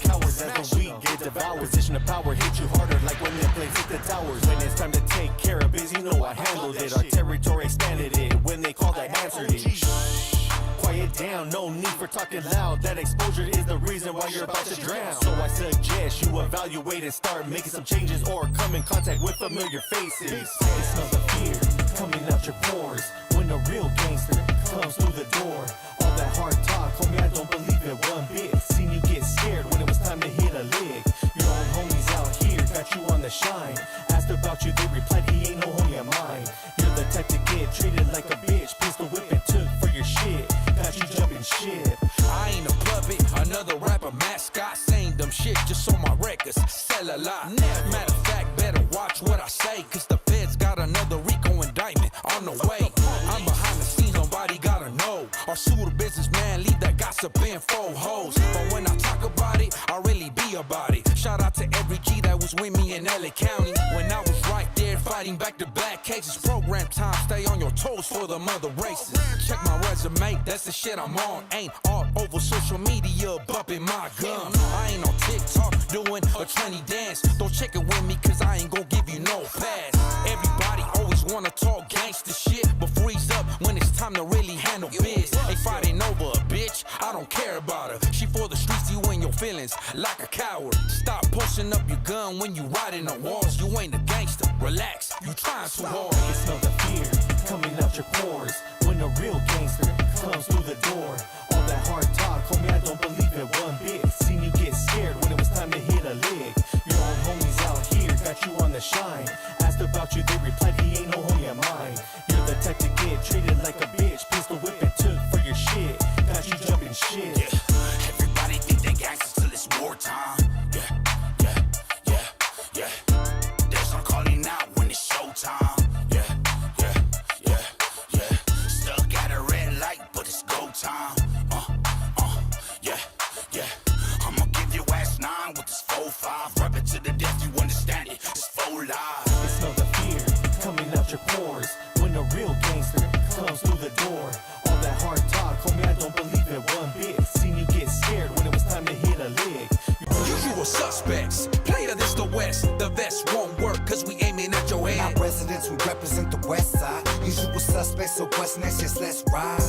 cowards as the weak get devoured. Position of power hit you harder like when the planes hit the towers. When it's time to take care of biz, you know I handled it. Our territory expanded it. When they called, I answered it. Quiet down, no need for talking loud. That exposure is the reason why you're about to drown. So I suggest you evaluate and start making some changes, or come in contact with familiar faces. I can smell the fear coming out your pores when a real gangster comes through the door. All that hard talk, homie, I don't believe it one bit. Seen you get scared when it was time to hit a lick. Your own homies out here got you on the shine. Asked about you, they replied he ain't no homie of mine. You're the type to get treated like a bitch. Pistol whipping took for your shit. Got you jumping shit. I ain't a puppet, another rapper mascot, saying dumb shit just on my records. Sell a lot. Matter of fact, better watch what I say, cause the feds got another RICO indictment on the way. I'm behind the scenes, nobody gotta know. Or sue the businessman, leave that gossip in 4 hoes. But when I talk about it, I really be about it. Shout out to every G that was with me in LA County when I was right there fighting back-to-back cases. Program time, stay on your toes for the mother races. Check my resume, that's the shit I'm on. Ain't all over social media bumping my gun. I ain't on TikTok doing a trendy dance. Don't check it with me cause I ain't gon' give you no pass. Everybody always wanna talk gangster shit, but freeze up when it's time to really handle biz. Ain't fighting over a bitch, I don't care about her. She for the streets, you and your feelings like a coward. Stop pushing up your gun when you riding on walls. You ain't a gangster, relax, you trying too hard. I can smell the fear coming out your pores when a real gangster comes through the door. All that hard talk, homie, I don't believe it one bit. Seen you get scared when it was time to hit a lick. Your own homies out here got you on the shine. Asked about you, they replied he ain't no homie of mine. You're the type to get treated like a bitch. Pistol whipping took for your shit. Got you jumping shit. Yeah. Everybody think they gangsters till it's wartime. Yeah. There's no calling out when it's showtime. Yeah. Stuck at a red light, but it's go time. Yeah. I'ma give your ass 9 with this 4-5. Rub it to the death, you understand it. It's 4 live. I can smell the fear coming out your pores when a real gangster comes through the door. All that hard talk, homie, I don't believe it one bit. Seen you get scared when it was time to hit a lick. Usual suspects, player this the West. The vest won't work cause we aiming at your head. Our residents, we represent the West Side. Usual suspects, so what's next? Just let's ride.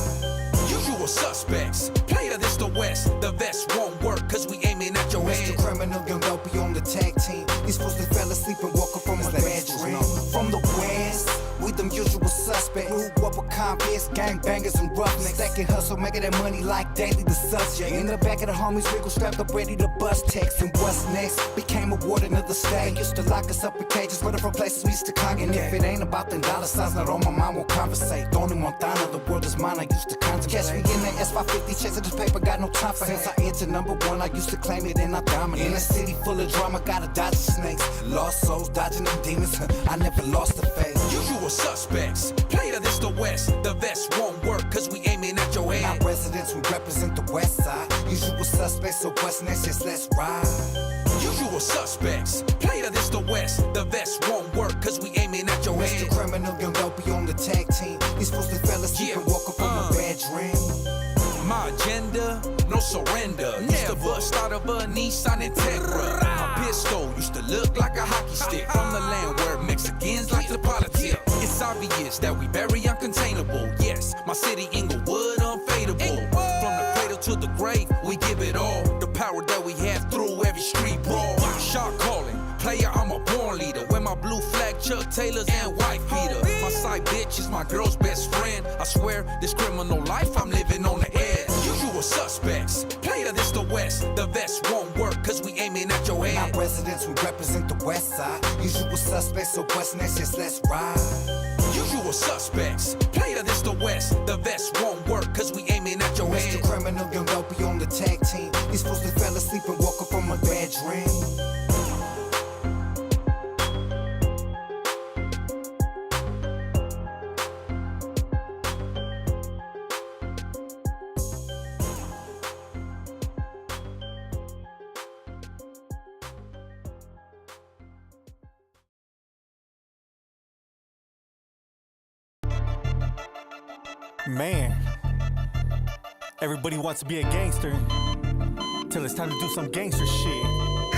Usual suspects, player this the West. The vest won't work cause we aiming at your head. MrCriminal, young dopey on the tag team. These fools that fell asleep and woke up from a bedroom. From the West, we them usual suspects. Grew up with convicts, gangbangers and roughnecks. That can hustle, making that money like daily the subject. In the back of the homies, wiggle strapped up, ready to bust text. And what's next? Became a warden of the state. Used to lock us up in cages, running from places we used to congregate. And if it ain't about them dollar signs, not on my mind, we'll conversate. Tony Montana, the world is mine, I used to contemplate. Catch me in that S550, chasing this paper, got no time for Since I entered #1, I used to claim it and I dominate. In a city full of drama, gotta dodge the snakes. Lost souls, dodging them demons, I never lost the faith. Usual suspects, player this the West. The vest won't work cause we aiming at your head. Our residents, we represent the West Side. Usual suspects, so what's next? Just let's ride. Usual suspects, player this the West. The vest won't work cause we aiming at your head. MrCriminal, young dopey on the tag team. These fools that fell asleep and woke up from a bad dream. My agenda, no surrender. Used to bust out of a Nissan Integra. My pistol used to look like a hockey stick. From the land where Mexicans like to politic. It's obvious that we very uncontainable. Yes, my city Inglewood unfadable. From the cradle to the grave, we give it all. The power that we have through every street brawl. Shot calling, player, I'm a born leader. With my blue flag, Chuck Taylors and white Peter. My side bitch is my girl's best friend. I swear, this criminal life I'm living on the edge. Usual suspects, player this the West. The vest won't work cause we aiming at your head. Our residents, we represent the West Side. Usual suspects, so what's next? Just let's ride. Usual suspects, player this the West. The vest won't work cause we aiming at your head. MrCriminal, young dopey on the tag team. These fools that fell asleep and woke up from a bad dream. Man, everybody wants to be a gangster. till it's time to do some gangster shit.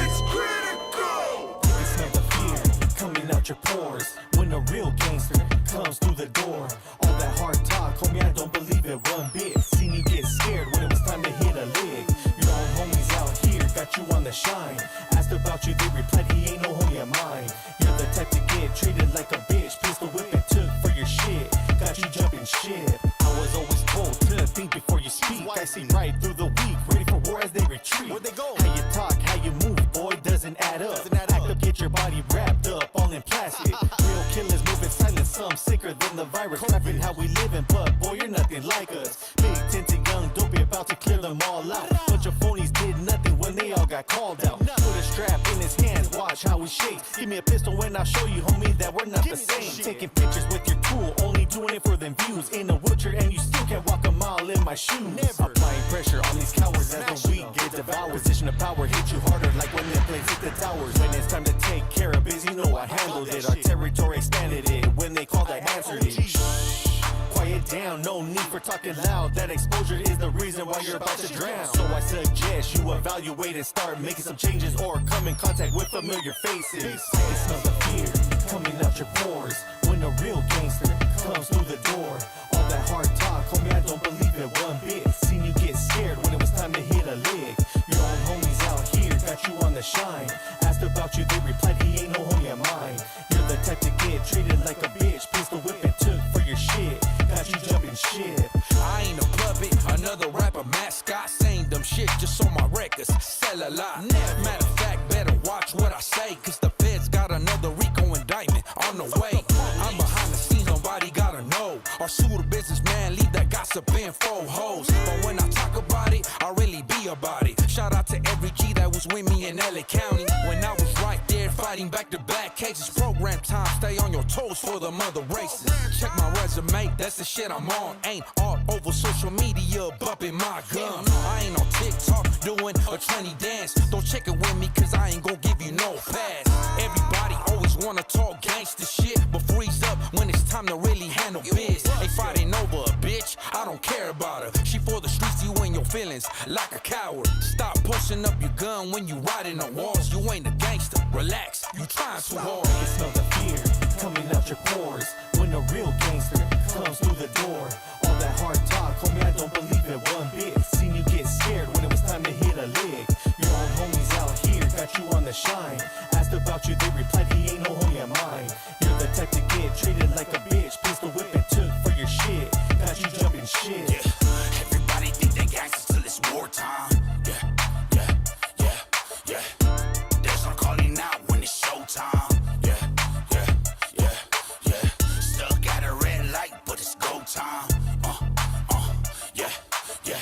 It's critical. You can smell the fear coming out your pores when a real gangster comes through the door. All that hard talk, homie, I don't believe it one bit. Seen you get scared when it was time to hit a lick. Your own homies out here got you on the shine. Asked about you, they replied, he ain't no homie of mine. You're the type to get treated like a bitch. Pistol whip and took for your shit. Got you jumping shit. I was always told to think before you speak. I see right through the week, ready for war as they retreat. Where'd they go? How you talk, how you move, boy, doesn't add up. Act up, get your body wrapped up, all in plastic. Real killers moving silent, some sicker than the virus. Rapping how we living, but boy, you're nothing like us. Big tinted young dopey about to clear them all out. Bunch of phonies did nothing when they all got called out. Put a strap in his hand, watch how he shakes. Give me a pistol and I'll show you, homie, that we're not the same. Taking pictures with your tool, only doing it for them views. In a wheelchair and you still can't walk a mile in my shoes. Never. Applying pressure on these cowards as the weak get devoured. Position of power hit you harder like when the planes hit the towers. When it's time to take care of biz, you know I handled it. Our territory expanded it. When they called, I answered it. Quiet down, no need for talking loud. That exposure is the reason why you're about to drown. So I suggest you evaluate and start making some changes, or come in contact with familiar faces. I can smell the fear coming out your pores when a real gangster comes through the door. All that hard talk, homie, I don't believe it one bit. Seen you get scared when it was time to hit a lick. Your own homies out here got you on the shine. Asked about you, they replied, he ain't no homie of mine. You're the type to get treated like a bitch. Pistol whip and took for your shit. Got you jumping shit. I ain't a puppet, another rapper mascot, saying dumb shit just on my records. Sell a lot. Matter of fact, better watch what I say, cause the feds got another RICO indictment on the way. I'm behind the scenes, nobody gotta know. Or sue the businessman, leave that gossip in 4 hoes. But when I talk about it, I really be about it. Shout out to every G that was with me in LA County when I was right there fighting back-to-back cases. Program time, stay on your toes for the mother races. Check my resume, that's the shit I'm on. Ain't all over social media bumping my gum. I ain't on TikTok doing a trendy dance. Don't check it with me cause I ain't gon' give you no pass. Everybody always wanna talk gangster shit, but freeze up when it's time to really handle biz. Ain't fighting over a bitch, I don't care about her. She for the streets, you and your feelings like a coward. Stop pushing up your gun when you riding on walls. You ain't a gangster, relax, you trying too hard. I can smell the fear coming out your pores when a real gangster comes through the door. All that hard talk, homie, I don't believe it one bit. Seen you get scared when it was time to hit a lick. Your own homies out here got you on the shine. Asked about you, they replied, he ain't no homie of mine. You're the type to get treated like a bitch. Pistol whip and took for your shit. Got you jumping shit. Yeah. Everybody think they gangsters till it's wartime. Yeah. There's no calling out when it's showtime. Yeah. Stuck at a red light, but it's go time. Yeah.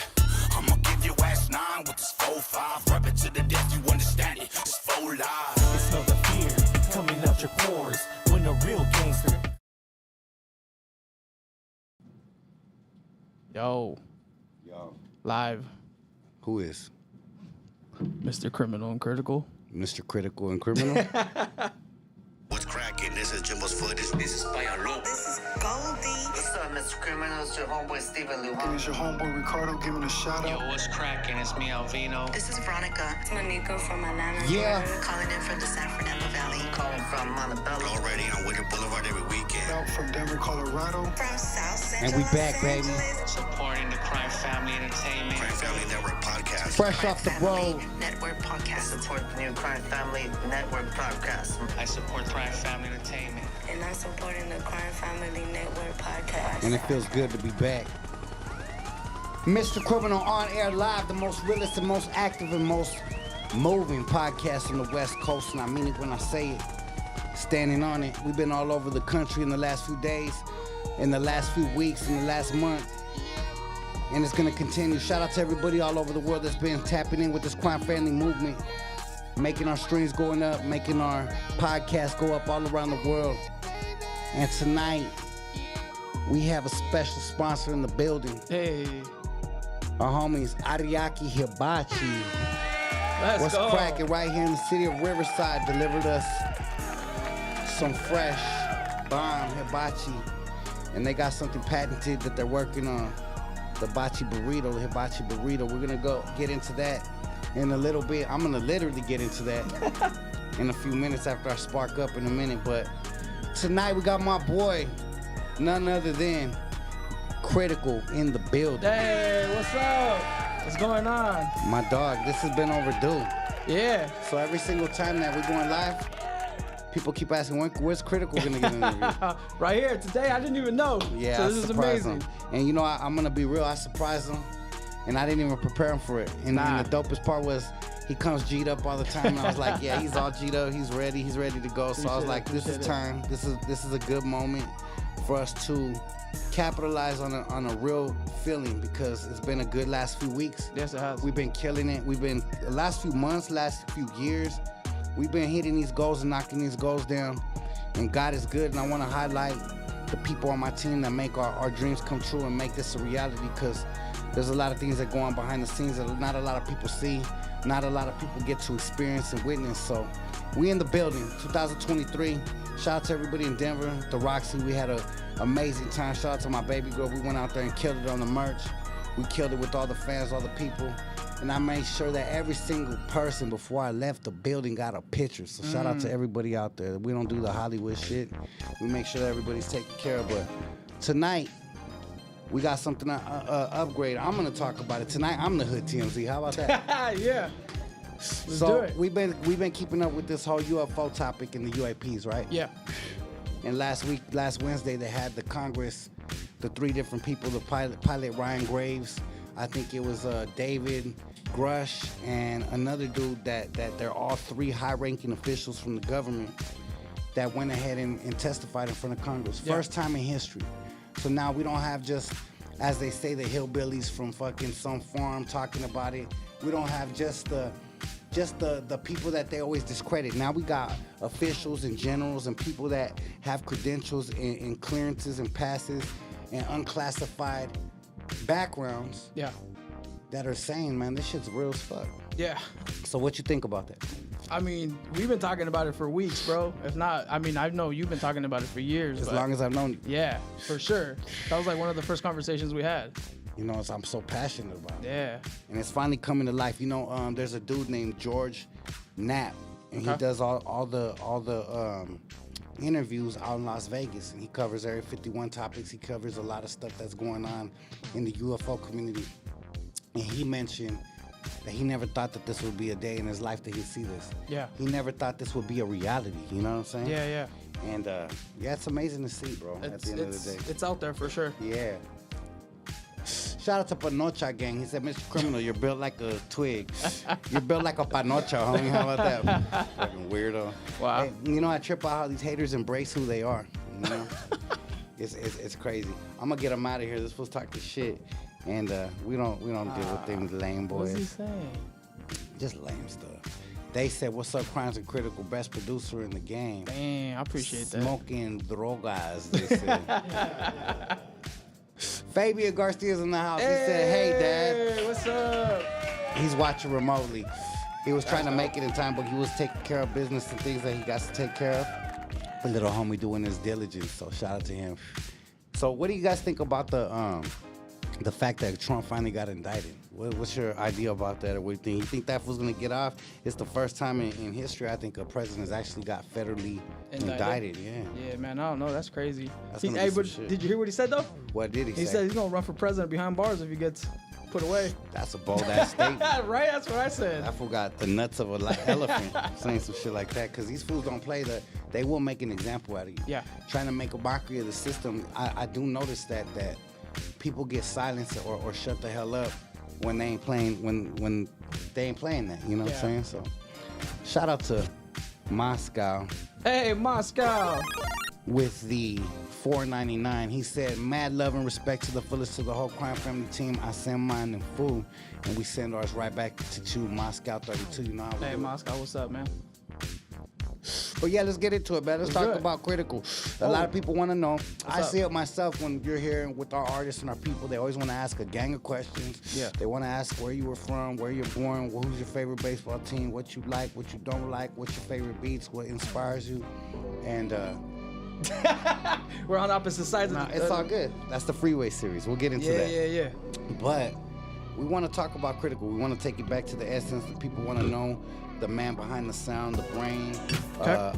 I'ma give your ass 9 with this 4-5. Rub it to the death, you understand it. It's 4 live. I can smell the fear coming out your pores when a real gangster. Yo, live, Who is? MrCriminal and Critical. Mr. Critical and Criminal? What's crackin'? This is Jimbo's footage. This is Payalo. This is Goldie. What's up, MrCriminal? It's your homeboy Steven Lujan. It's your homeboy Ricardo giving a shout Yo, out. what's cracking? It's me, Alvino. This is Veronica. It's Monica from Atlanta. Yeah. Calling in from the San Fernando Valley. Calling from Montebello. Already on Winter Boulevard every weekend. Out from Denver, Colorado. From South And Central we back, Los baby. Angeles. Supporting the Crime Family Entertainment. Crime Family Network podcast. Fresh off the Family road. Network Podcast. Support the new Crime Family Network Podcast. I support Crime Family Entertainment. And I'm supporting the Crime Family Network podcast. And it feels good to be back. Mr. Criminal on air live, the most realest and most active and most moving podcast on the West Coast. And I mean it when I say it. Standing on it. We've been all over the country in the last few days, in the last few weeks, in the last month. And it's going to continue. Shout out to everybody all over the world that's been tapping in with this crime family movement, making our streams going up, making our podcast go up all around the world. And tonight, we have a special sponsor in the building. Hey, Our homies, Ariaki Hibachi. let's What's go. cracking right here in the city of Riverside delivered us some fresh bomb hibachi. And they got something patented that they're working on. The hibachi burrito, We're gonna go get into that in a little bit. I'm gonna literally get into that in a few minutes after I spark up in a minute. But tonight we got my boy, none other than Critical in the building. Hey, what's up? What's going on? My dog, this has been overdue. Yeah. So every single time that we're going live, people keep asking, where's Critical gonna get an interview? Right here today. I didn't even know. Yeah, so I this is surprised amazing. him. And you know, I'm gonna be real. I surprised him, and I didn't even prepare him for it. And the dopest part was he comes G'd up all the time, and I was like, yeah, he's all G'd up. He's ready to go. So I was like, this is time. This is a good moment for us to capitalize on a real feeling, because it's been a good last few weeks. Yes, it has. We've been killing it. We've been the last few months, last few years, we've been hitting these goals and knocking these goals down. And God is good, and I want to highlight the people on my team that make our dreams come true and make this a reality, because there's a lot of things that go on behind the scenes that not a lot of people see, not a lot of people get to experience and witness. So we in the building, 2023. Shout out to everybody in Denver, the Roxy. We had an amazing time. Shout out to my baby girl. We went out there and killed it on the merch. We killed it with all the fans, all the people. And I made sure that every single person before I left the building got a picture. So shout out to everybody out there. We don't do the Hollywood shit. We make sure that everybody's taken care of. But tonight, we got something to upgrade. I'm gonna talk about it tonight. I'm the hood TMZ. How about that? Yeah. Let's so do it. we've been keeping up with this whole UFO topic and the UAPs, right? Yeah. And last Wednesday, they had the Congress, the 3 different people, the pilot Ryan Graves. I think it was David Grush and another dude that they're all 3 high-ranking officials from the government that went ahead and testified in front of Congress. Yeah. First time in history. So now we don't have just, as they say, the hillbillies from fucking some farm talking about it. We don't have just the people that they always discredit. Now we got officials and generals and people that have credentials and clearances and passes and unclassified backgrounds. Yeah. That are saying, man, this shit's real as fuck. Yeah. So what you think about that? I mean, we've been talking about it for weeks, bro. If not, I mean, I know you've been talking about it for years. As long as I've known you. Yeah, for sure. That was like one of the first conversations we had. You know, I'm so passionate about it. Yeah. And it's finally coming to life. You know, there's a dude named George Knapp, and he does all the interviews out in Las Vegas, and he covers Area 51 topics. He covers a lot of stuff that's going on in the UFO community. And he mentioned that he never thought that this would be a day in his life that he'd see this. Yeah. He never thought this would be a reality. You know what I'm saying? Yeah, yeah. And yeah, it's amazing to see, bro. At the end of the day, it's out there for sure. Yeah. Shout out to Panocha gang. He said, Mr. Criminal, you're built like a twig. You're built like a panocha, homie. How about that? Fucking weirdo. Wow. Hey, you know, I trip out how these haters embrace who they are. You know? it's crazy. I'm gonna get them out of here. This fool's talking shit. And we don't deal with them lame boys. What's he saying? Just lame stuff. They said, what's up, Crimes and Critical, best producer in the game. Damn, I appreciate that. Smoking drogas, they said. Fabian Garcia's in the house. He said, hey, Dad. Hey, what's up? He's watching remotely. He was trying to make it in time, but he was taking care of business and things that he got to take care of. A little homie doing his diligence, so shout out to him. So what do you guys think about the fact that Trump finally got indicted? What's your idea about that? Or what do you think that was going to get off? It's the first time in history, I think, a president has actually got federally indicted. Yeah. Yeah, man, I don't know. That's crazy. That's gonna be some shit. Did you hear what he said, though? What did he say? He said he's going to run for president behind bars if he gets put away. That's a bold-ass statement. Right? That's what I said. I forgot the nuts of an elephant saying some shit like that, because these fools don't play they will make an example out of you. Yeah. Trying to make a mockery of the system. I do notice that people get silenced or shut the hell up when they ain't playing when they ain't playing that. You know what I'm saying? So shout out to Moscow. Hey, Moscow. With the $4.99, he said, mad love and respect to the fullest to the whole Crime Family team. I send mine in full, and we send ours right back to you, Moscow 32. You know how we Hey, do it. Moscow, what's up, man? But yeah, let's get into it, man. Let's talk about Critical. A lot of people want to know. I up? see it myself when you're here with our artists and our people. They always want to ask a gang of questions. Yeah. They want to ask where you were from, where you're born, who's your favorite baseball team, what you like, what you don't like, what's your favorite beats, what inspires you. And we're on opposite sides. it's all good. That's the Freeway series. We'll get into that. Yeah. But we want to talk about Critical. We want to take it back to the essence. The people want to know the man behind the sound, the brain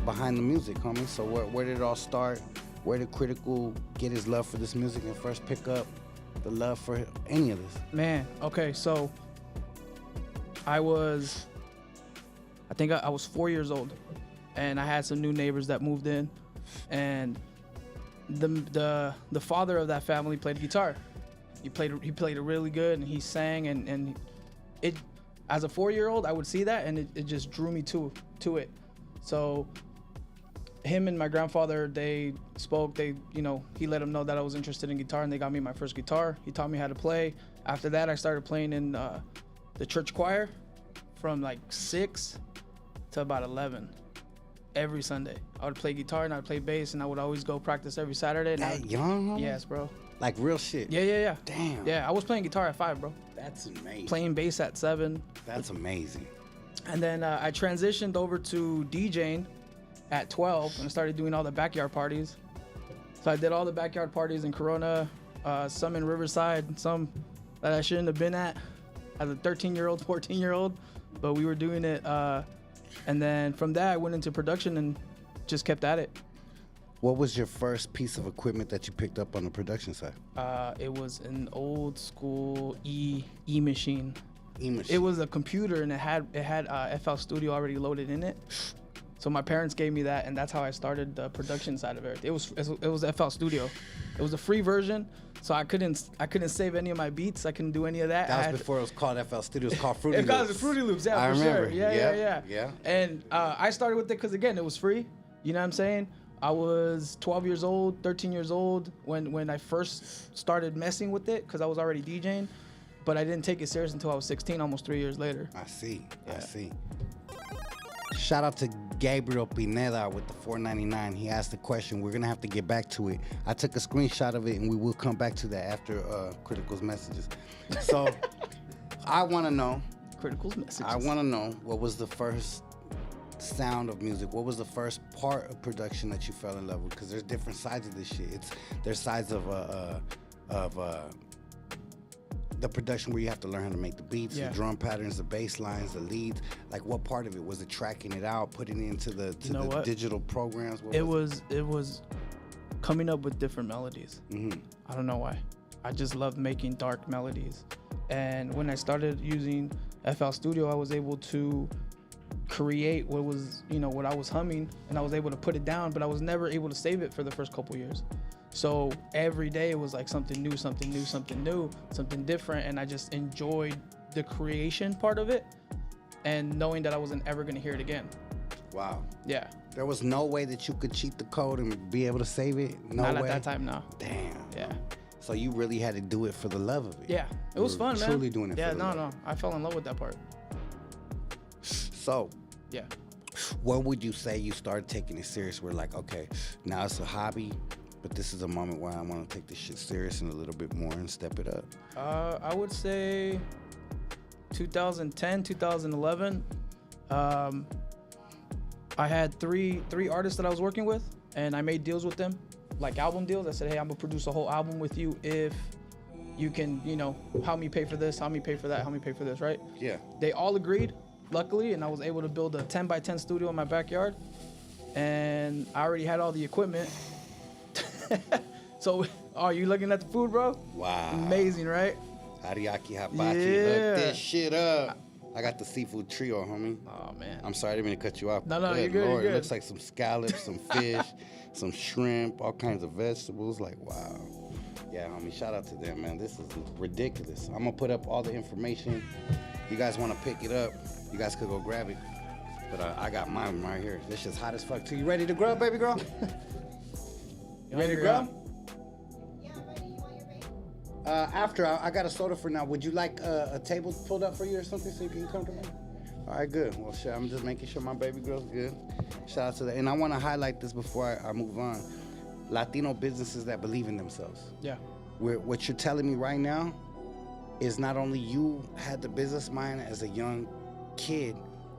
behind the music, homie. So where did it all start? Where did Critical get his love for this music and first pick up the love for any of this? Man, okay, so I was 4 years old, and I had some new neighbors that moved in, and the father of that family played guitar. He played it really good, and he sang, and it, as a 4-year-old, I would see that, and it just drew me to it. So him and my grandfather, they spoke. He let them know that I was interested in guitar, and they got me my first guitar. He taught me how to play. After that, I started playing in the church choir from like 6 to about 11. Every Sunday, I would play guitar and I'd play bass, and I would always go practice every Saturday. That young, homie? Yes, bro. Like real shit? Yeah. Damn. Yeah, I was playing guitar at 5, bro. That's amazing. Playing bass at 7. That's amazing. And then I transitioned over to DJing at 12, and I started doing all the backyard parties. So I did all the backyard parties in Corona, some in Riverside, some that I shouldn't have been at as a 13-year-old, 14-year-old, but we were doing it. And then from that, I went into production and just kept at it. What was your first piece of equipment that you picked up on the production side? It was an old school E-machine. E-machine. It was a computer, and it had FL Studio already loaded in it. So my parents gave me that, and that's how I started the production side of everything. It was FL Studio. It was a free version, so I couldn't save any of my beats. I couldn't do any of that. That was before it was called FL Studio. It was called Fruity Loops. It was Fruity Loops, yeah, I for remember. sure. Yeah. And I started with it because, again, it was free. You know what I'm saying? I was 12 years old, 13 years old when I first started messing with it, because I was already DJing, but I didn't take it serious until I was 16, almost 3 years later. I see. Shout out to Gabriel Brunetta with the $4.99. He asked the question. We're gonna have to get back to it. I took a screenshot of it, and we will come back to that after Critical's messages. So I want to know. Critical's messages. I want to know, what was the first sound of music? What was the first part of production that you fell in love with? Because there's different sides of this shit. There's sides of the production where you have to learn how to make the beats, the drum patterns, the bass lines, the leads. Like, what part of it was it? Tracking it out, putting it into the digital programs? It was coming up with different melodies. Mm-hmm. I don't know why. I just loved making dark melodies. And when I started using FL Studio, I was able to create what I was humming, and I was able to put it down, but I was never able to save it for the first couple years. So every day it was like something new, something different, and I just enjoyed the creation part of it and knowing that I wasn't ever gonna hear it again. Wow. Yeah. There was no way that you could cheat the code and be able to save it? Not at that time, no. Damn. Yeah. So you really had to do it for the love of it. Yeah. It was fun, man. Truly doing it for the love. No. I fell in love with that part. So. Yeah. When would you say you started taking it serious? We're like, okay, now it's a hobby, but this is a moment where I want to take this shit serious and a little bit more and step it up. I would say 2010, 2011. I had three artists that I was working with, and I made deals with them, like album deals. I said, hey, I'm gonna produce a whole album with you if you can, help me pay for this, help me pay for that, help me pay for this, right? Yeah. They all agreed, luckily, and I was able to build a 10 by 10 studio in my backyard, and I already had all the equipment. So, are you looking at the food, bro? Wow. Amazing, right? Ariaki Hibachi, hook this shit up. I got the seafood trio, homie. Oh, man. I'm sorry, I didn't mean to cut you off. No, good you're good, Lord, you're it good. looks like some scallops, some fish, some shrimp, all kinds of vegetables. Like, wow. Yeah, homie, shout out to them, man. This is ridiculous. I'm gonna put up all the information. You guys wanna pick it up, you guys could go grab it. But I got mine right here. This shit's hot as fuck too. You ready to grub, baby girl? You ready to grub? After, I got a soda for now. Would you like a table pulled up for you or something so you can come to me? All right, good. Well, shit, I'm just making sure my baby girl's good. Shout out to that. And I want to highlight this before I move on. Latino businesses that believe in themselves. Yeah. What you're telling me right now is not only you had the business mind as a young kid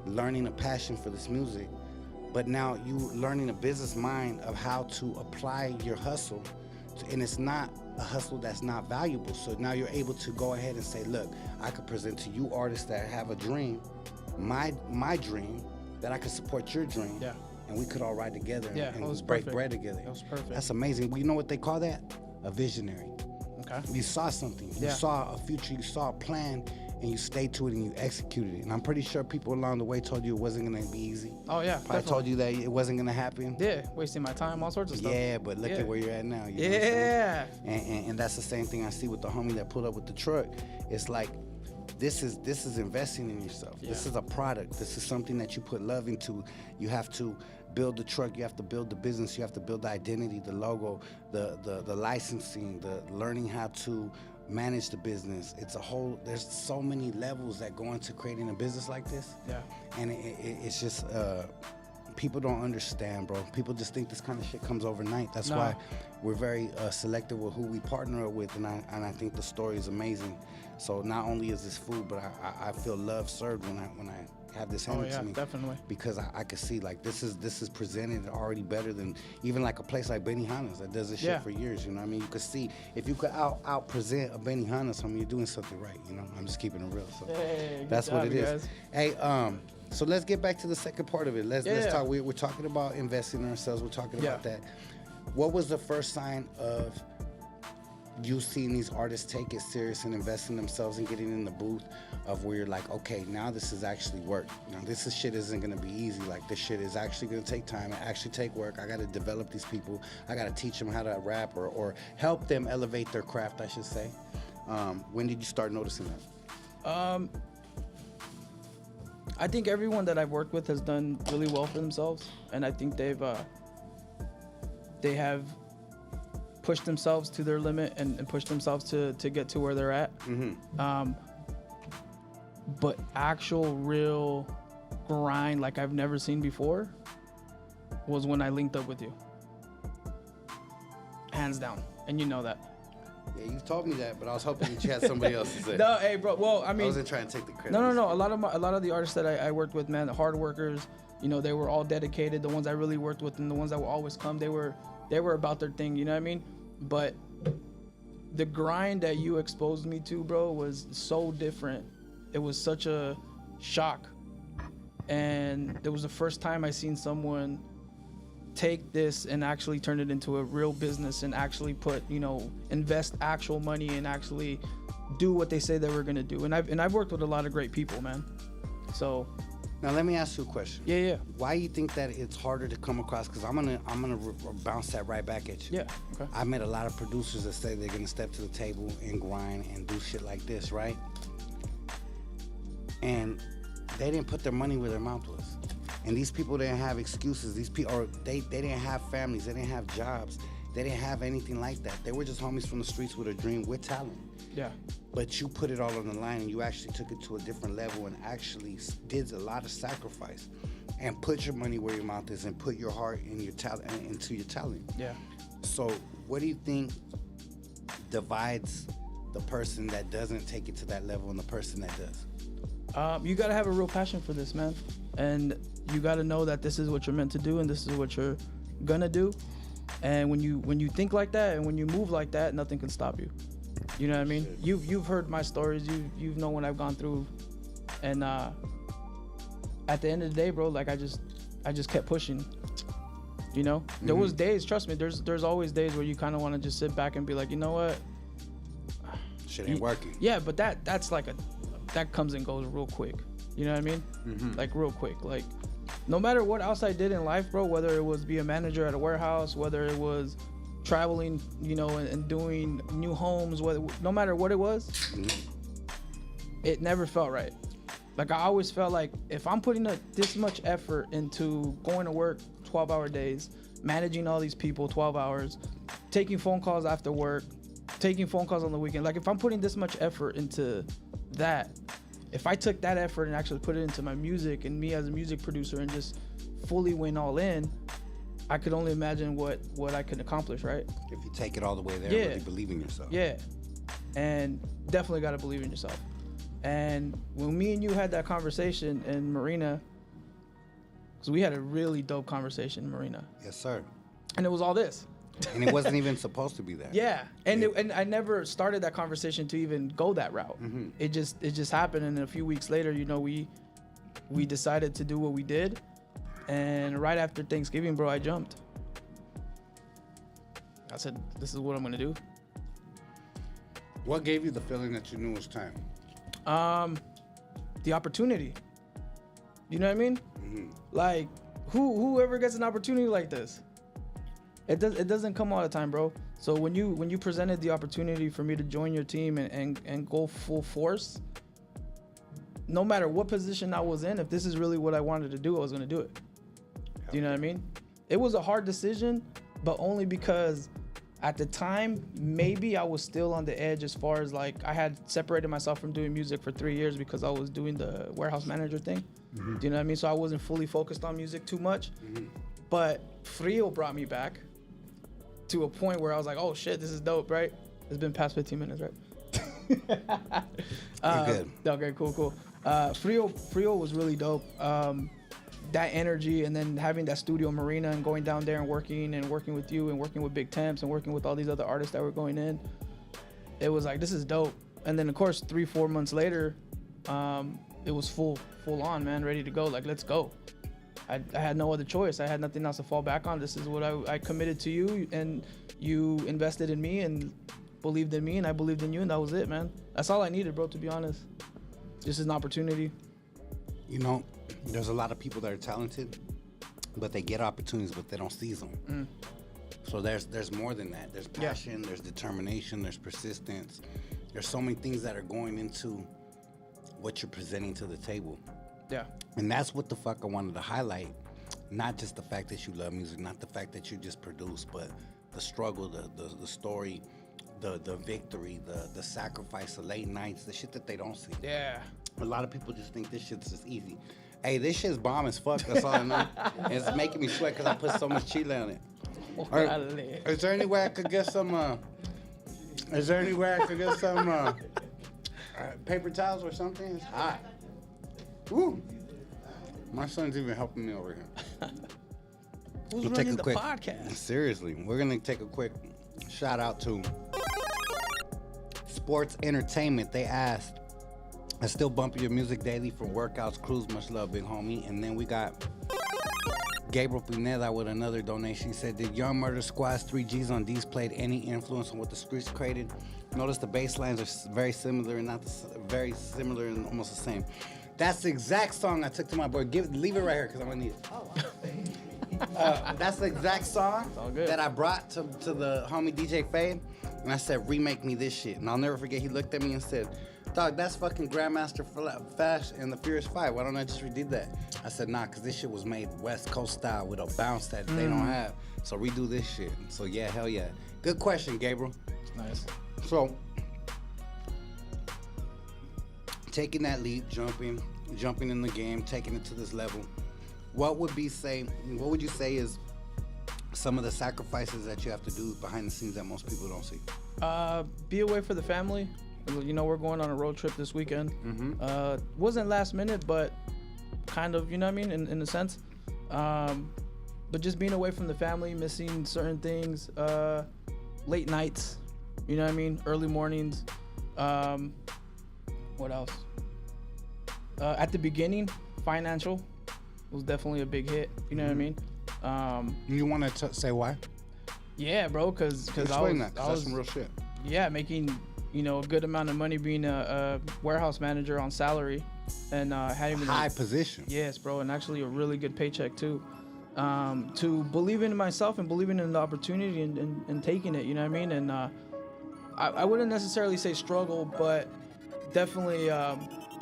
learning a passion for this music, but now you learning a business mind of how to apply your hustle. And it's not a hustle that's not valuable. So now you're able to go ahead and say, look, I could present to you artists that have a dream, my dream, that I could support your dream. Yeah. And we could all ride together and it was break perfect. bread together. That was perfect. That's amazing. Well, you know what they call that? A visionary. Okay. You saw something. You Yeah. saw a future. You saw a plan, and you stayed to it and you executed it. And I'm pretty sure people along the way told you it wasn't gonna be easy. Oh yeah. Probably told you that it wasn't gonna happen. Yeah, wasting my time, all sorts of stuff. Yeah, but look at where you're at now. You know Yeah. what I'm saying? And that's the same thing I see with the homie that pulled up with the truck. It's like, this is investing in yourself. Yeah. This is a product. This is something that you put love into. You have to build the truck. You have to build the business. You have to build the identity, the logo, the licensing, the learning how to manage the business. It's a whole, there's so many levels that go into creating a business like this. Yeah. And it's just, people don't understand, bro. People just think this kind of shit comes overnight. That's why we're very selective with who we partner with, and I think the story is amazing. So not only is this food, but I feel love served when I have this handed to me. Definitely. Because I could see like this is presented already better than even like a place like Benihana's that does this shit for years. You know what I mean? You could see if you could out present a Benihana's, I mean, you're doing something right. You know, I'm just keeping it real. So that's what it is. Guys. Hey, so let's get back to the second part of it. Let's talk. We're talking about investing in ourselves. We're talking about that. What was the first sign of you seeing these artists take it serious and invest in themselves and getting in the booth of where you're like, okay, now this is actually work. Now this shit isn't gonna be easy. Like this shit is actually gonna take time and actually take work. I gotta develop these people. I gotta teach them how to rap or help them elevate their craft, I should say. When did you start noticing that? I think everyone that I've worked with has done really well for themselves, and I think they have pushed themselves to their limit and pushed themselves to get to where they're at. Mm-hmm. But actual real grind like I've never seen before was when I linked up with you. Hands down, and you know that. Yeah, you told me that, but I was hoping that you had somebody else to say. No, hey, bro. Well, I mean, I wasn't trying to take the credit. No. A lot of the artists that I worked with, man, the hard workers, you know, they were all dedicated. The ones I really worked with, and the ones that will always come, they were about their thing. You know what I mean? But the grind that you exposed me to, bro, was so different. It was such a shock, and it was the first time I seen someone take this and actually turn it into a real business and actually put, you know, invest actual money and actually do what they say they were gonna do. And I've worked with a lot of great people, man. So now let me ask you a question. Yeah. Why you think that it's harder to come across? Because I'm gonna bounce that right back at you. Yeah. Okay. I met a lot of producers that say they're gonna step to the table and grind and do shit like this, right? And they didn't put their money where their mouth was. And these people didn't have excuses. These people, or they didn't have families. They didn't have jobs. They didn't have anything like that. They were just homies from the streets with a dream, with talent. Yeah. But you put it all on the line, and you actually took it to a different level and actually did a lot of sacrifice and put your money where your mouth is and put your heart and your talent into your talent. Yeah. So what do you think divides the person that doesn't take it to that level and the person that does? You gotta have a real passion for this, man. And you gotta know that this is what you're meant to do and this is what you're gonna do. And when you think like that and when you move like that, nothing can stop you. You know what I mean? You've heard my stories. You know what I've gone through. And at the end of the day, bro, like I just kept pushing. You know? There was days, trust me, there's always days where you kind of want to just sit back and be like, you know what? Shit ain't working. Yeah, but that's like that comes and goes real quick. You know what I mean? Like real quick. Like no matter what else I did in life, bro, whether it was be a manager at a warehouse, whether it was traveling, you know, and doing new homes, no matter what it was, it never felt right. Like I always felt like if I'm putting this much effort into going to work 12-hour days, managing all these people 12 hours, taking phone calls after work, taking phone calls on the weekend, like if I'm putting this much effort into that, if I took that effort and actually put it into my music and me as a music producer and just fully went all in, I could only imagine what I could accomplish, right? If you take it all the way there, and really believe in yourself. Yeah, and definitely got to believe in yourself. And when me and you had that conversation in Marina, because we had a really dope conversation in Marina. Yes, sir. And it was all this. And it wasn't even supposed to be that. Yeah, and and I never started that conversation to even go that route. It just happened, and a few weeks later, you know, we decided to do what we did, and right after Thanksgiving, bro, I jumped. I said, "This is what I'm gonna do." What gave you the feeling that you knew it was time? The opportunity. You know what I mean? Like, whoever gets an opportunity like this, it doesn't come all the time, bro. So when you presented the opportunity for me to join your team and go full force, no matter what position I was in, if this is really what I wanted to do, I was gonna do it. Do you know what I mean? It was a hard decision, but only because at the time, maybe I was still on the edge as far as like I had separated myself from doing music for 3 years because I was doing the warehouse manager thing. Do you know what I mean? So I wasn't fully focused on music too much. But Frio brought me back to a point where I was like, oh shit, this is dope, right? It's been past 15 minutes, right? You're good. Okay, cool. Frio was really dope. That energy, and then having that studio marina and going down there and working with you and working with Big Temps and working with all these other artists that were going in, it was like, this is dope. And then of course 3-4 months later, it was full on, man, ready to go. Like, let's go. I had no other choice. I had nothing else to fall back on. This is what I committed to you, and you invested in me and believed in me, and I believed in you, and that was it, man. That's all I needed, bro, to be honest. This is an opportunity. You know, there's a lot of people that are talented, but they get opportunities, but they don't seize them. So there's more than that. There's passion, there's determination, there's persistence. There's so many things that are going into what you're presenting to the table. Yeah. And that's what the fuck I wanted to highlight. Not just the fact that you love music, not the fact that you just produce, but the struggle, the story, the victory, the sacrifice, the late nights, the shit that they don't see. Yeah. A lot of people just think this shit's just easy. Hey, this shit's bomb as fuck. That's all I know. And it's making me sweat because I put so much chile on it. Is there any way I could get some? Paper towels or something? It's hot. Woo! My son's even helping me over here. Who's running the podcast? Seriously, we're gonna take a quick shout out to Sports Entertainment. They asked, I still bump your music daily for workouts, crews. Much love, big homie. And then we got Gabriel Brunetta with another donation. He said, did Young Murder Squad's 3Gs on D's played any influence on what the streets created? Notice the bass lines are very similar and very similar and almost the same. That's the exact song I took to my boy. Leave it right here because I'm gonna need it. That's the exact song that I brought to the homie DJ Fade, and I said, remake me this shit. And I'll never forget, he looked at me and said, dog, that's fucking Grandmaster Flash and the Furious 5. Why don't I just redo that? I said, nah, because this shit was made West Coast style with a bounce that they don't have. So redo this shit. So yeah, hell yeah. Good question, Gabriel. Nice. So, taking that leap, jumping in the game, taking it to this level, what would you say is some of the sacrifices that you have to do behind the scenes that most people don't see? Be away for the family. You know, we're going on a road trip this weekend. Wasn't last minute, but kind of, you know what I mean, in a sense. But just being away from the family, missing certain things, late nights, you know what I mean, early mornings. What else? At the beginning, financial was definitely a big hit. You know what I mean? You want to say why? Yeah, bro, because I was that's some real shit. Yeah, making, you know, a good amount of money being a warehouse manager on salary, and having high position. Yes, bro, and actually a really good paycheck too. To believing in myself and believing in the opportunity and taking it, you know what I mean? And I wouldn't necessarily say struggle, but definitely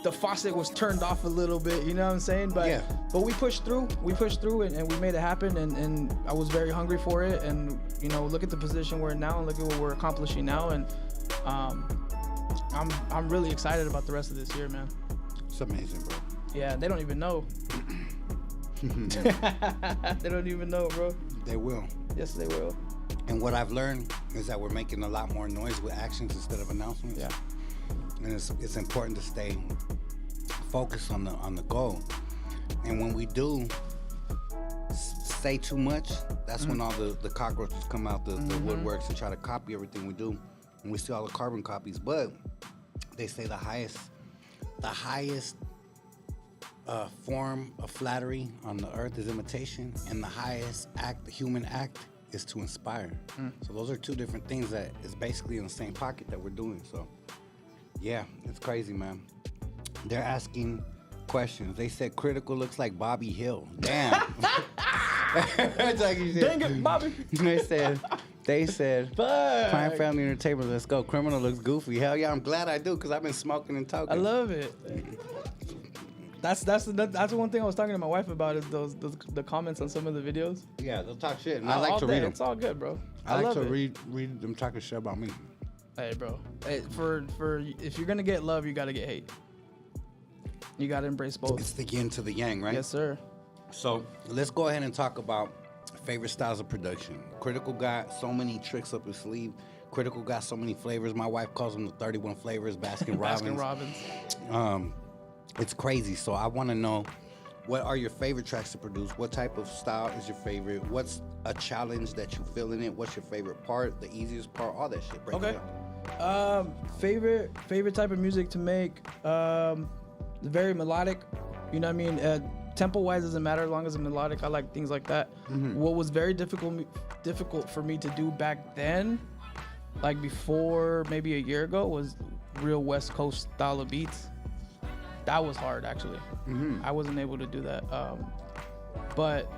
the faucet was turned off a little bit, you know what I'm saying? But but we pushed through and we made it happen, and I was very hungry for it, and you know, look at the position we're in now and look at what we're accomplishing now, and I'm really excited about the rest of this year, man. It's amazing, bro. Yeah, they don't even know. They don't even know, bro. They will. Yes, they will. And what I've learned is that we're making a lot more noise with actions instead of announcements. Yeah. And it's important to stay focused on the goal. And when we do say too much, that's when all the cockroaches come out the woodworks and try to copy everything we do, and we see all the carbon copies. But they say the highest form of flattery on the earth is imitation, and the highest act, the human act, is to inspire. So those are two different things that is basically in the same pocket that we're doing. So yeah, it's crazy, man. They're asking questions. They said Critical looks like Bobby Hill. Damn. It's like you said. Dang it, Bobby. They said, Crime Family Entertainment, let's go. Criminal looks goofy. Hell yeah, I'm glad I do, because I've been smoking and talking. I love it. That's the one thing I was talking to my wife about is the comments on some of the videos. Yeah, they'll talk shit, and I like to read them. It's all good, bro. I like to read them talking shit about me. Hey, bro. Hey, for if you're gonna get love, you gotta get hate. You gotta embrace both. It's the yin to the yang, right? Yes, sir. So let's go ahead and talk about favorite styles of production. Critical got so many tricks up his sleeve. Critical got so many flavors. My wife calls them the 31 flavors, Baskin Robbins. Baskin Robbins. It's crazy. So I want to know, what are your favorite tracks to produce? What type of style is your favorite? What's a challenge that you feel in it? What's your favorite part? The easiest part? All that shit. Break it down. Favorite type of music to make. Very melodic. You know what I mean? Tempo wise doesn't matter as long as it's melodic. I like things like that. What was very difficult for me to do back then, like before maybe a year ago, was real West Coast style of beats. That was hard, actually. I wasn't able to do that. But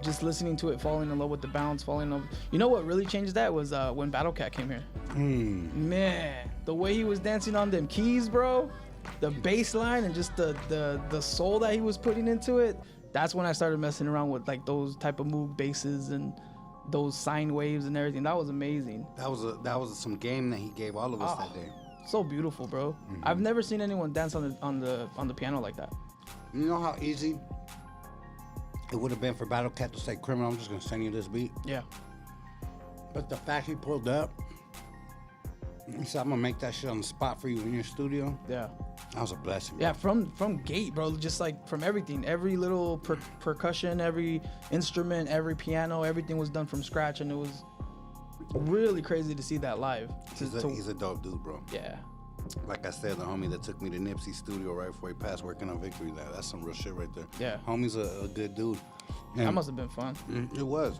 just listening to it, falling in love with the bounce, falling in love. You know what really changed that was when Battle Cat came here. Man, the way he was dancing on them keys, bro. The bass line and just the soul that he was putting into it. That's when I started messing around with like those type of Moog basses and those sine waves and everything. That was amazing. That was some game that he gave all of us that day. So beautiful, bro. I've never seen anyone dance on the piano like that. You know how easy it would have been for Battle Cat to say, "Criminal, I'm just gonna send you this beat." Yeah. But the fact he pulled up, he said, "I'm gonna make that shit on the spot for you in your studio." Yeah. That was a blessing. Yeah, from gate, bro. Just like from everything, every little percussion, every instrument, every piano, everything was done from scratch, and it was really crazy to see that live. He's a dope dude, bro. Yeah. Like I said, the homie that took me to Nipsey's studio right before he passed, working on Victory Lab. That's some real shit right there. Yeah. Homie's a good dude. And that must have been fun. It was.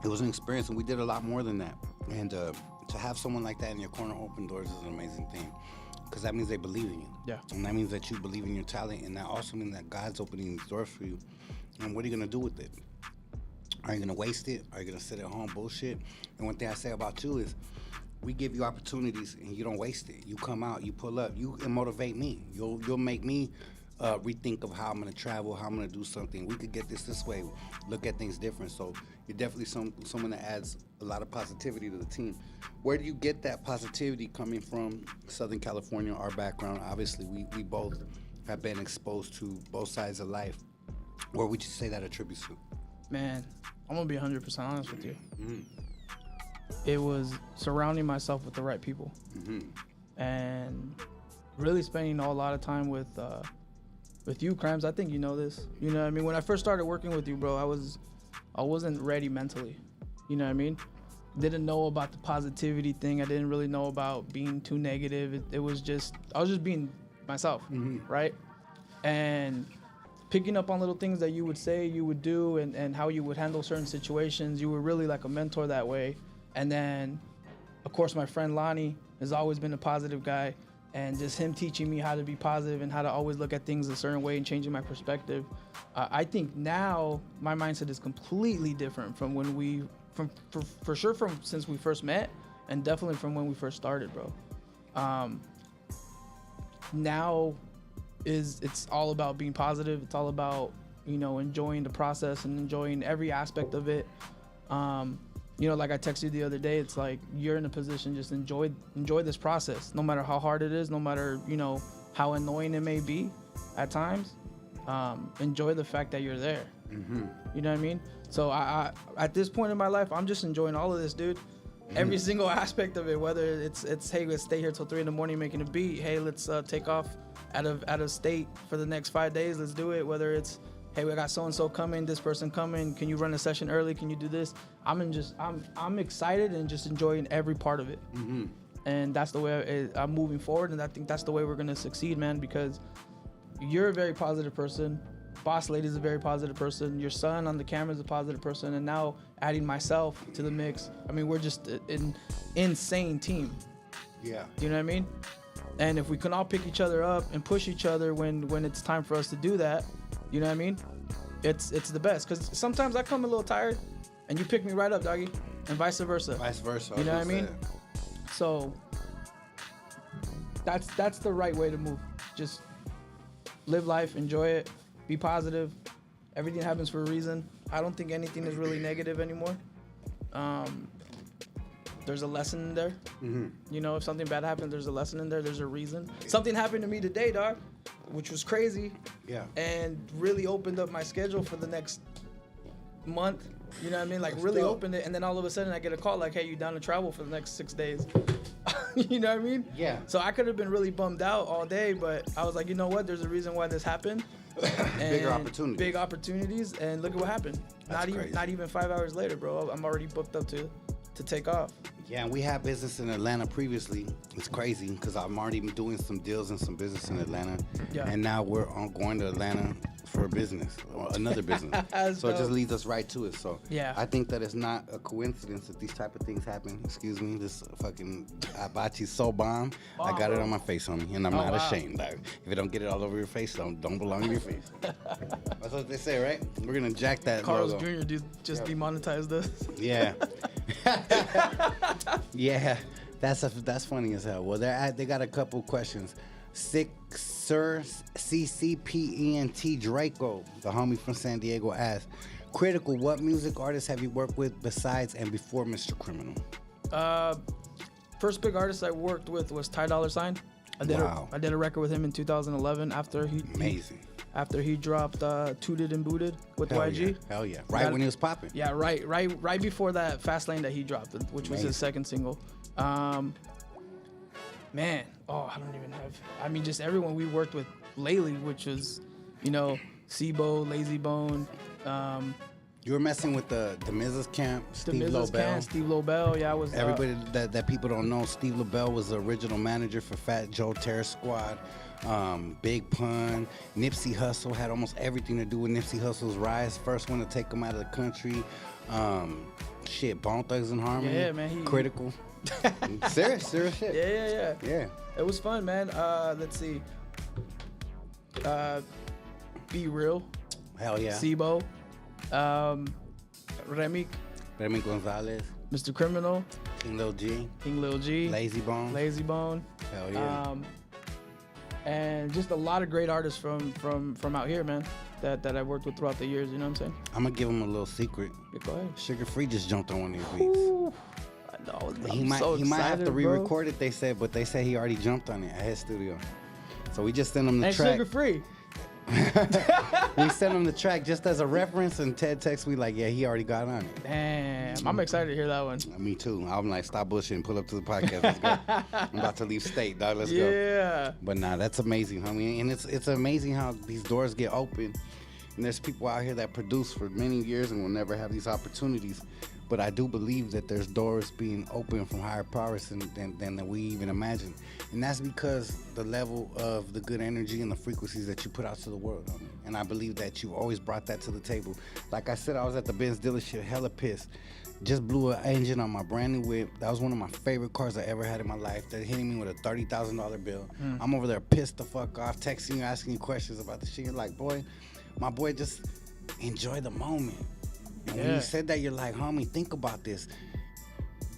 It was an experience, and we did a lot more than that. And to have someone like that in your corner open doors is an amazing thing, because that means they believe in you. Yeah. And that means that you believe in your talent, and that also means that God's opening these doors for you. And what are you gonna do with it? Are you gonna waste it? Are you gonna sit at home bullshit? And one thing I say about you is, we give you opportunities and you don't waste it. You come out, you pull up, you motivate me. You'll make me rethink of how I'm gonna travel, how I'm gonna do something. We could get this way, look at things different. So you're definitely someone that adds a lot of positivity to the team. Where do you get that positivity coming from? Southern California, our background, obviously we both have been exposed to both sides of life. Where would you say that attributes to? Man, I'm gonna be 100% honest with you. It was surrounding myself with the right people, and really spending a lot of time with you, Crimes. I think you know this. You know what I mean? When I first started working with you, bro, I wasn't ready mentally. You know what I mean? Didn't know about the positivity thing. I didn't really know about being too negative. It was just, I was just being myself, right? And picking up on little things that you would say, you would do, and how you would handle certain situations. You were really like a mentor that way. And then, of course, my friend Lonnie has always been a positive guy, and just him teaching me how to be positive and how to always look at things a certain way and changing my perspective. I think now my mindset is completely different from when for sure from since we first met, and definitely from when we first started, bro. Now it's all about being positive. It's all about, enjoying the process and enjoying every aspect of it. Like I texted you the other day, it's like you're in a position, just enjoy this process, no matter how hard it is, no matter, how annoying it may be at times. Enjoy the fact that you're there. You know what I mean? So I at this point in my life, I'm just enjoying all of this, dude. Every single aspect of it, whether it's hey, let's stay here till 3 a.m. making a beat. Hey, let's take off out of state for the next 5 days. Let's do it. Whether it's hey, we got so-and-so coming, this person coming, can you run a session early, can you do this? I'm excited and just enjoying every part of it. Mm-hmm. And that's the way I'm moving forward, and I think that's the way we're gonna succeed, man, because you're a very positive person. Boss Lady's a very positive person. Your son on the camera is a positive person, and now adding myself to the mix. I mean, we're just an insane team. Yeah. You know what I mean? And if we can all pick each other up and push each other when it's time for us to do that, you know what I mean? It's the best. Because sometimes I come a little tired, and you pick me right up, doggy, and vice versa. Vice versa. You know what I mean? So that's the right way to move. Just live life, enjoy it, be positive. Everything happens for a reason. I don't think anything is really negative anymore. There's a lesson in there. Mm-hmm. You know, if something bad happens, there's a lesson in there. There's a reason. Something happened to me today, dog, which was crazy. Yeah. And really opened up my schedule for the next month. You know what I mean? Like, That's really dope. opened it. And then all of a sudden I get a call like, hey, you down to travel for the next 6 days? You know what I mean? Yeah. So I could have been really bummed out all day, but I was like, you know what? There's a reason why this happened. Bigger opportunities. Big opportunities, and look at what happened. That's crazy. Not even 5 hours later, bro. I'm already booked up to take off. Yeah, and we had business in Atlanta previously. It's crazy because I'm already doing some deals and some business in Atlanta. Yeah. And now we're going to Atlanta for a business, or another business. So it just leads us right to it. So yeah. I think that it's not a coincidence that these type of things happen. Excuse me, this fucking hibachi's so bomb. I got it on my face, homie, and I'm not ashamed, dog. If you don't get it all over your face, don't belong in your face. That's what they say, right? We're gonna jack that Carlos logo. Jr. just demonetized us. Yeah. Yeah, that's funny as hell. Well, they got a couple questions. Sir CCPENT Draco, the homie from San Diego, asked, Critical, what music artists have you worked with besides and before MrCriminal? First big artist I worked with was Ty Dolla $ign. I did a record with him in 2011 after he dropped Tooted and Booted with Hell YG. Yeah. Hell yeah. Right when he was popping. Yeah, right before that Fast Lane that he dropped, which was his second single. Man, I don't even have. I mean, just everyone we worked with lately, which was, Sibo, Lazy Bone. You were messing with the Mrs. Camp, Steve Lobel. Yeah, I was. Everybody that people don't know, Steve Lobel was the original manager for Fat Joe Terror Squad. Big Pun, Nipsey Hussle had almost everything to do with Nipsey Hussle's rise. First one to take him out of the country. Bone Thugs and Harmony. Yeah, man. Critical. serious shit. Yeah. It was fun, man. Let's see. Be Real. Hell yeah. Sibo. Remy Gonzalez. MrCriminal. King Lil G. Lazy Bone. Hell yeah. And just a lot of great artists from out here, man, that I worked with throughout the years, you know what I'm saying? I'm gonna give him a little secret. Yeah, go ahead. Sugar Free just jumped on one of these beats. Ooh, I know. He might have to re-record it, they said, but they say he already jumped on it at his studio. So we just sent him the track. Sugar Free. We sent him the track just as a reference, and Ted texts me like, yeah, he already got on it. Damn, I'm excited to hear that one. Me too. I'm like, stop bullshitting, pull up to the podcast. Let's go. I'm about to leave state, dog. Let's go. Yeah. But nah, that's amazing, homie. And it's amazing how these doors get open. And there's people out here that produce for many years and will never have these opportunities. But I do believe that there's doors being open from higher powers than we even imagine. And that's because the level of the good energy and the frequencies that you put out to the world, homie. And I believe that you always brought that to the table. Like I said, I was at the Benz dealership, hella pissed. Just blew an engine on my brand new whip. That was one of my favorite cars I ever had in my life. They're hitting me with a $30,000 bill. I'm over there pissed the fuck off, texting you, asking you questions about the shit. You're like, my boy, just enjoy the moment. And when you said that, you're like, homie, think about this.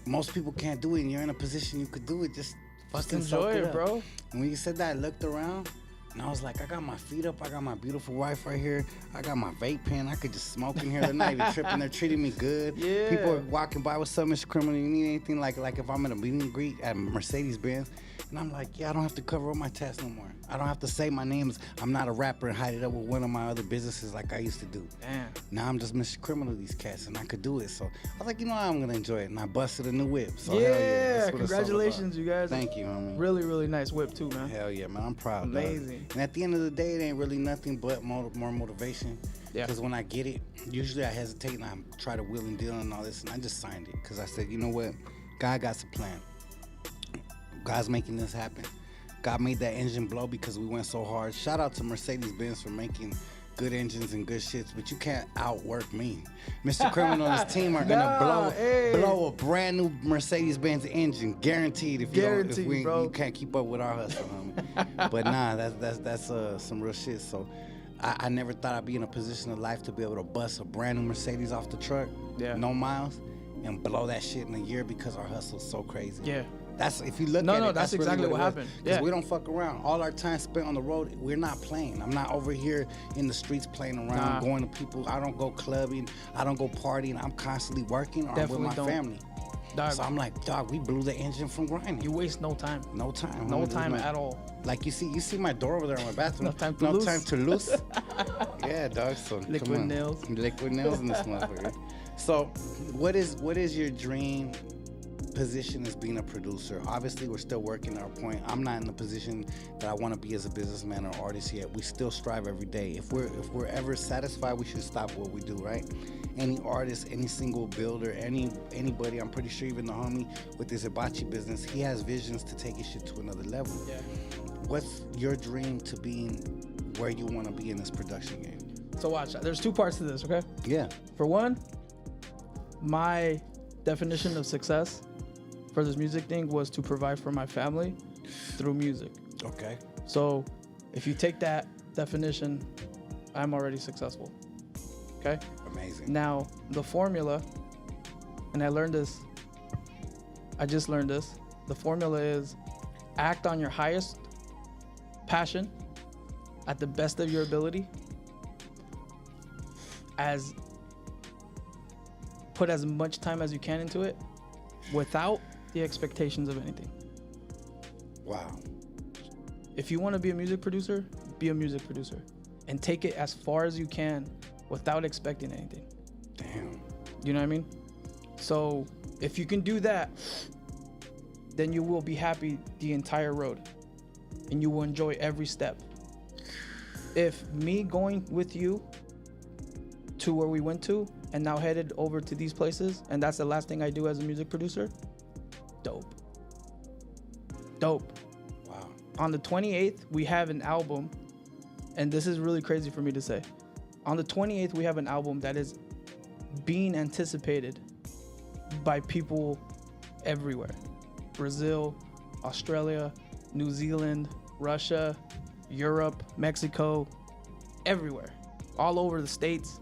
Most people can't do it, and you're in a position you could do it. Just fucking enjoy it, bro. And when you said that, I looked around, and I was like, I got my feet up. I got my beautiful wife right here. I got my vape pen. I could just smoke in here. They're not even tripping. They're treating me good. Yeah. People are walking by with some MrCriminal. You need anything? Like if I'm at a meet and greet at Mercedes-Benz, And I'm like, yeah, I don't have to cover up my tats no more. I don't have to say my name. I'm not a rapper and hide it up with one of my other businesses like I used to do. Damn. Now I'm just MrCriminal these cats, and I could do it. So I was like, you know what? I'm going to enjoy it. And I busted a new whip. So yeah, hell yeah. That's what congratulations, you guys. Thank you, homie. Really, really nice whip, too, man. Hell yeah, man. I'm proud. Amazing. Dog. And at the end of the day, it ain't really nothing but more motivation. Yeah. Because when I get it, usually I hesitate and I try to wheel and deal and all this, and I just signed it. Because I said, you know what? God got some plan. God's making this happen. God made that engine blow because we went so hard. Shout out to Mercedes-Benz for making good engines and good shits, but you can't outwork me. MrCriminal and his team are gonna blow a brand new Mercedes-Benz engine, guaranteed. If you can't keep up with our hustle, homie. But nah, that's some real shit. So I never thought I'd be in a position of life to be able to bust a brand new Mercedes off the truck, no miles, and blow that shit in a year because our hustle's so crazy. Yeah. That's if you look at it. No, that's really exactly what happened. Because we don't fuck around. All our time spent on the road, we're not playing. I'm not over here in the streets playing around, going to people. I don't go clubbing. I don't go partying. I'm constantly working or I'm with my family. Dog. So I'm like, dog, we blew the engine from grinding. You waste no time. No time. No time at all. Like you see my door over there in my bathroom. No time to lose. Yeah, dog. So liquid nails. Liquid nails in this motherfucker. So, what is your dream position as being a producer? Obviously, we're still working our point. I'm not in the position that I want to be as a businessman or artist yet. We still strive every day. If we're ever satisfied, we should stop what we do, right? Any artist, any single builder, anybody, I'm pretty sure even the homie with his hibachi business, he has visions to take his shit to another level. Yeah. What's your dream to being where you want to be in this production game? So watch, there's two parts to this, okay? Yeah. For one, my definition of success for this music thing was to provide for my family through music. Okay. So if you take that definition, I'm already successful. Okay? Amazing. Now, the formula, and I just learned this. The formula is act on your highest passion at the best of your ability, put as much time as you can into it without the expectations of anything. Wow. If you want to be a music producer, be a music producer and take it as far as you can without expecting anything. Damn. You know what I mean? So if you can do that, then you will be happy the entire road and you will enjoy every step. If me going with you to where we went to and now headed over to these places and that's the last thing I do as a music producer, dope. Wow. On the 28th, we have an album, and this is really crazy for me to say. On the 28th, we have an album that is being anticipated by people everywhere. Brazil, Australia, New Zealand, Russia, Europe, Mexico, everywhere. All over the States.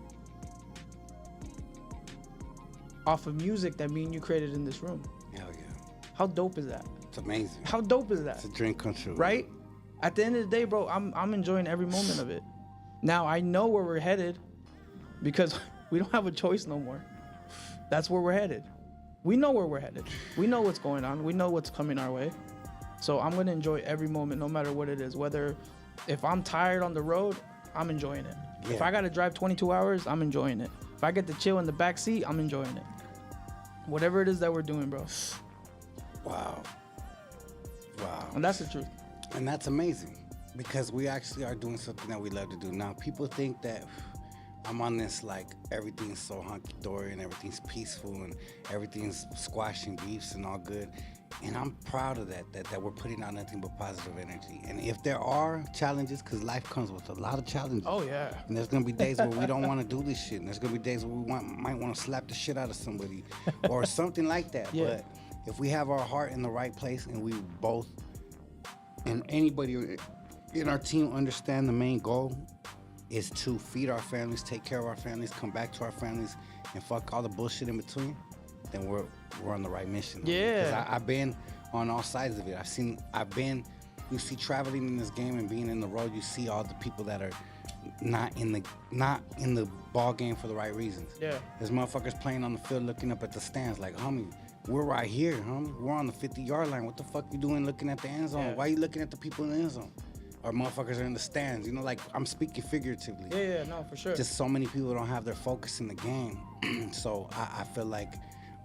Off of music that me and you created in this room. Hell yeah. How dope is that? It's amazing. How dope is that? It's a dream come true. Right? At the end of the day, bro, I'm enjoying every moment of it. Now, I know where we're headed because we don't have a choice no more. That's where we're headed. We know where we're headed. We know what's going on. We know what's coming our way. So I'm going to enjoy every moment no matter what it is. Whether if I'm tired on the road, I'm enjoying it. Yeah. If I got to drive 22 hours, I'm enjoying it. If I get to chill in the back seat, I'm enjoying it. Whatever it is that we're doing, bro. Wow. And that's the truth. And that's amazing because we actually are doing something that we love to do. Now, people think that I'm on this like everything's so hunky-dory and everything's peaceful and everything's squashing beefs and all good. And I'm proud of that we're putting out nothing but positive energy. And if there are challenges, because life comes with a lot of challenges. Oh, yeah. And there's going to be days where we don't want to do this shit. And there's going to be days where we might want to slap the shit out of somebody or something like that. Yeah. But if we have our heart in the right place and we both, and anybody in our team understand the main goal is to feed our families, take care of our families, come back to our families, and fuck all the bullshit in between, then we're on the right mission. Yeah. Because I've been on all sides of it. You see traveling in this game and being in the road, you see all the people that are not in the ball game for the right reasons. Yeah. There's motherfuckers playing on the field looking up at the stands like, homie, we're right here, homie. We're on the 50-yard line. What the fuck you doing looking at the end zone? Yeah. Why you looking at the people in the end zone? Or motherfuckers are in the stands. You know, like, I'm speaking figuratively. Yeah, no, for sure. Just so many people don't have their focus in the game. So I feel like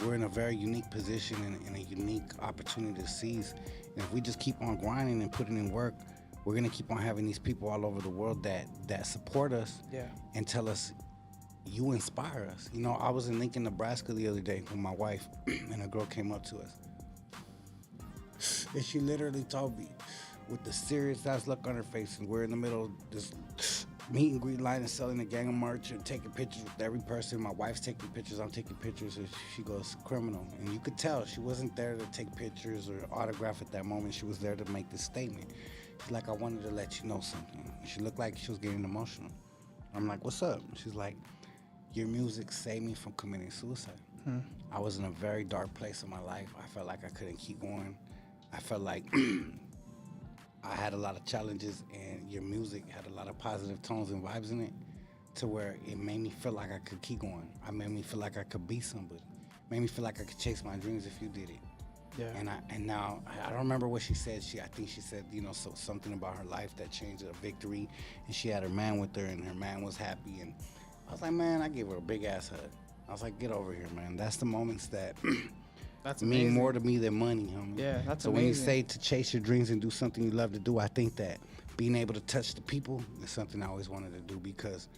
we're in a very unique position and a unique opportunity to seize. And if we just keep on grinding and putting in work, we're gonna keep on having these people all over the world that support us and tell us, you inspire us. You know, I was in Lincoln, Nebraska the other day with my wife, and a girl came up to us. And she literally told me, with the serious ass look on her face, and we're in the middle of this meet and greet line and selling a gang of merch and taking pictures with every person. My wife's taking pictures, I'm taking pictures, and she goes, "Criminal." And you could tell she wasn't there to take pictures or autograph at that moment. She was there to make this statement. She's like, "I wanted to let you know something." And she looked like she was getting emotional. I'm like, "What's up?" She's like, "Your music saved me from committing suicide." I was in a very dark place in my life. I felt like I couldn't keep going. I felt like I had a lot of challenges, and your music had a lot of positive tones and vibes in it, to where it made me feel like I could keep going. It made me feel like I could be somebody. It made me feel like I could chase my dreams if you did it. Yeah. And now I don't remember what she said. I think she said, you know, something about her life that changed a victory, and she had her man with her, and her man was happy. And I was like, man, I gave her a big ass hug. I was like, get over here, man. That's the moments that That's mean amazing. more to me than money, homie. Yeah, that's so amazing. when you say to chase your dreams and do something you love to do, I think that being able to touch the people is something I always wanted to do, because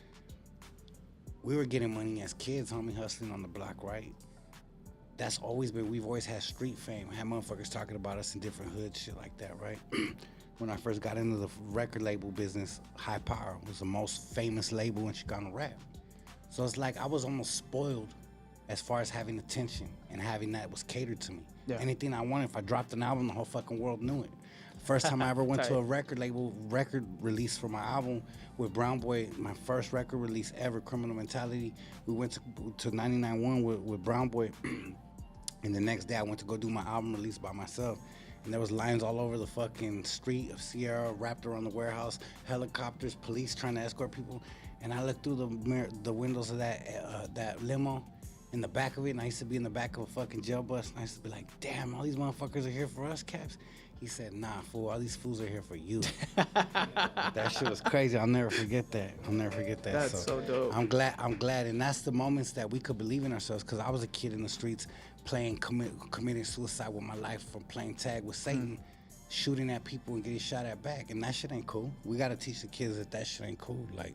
we were getting money as kids, homie, hustling on the block, right? That's always been, we've always had street fame, had motherfuckers talking about us in different hoods, shit like that, right? When I first got into the record label business, High Power was the most famous label in Chicano rap. So it's like I was almost spoiled as far as having attention, and having that was catered to me. Yeah. Anything I wanted, if I dropped an album, the whole fucking world knew it. First time I ever went to a record label record release for my album with Brown Boy, my first record release ever, Criminal Mentality. We went to 99.1 with Brown Boy, and the next day I went to go do my album release by myself. And there was lines all over the fucking street of Sierra, wrapped around the warehouse, helicopters, police trying to escort people. And I looked through the windows of that limo, in the back of it, and I used to be in the back of a fucking jail bus, and I used to be like, damn, all these motherfuckers are here for us, Caps. He said, nah, fool, all these fools are here for you. That shit was crazy. I'll never forget that. That's so dope. I'm glad, and that's the moments that we could believe in ourselves, because I was a kid in the streets playing, committing suicide with my life from playing tag with Satan, shooting at people and getting shot at back, and that shit ain't cool. We gotta teach the kids that shit ain't cool. Like,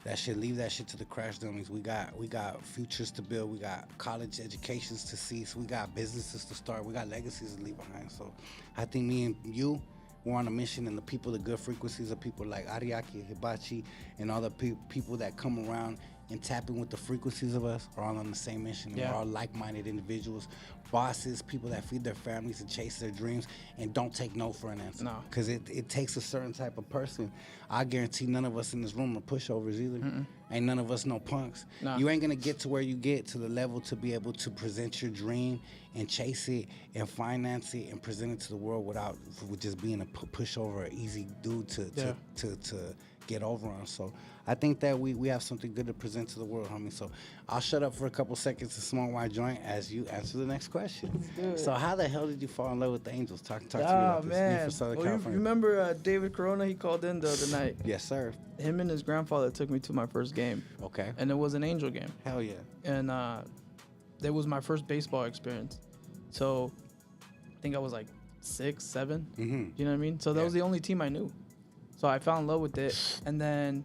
that shit, leave that shit to the crash dummies. We got futures to build. We got college educations to cease. We got businesses to start. We got legacies to leave behind. So I think me and you, we're on a mission, and the people, the good frequencies of people like Ariaki, Hibachi, and all the people that come around and tap in with the frequencies of us are all on the same mission. And Yeah. we're all like-minded individuals, bosses, people that feed their families and chase their dreams and don't take no for an answer. No. Because it takes a certain type of person. I guarantee none of us in this room are pushovers either. Ain't none of us no punks. No. You ain't gonna get to where you get to the level to be able to present your dream and chase it and finance it and present it to the world with just being a pushover, an easy dude to get over on. So I think that we have something good to present to the world, homie. So I'll shut up for a couple seconds to smoke my joint as you answer the next question. So how the hell did you fall in love with the Angels? Talk to me about this. Man. Being from Southern Well, you California. remember David Corona? He called in the other night. Yes, sir. Him and his grandfather took me to my first game. Okay. And it was an Angel game. Hell yeah. And that was my first baseball experience. So I think I was like 6, 7. You know what I mean? So that was the only team I knew. So I fell in love with it. And then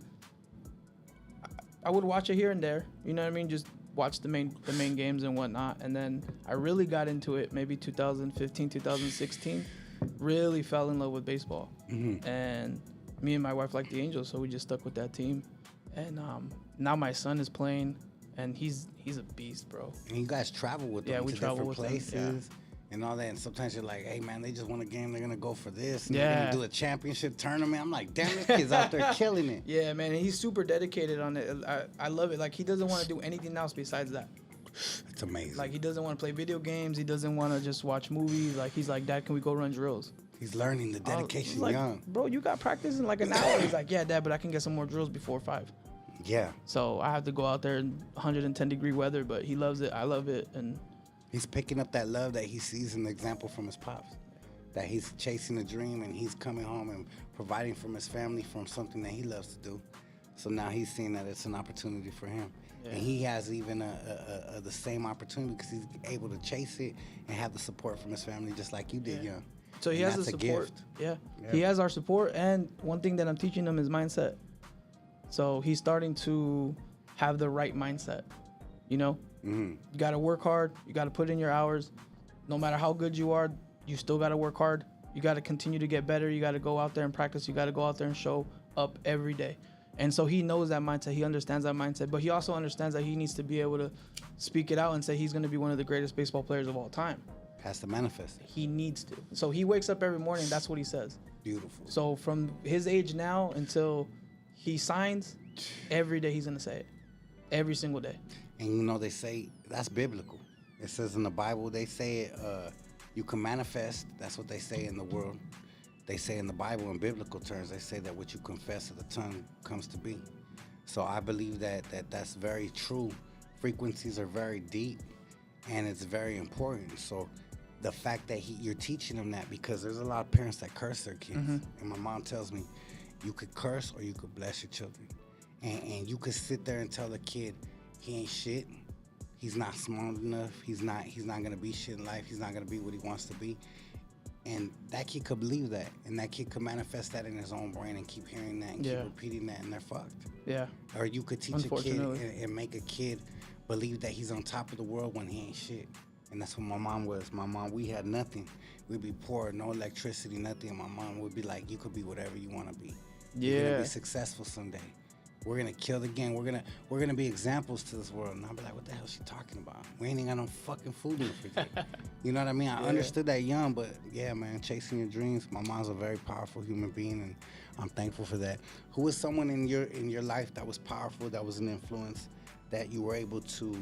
I would watch it here and there. You know what I mean? Just watch the main games and whatnot. And then I really got into it maybe 2015, 2016. Really fell in love with baseball. And me and my wife liked the Angels, so we just stuck with that team. And now my son is playing, and he's a beast, bro. And you guys travel with them we to travel different with them, places and all that. And sometimes you're like, hey, man, they just won a game. They're going to go for this. And Yeah. they're going to do a championship tournament. I'm like, damn, this kid's out there killing it. Yeah, man, and he's super dedicated on it. I love it. Like, he doesn't want to do anything else besides that. It's amazing. Like, he doesn't want to play video games. He doesn't want to just watch movies. Like, he's like, Dad, can we go run drills? He's learning the dedication like, young. Bro, you got practice in like an hour. He's like, yeah, Dad, but I can get some more drills before 5. Yeah. So I have to go out there in 110-degree weather, but he loves it. I love it. And He's picking up that love that he sees in the example from his pops. That he's chasing a dream and he's coming home and providing from his family from something that he loves to do. So now he's seeing that it's an opportunity for him. Yeah. And he has even the same opportunity because he's able to chase it and have the support from his family just like you did, young. So he has the support. Yeah. He has our support, and one thing that I'm teaching him is mindset. So he's starting to have the right mindset, you know? You got to work hard. You got to put in your hours. No matter how good you are, you still got to work hard. You got to continue to get better. You got to go out there and practice. You got to go out there and show up every day. And so he knows that mindset. He understands that mindset. But he also understands that he needs to be able to speak it out and say he's going to be one of the greatest baseball players of all time. Has to manifest it. He needs to. So he wakes up every morning. That's what he says. Beautiful. So from his age now until he signs, every day he's going to say it. Every single day. And you know, they say that's biblical. It says in the Bible, they say you can manifest. That's what they say in the world. They say in the Bible, in biblical terms, they say that what you confess of the tongue comes to be. So I believe that's very true. Frequencies are very deep, and it's very important. So the fact that you're teaching them that, because there's a lot of parents that curse their kids. And my mom tells me, you could curse or you could bless your children. And you could sit there and tell the kid, he ain't shit. He's not smart enough. He's not gonna be shit in life. He's not gonna be what he wants to be. And that kid could believe that, and that kid could manifest that in his own brain and keep hearing that and keep repeating that, and they're fucked. Yeah. Or you could teach a kid and make a kid believe that he's on top of the world when he ain't shit. And that's what my mom was. My mom, we had nothing. We'd be poor, no electricity, nothing. And my mom would be like, you could be whatever you want to be. You're gonna be successful someday. We're gonna kill the gang. We're gonna be examples to this world. And I'll be like, what the hell is she talking about? We ain't got no fucking food in the refrigerator. You know what I mean? I understood that young, but yeah, man, chasing your dreams. My mom's a very powerful human being, and I'm thankful for that. Who was someone in your life that was powerful, that was an influence, that you were able to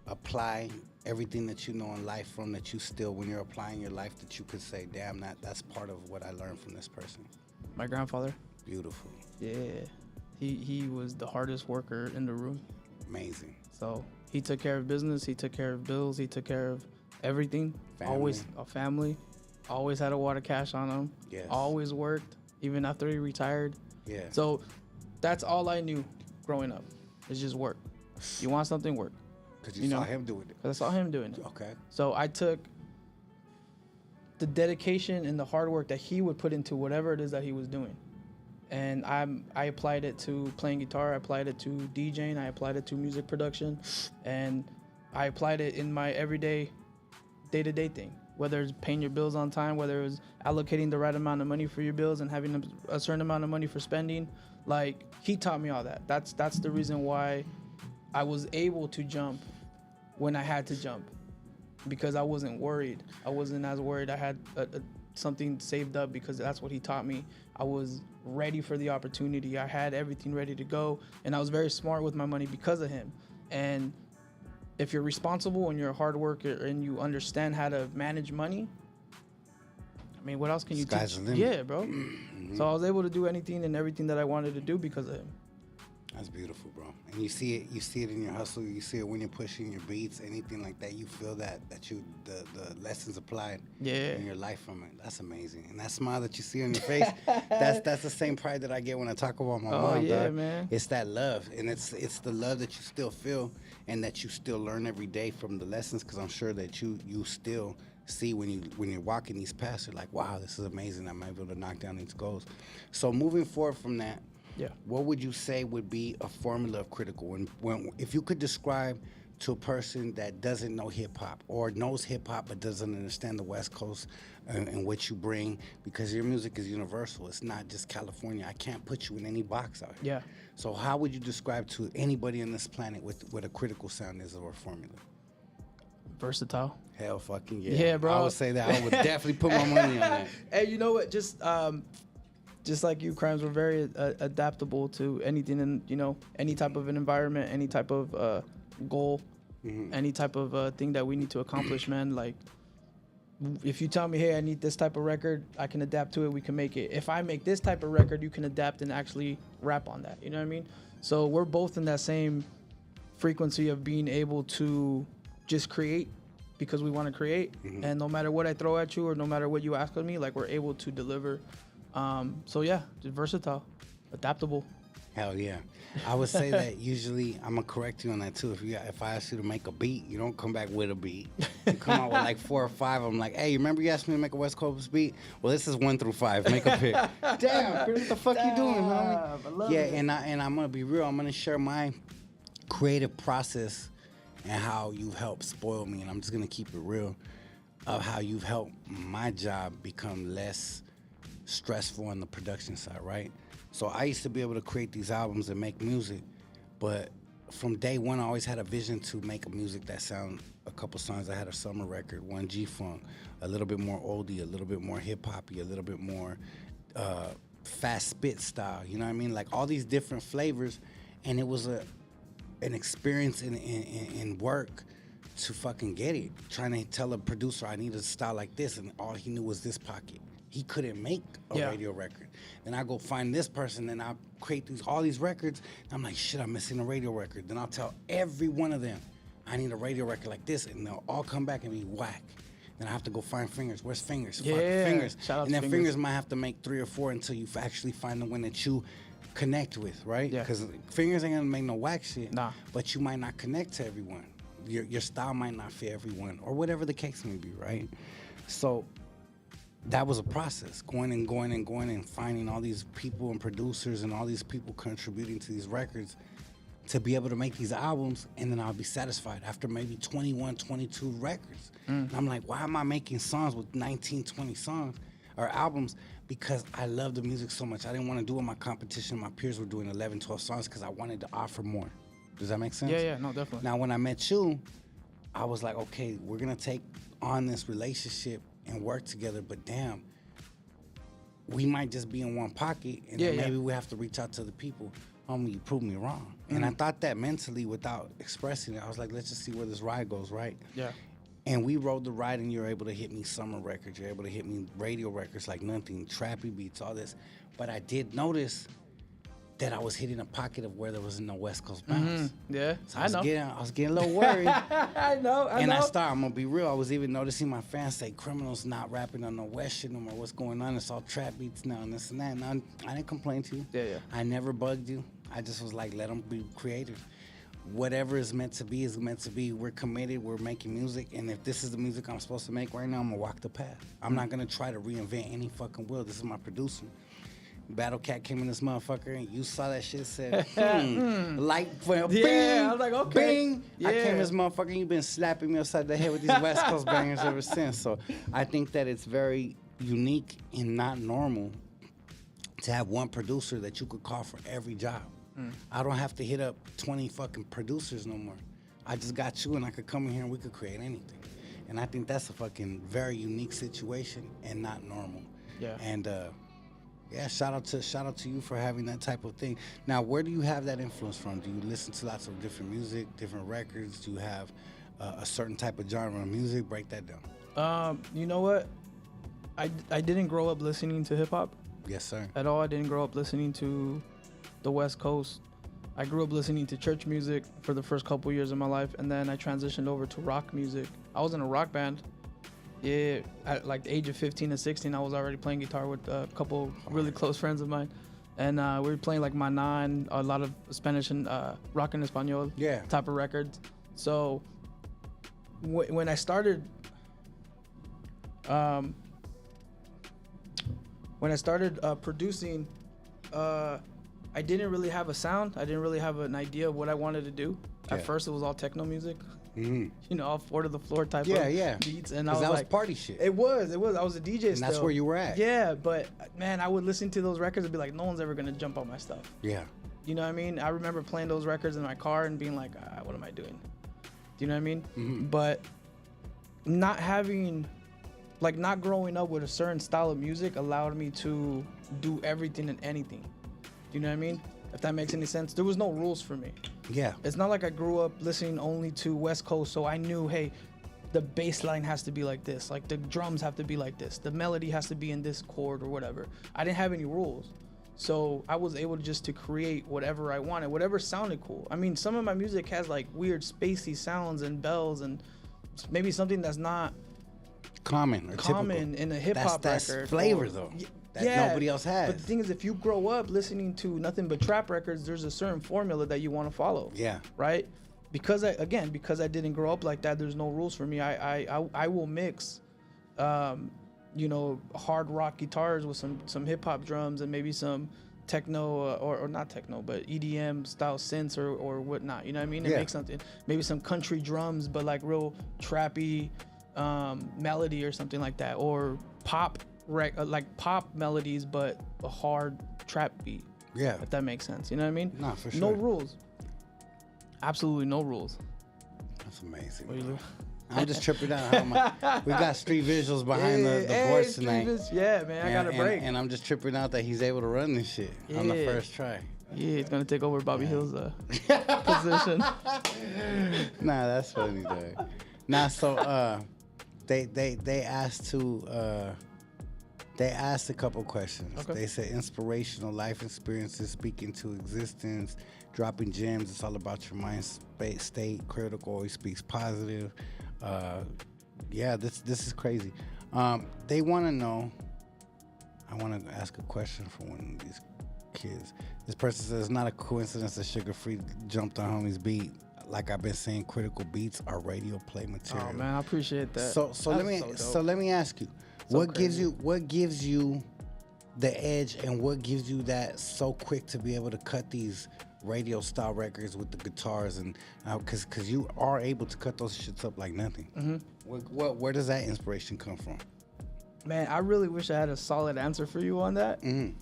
apply everything that you know in life from, that you still, when you're applying your life, that you could say, damn, that's part of what I learned from this person? My grandfather. Beautiful. Yeah. He was the hardest worker in the room. Amazing. So he took care of business. He took care of bills. He took care of everything. Family. Always a family. Always had a wad of cash on him. Yes. Always worked, even after he retired. Yeah. So that's all I knew growing up. It's just work. You want something, work. Because you saw him doing it. Because I saw him doing it. Okay. So I took the dedication and the hard work that he would put into whatever it is that he was doing. And I applied it to playing guitar, I applied it to DJing, I applied it to music production, and I applied it in my everyday, day-to-day thing. Whether it's paying your bills on time, whether it was allocating the right amount of money for your bills and having a certain amount of money for spending. Like, he taught me all that. That's the reason why I was able to jump when I had to jump, because I wasn't worried. I wasn't as worried. I had something saved up because that's what he taught me. I was ready for the opportunity. I had everything ready to go, and I was very smart with my money because of him. And if you're responsible and you're a hard worker and you understand how to manage money, I mean, what else can you teach? Yeah, bro. So I was able to do anything and everything that I wanted to do because of him. That's beautiful, bro. And you see it in your hustle. You see it when you're pushing your beats, anything like that. You feel that you the lessons applied in your life from it. That's amazing. And that smile that you see on your face, that's the same pride that I get when I talk about my mom. Oh yeah, dog. Man. It's that love, and it's the love that you still feel and that you still learn every day from the lessons. Because I'm sure that you still see when you're walking these paths, you're like, wow, this is amazing. I'm able to knock down these goals. So moving forward from that. Yeah. What would you say would be a formula of Critical? When if you could describe to a person that doesn't know hip hop or knows hip hop but doesn't understand the West Coast and what you bring, because your music is universal. It's not just California. I can't put you in any box out here. Yeah. So how would you describe to anybody on this planet what a critical sound is or a formula? Versatile. Hell fucking yeah. Yeah, bro. I would say that. I would definitely put my money on that. Hey, you know what? Just like you, Crimes, we're very adaptable to anything, in any type of an environment, any type of goal, any type of thing that we need to accomplish, man. Like, if you tell me, hey, I need this type of record, I can adapt to it, we can make it. If I make this type of record, you can adapt and actually rap on that. You know what I mean? So we're both in that same frequency of being able to just create because we want to create, and no matter what I throw at you or no matter what you ask of me, like we're able to deliver. So yeah, just versatile, adaptable. Hell yeah. I would say that usually, I'm going to correct you on that too. If I ask you to make a beat, you don't come back with a beat. You come out with like 4 or 5. I'm like, hey, you remember you asked me to make a West Coast beat? Well, this is 1 through 5. Make a pick. Damn, what the fuck you doing, homie? I love yeah, it. and I'm going to be real. I'm going to share my creative process and how you've helped spoil me. And I'm just going to keep it real of how you've helped my job become less stressful on the production side, right? So I used to be able to create these albums and make music, but from day one, I always had a vision to make a music that sound a couple songs. I had a summer record, one G-Funk, a little bit more oldie, a little bit more hip-hoppy, a little bit more fast spit style, you know what I mean? Like all these different flavors, and it was an experience in work to fucking get it. Trying to tell a producer I need a style like this, and all he knew was this pocket. He couldn't make a radio record. Then I go find this person, and I create all these records. And I'm like, shit, I'm missing a radio record. Then I'll tell every one of them, I need a radio record like this, and they'll all come back and be whack. Then I have to go find Fingers. Where's Fingers? Yeah. Fuck Fingers. Shout out and to then Fingers might have to make 3 or 4 until you actually find the one that you connect with, right? Yeah. Because Fingers ain't gonna make no whack shit. Nah. But you might not connect to everyone. Your style might not fit everyone, or whatever the case may be, right? So that was a process, going and finding all these people and producers and all these people contributing to these records to be able to make these albums, and then I'll be satisfied after maybe 21, 22 records. And I'm like, why am I making songs with 19, 20 songs or albums? Because I love the music so much. I didn't want to do what my competition, my peers were doing 11, 12 songs because I wanted to offer more. Does that make sense? Yeah, no, definitely. Now, when I met you, I was like, okay, we're going to take on this relationship and work together, but damn, we might just be in one pocket, and then maybe we have to reach out to the people. Homie, you proved me wrong. And I thought that mentally without expressing it. I was like, let's just see where this ride goes, right? Yeah. And we rode the ride, and you're able to hit me summer records. You're able to hit me radio records like nothing, trappy beats, all this. But I did notice that I was hitting a pocket of where there was no West Coast bounce. Yeah, So I know. I was getting a little worried. I know. I'm gonna be real, I was even noticing my fans say, Criminal's not rapping on no West shit no more. What's going on? It's all trap beats now and this and that. And I didn't complain to you. Yeah. I never bugged you. I just was like, let them be creative. Whatever is meant to be is meant to be. We're committed, we're making music, and if this is the music I'm supposed to make right now, I'm gonna walk the path. I'm not gonna try to reinvent any fucking wheel. This is my producer. Battle Cat came in this motherfucker, and you saw that shit, said, light, bing, Yeah, I was like, okay. bing. Yeah. I came in this motherfucker, and you've been slapping me upside the head with these West Coast bangers ever since. So I think that it's very unique and not normal to have one producer that you could call for every job. I don't have to hit up 20 fucking producers no more. I just got you, and I could come in here and we could create anything. And I think that's a fucking very unique situation and not normal. Yeah. And yeah, shout out to you for having that type of thing. Now, where do you have that influence from? Do you listen to lots of different music, different records? Do you have a certain type of genre of music? Break that down. You know what? I didn't grow up listening to hip hop Yes, sir. at all. I didn't grow up listening to the West Coast. I grew up listening to church music for the first couple years of my life, and then I transitioned over to rock music. I was in a rock band. Yeah, at like the age of 15 and 16, I was already playing guitar with a couple really close friends of mine. And we were playing like Maná, a lot of Spanish and rock en español type of records. So when I started producing, I didn't really have a sound. I didn't really have an idea of what I wanted to do. At first, it was all techno music. You know, all 4 to the floor type of beats. And I was that like, was party shit. It was. I was a DJ and that's where you were at. Yeah, but man, I would listen to those records and be like, no one's ever gonna jump on my stuff. Yeah. You know what I mean? I remember playing those records in my car and being like, what am I doing? Do you know what I mean? But not growing up with a certain style of music allowed me to do everything and anything. Do you know what I mean? If that makes any sense. There was no rules for me. Yeah. It's not like I grew up listening only to West Coast, so I knew, hey, the bass line has to be like this, like the drums have to be like this, the melody has to be in this chord or whatever. I didn't have any rules. So I was able to create whatever I wanted, whatever sounded cool. I mean, some of my music has like weird spacey sounds and bells and maybe something that's not common in a hip hop that's record. flavor though. That nobody else has. But the thing is, if you grow up listening to nothing but trap records, there's a certain formula that you want to follow. Yeah. Right? Because I didn't grow up like that, there's no rules for me. I will mix you know, hard rock guitars with some hip hop drums and maybe some techno or not techno, but EDM style synths or whatnot. You know what I mean? And make something, maybe some country drums, but like real trappy melody or something like that, or pop like pop melodies, but a hard trap beat. Yeah. If that makes sense. You know what I mean? Nah, for sure. No rules. Absolutely no rules. That's amazing. What you I'm just tripping out. We got street visuals behind the boards tonight. Yeah, man, I got a break. And I'm just tripping out that he's able to run this shit on the first try. Yeah, he's gonna take over Bobby Hill's position. Nah, that's funny, though. Nah, so they asked a couple questions. Okay. They said inspirational life experiences, speaking to existence, dropping gems. It's all about your mind state. Critical always speaks positive. Yeah, this is crazy. They want to know. I want to ask a question for one of these kids. This person says it's not a coincidence that Sugar Free jumped on homie's beat. Like I've been saying, critical beats are radio play material. Oh man, I appreciate that. So let me ask you, what gives you the edge, and what gives you that so quick to be able to cut these radio style records with the guitars, and because you are able to cut those shits up like nothing. Mm-hmm. Where does that inspiration come from? Man, I really wish I had a solid answer for you on that. Mm-hmm.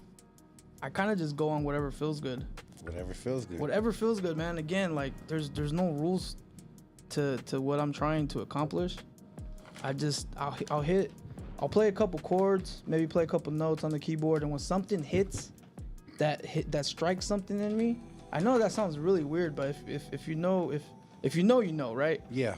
I kind of just go on whatever feels good. Whatever feels good. Whatever feels good, man. Again, like there's no rules to what I'm trying to accomplish. I'll play a couple chords, maybe play a couple notes on the keyboard, and when something hits, that strikes something in me. I know that sounds really weird, but if you know, you know, right? Yeah.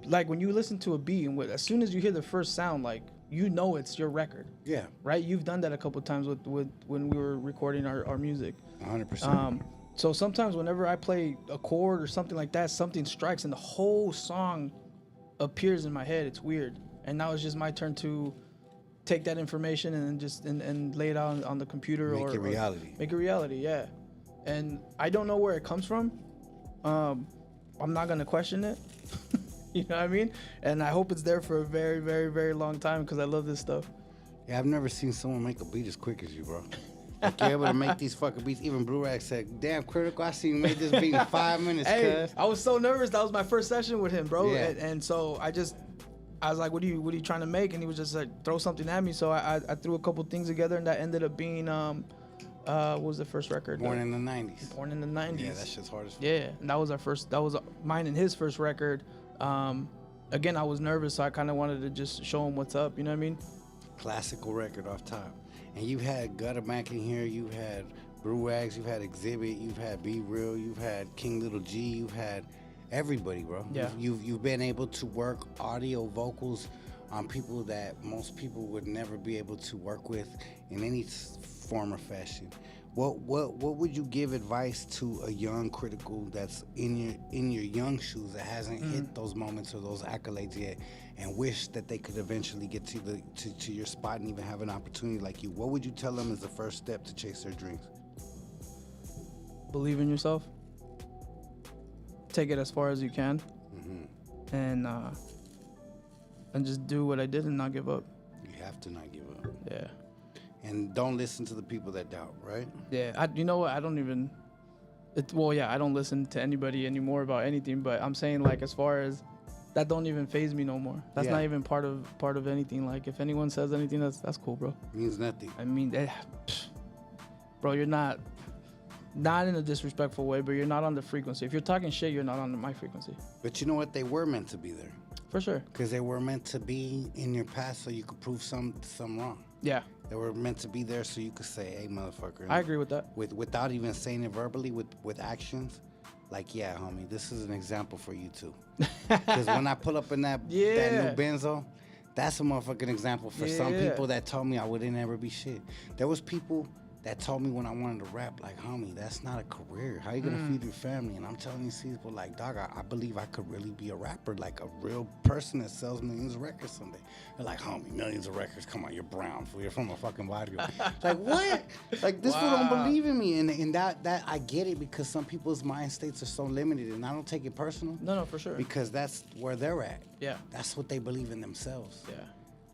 Like when you listen to a beat, and as soon as you hear the first sound, like you know it's your record. Yeah. Right? You've done that a couple times with when we were recording our music. 100%. So sometimes whenever I play a chord or something like that, something strikes and the whole song appears in my head. It's weird. And now it's just my turn to take that information and just and lay it out on the computer make it reality. Make it reality, yeah. And I don't know where it comes from. I'm not gonna question it. You know what I mean? And I hope it's there for a very, very, very long time because I love this stuff. Yeah, I've never seen someone make a beat as quick as you, bro. Like you're able to make these fucking beats. Even Blue Rag said, "Damn, Critical, I seen you make this beat in 5 minutes." Hey, I was so nervous. That was my first session with him, bro. Yeah. And so I was like, what are you trying to make? And he was just like, throw something at me. So I threw a couple things together, and that ended up being what was the first record? Born in the 90s. Born in the 90s. Yeah, that shit's hard as fuck. Yeah, and that was mine and his first record. Again, I was nervous, so I kind of wanted to just show him what's up. You know what I mean? Classical record off top. And you had Gutter Mac in here. You had Brew Rags. You've had Exhibit. You've had Be Real. You've had King Little G. You've had everybody, bro. Yeah. You've been able to work audio vocals on people that most people would never be able to work with in any form or fashion. What would you give advice to a young Critical that's in your young shoes that hasn't hit those moments or those accolades yet, and wish that they could eventually get to your spot and even have an opportunity like you? What would you tell them is the first step to chase their dreams? Believe in yourself. Take it as far as you can, and just do what I did and not give up. You have to not give up. Yeah. And don't listen to the people that doubt, right? Yeah, you know what? I don't even. I don't listen to anybody anymore about anything. But I'm saying, like, as far as that, don't even faze me no more. That's not even part of anything. Like, if anyone says anything, that's cool, bro. Means nothing. I mean, bro, you're not in a disrespectful way, but you're not on the frequency. If you're talking shit, you're not on my frequency. But you know what? They were meant to be there. For sure. Because they were meant to be in your past so you could prove some wrong. Yeah. They were meant to be there so you could say, "Hey, motherfucker." I agree with that. Without even saying it verbally, with actions, like, yeah, homie, this is an example for you too. Because when I pull up in that new Benzo, that's a motherfucking example for some people that told me I wouldn't ever be shit. There was people that told me when I wanted to rap, like, homie, that's not a career. How you gonna feed your family? And I'm telling these people, like, dog, I believe I could really be a rapper, like a real person that sells millions of records someday. They're like, homie, millions of records? Come on, you're brown, fool. You're from a fucking body. Like, what? Like, this fool don't believe in me. And that I get it, because some people's mind states are so limited, and I don't take it personal. No, for sure. Because that's where they're at. Yeah. That's what they believe in themselves. Yeah.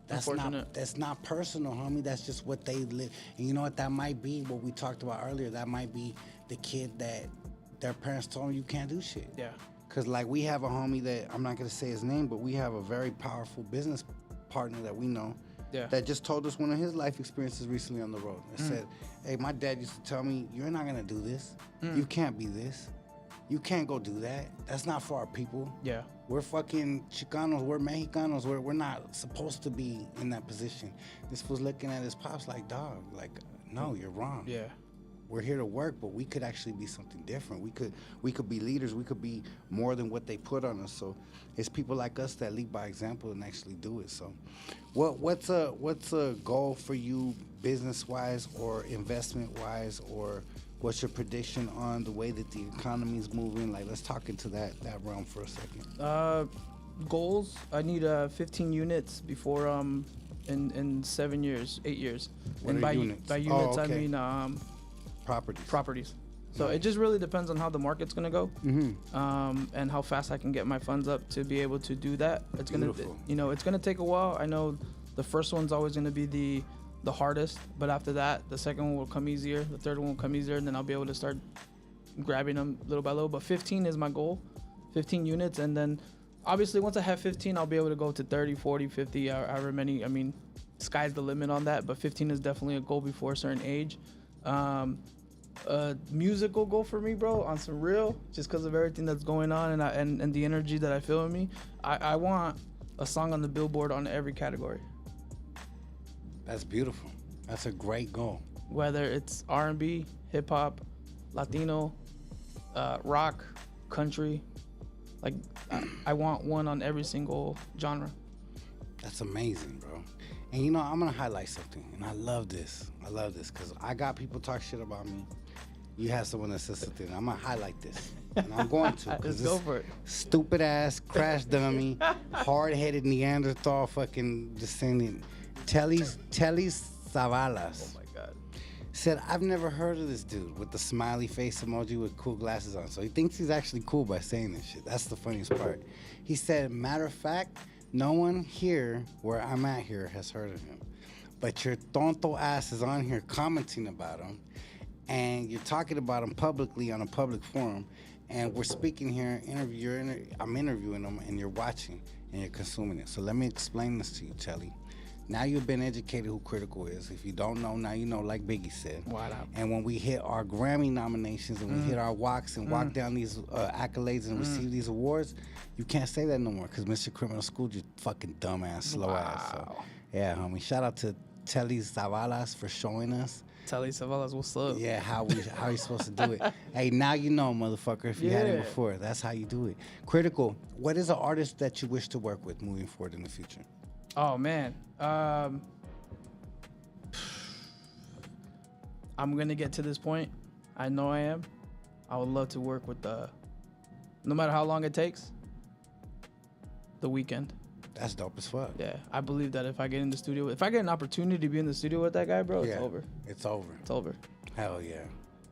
That's not personal, homie. That's just what they live. And you know what? That might be what we talked about earlier. That might be the kid that their parents told them you can't do shit. Yeah. Because, like, we have a homie that, I'm not going to say his name, but we have a very powerful business partner that we know that just told us one of his life experiences recently on the road. It said, hey, my dad used to tell me, you're not going to do this. You can't be this. You can't go do that. That's not for our people. Yeah. We're fucking Chicanos, we're Mexicanos, we're not supposed to be in that position. This was looking at his pops like, dog, like, no, you're wrong. Yeah. We're here to work, but we could actually be something different. We could be leaders. We could be more than what they put on us. So it's people like us that lead by example and actually do it. So what's a goal for you business-wise or investment-wise, or what's your prediction on the way that the economy is moving? Like, let's talk into that realm for a second. Goals, I need 15 units before in 7 years, 8 years. What and are units? By units, okay. I mean properties. So it just really depends on how the market's gonna go, and how fast I can get my funds up to be able to do that. It's Beautiful. It's gonna take a while. I know the first one's always gonna be the hardest, but after that, the second one will come easier, the third one will come easier, and then I'll be able to start grabbing them little by little. But 15 is my goal, 15 units, and then obviously once I have 15, I'll be able to go to 30, 40, 50, however many. I mean, sky's the limit on that, but 15 is definitely a goal before a certain age. Musical goal for me, bro, on some real, just because of everything that's going on and the energy that I feel in me. I want a song on the Billboard on every category. That's beautiful. That's a great goal. Whether it's R&B, hip hop, Latino, rock, country, like I want one on every single genre. That's amazing, bro. And you know, I'm gonna highlight something, and I love this because I got people talk shit about me. You have someone that says something, I'm gonna highlight this, and I'm going to, because go for it. Stupid ass crash dummy, hard-headed Neanderthal fucking descendant, Telly's Savalas. Oh my God. Said, I've never heard of this dude with the smiley face emoji with cool glasses on. So he thinks he's actually cool by saying this shit. That's the funniest part. He said, matter of fact, no one here where I'm at here has heard of him. But your tonto ass is on here commenting about him, and you're talking about him publicly on a public forum, and we're speaking here, I'm interviewing him, and you're watching, and you're consuming it. So let me explain this to you, Telly. Now you've been educated who Critical is. If you don't know, now you know, like Biggie said. What up? And when we hit our Grammy nominations and we hit our walks and walk down these accolades and receive these awards, you can't say that no more, because MrCriminal schooled you fucking dumbass, slow ass. So, yeah, homie. Shout out to Telly Zavalas for showing us. Telly Zavalas, what's up? Yeah, how you supposed to do it. Hey, now you know, motherfucker, if you hadn't before. That's how you do it. Critical, what is an artist that you wish to work with moving forward in the future? Oh, man. I'm going to get to this point. I know I am. I would love to work with no matter how long it takes, The Weeknd. That's dope as fuck. Yeah, I believe that if I get in the studio, if I get an opportunity to be in the studio with that guy, bro, it's over. It's over. It's over. Hell yeah.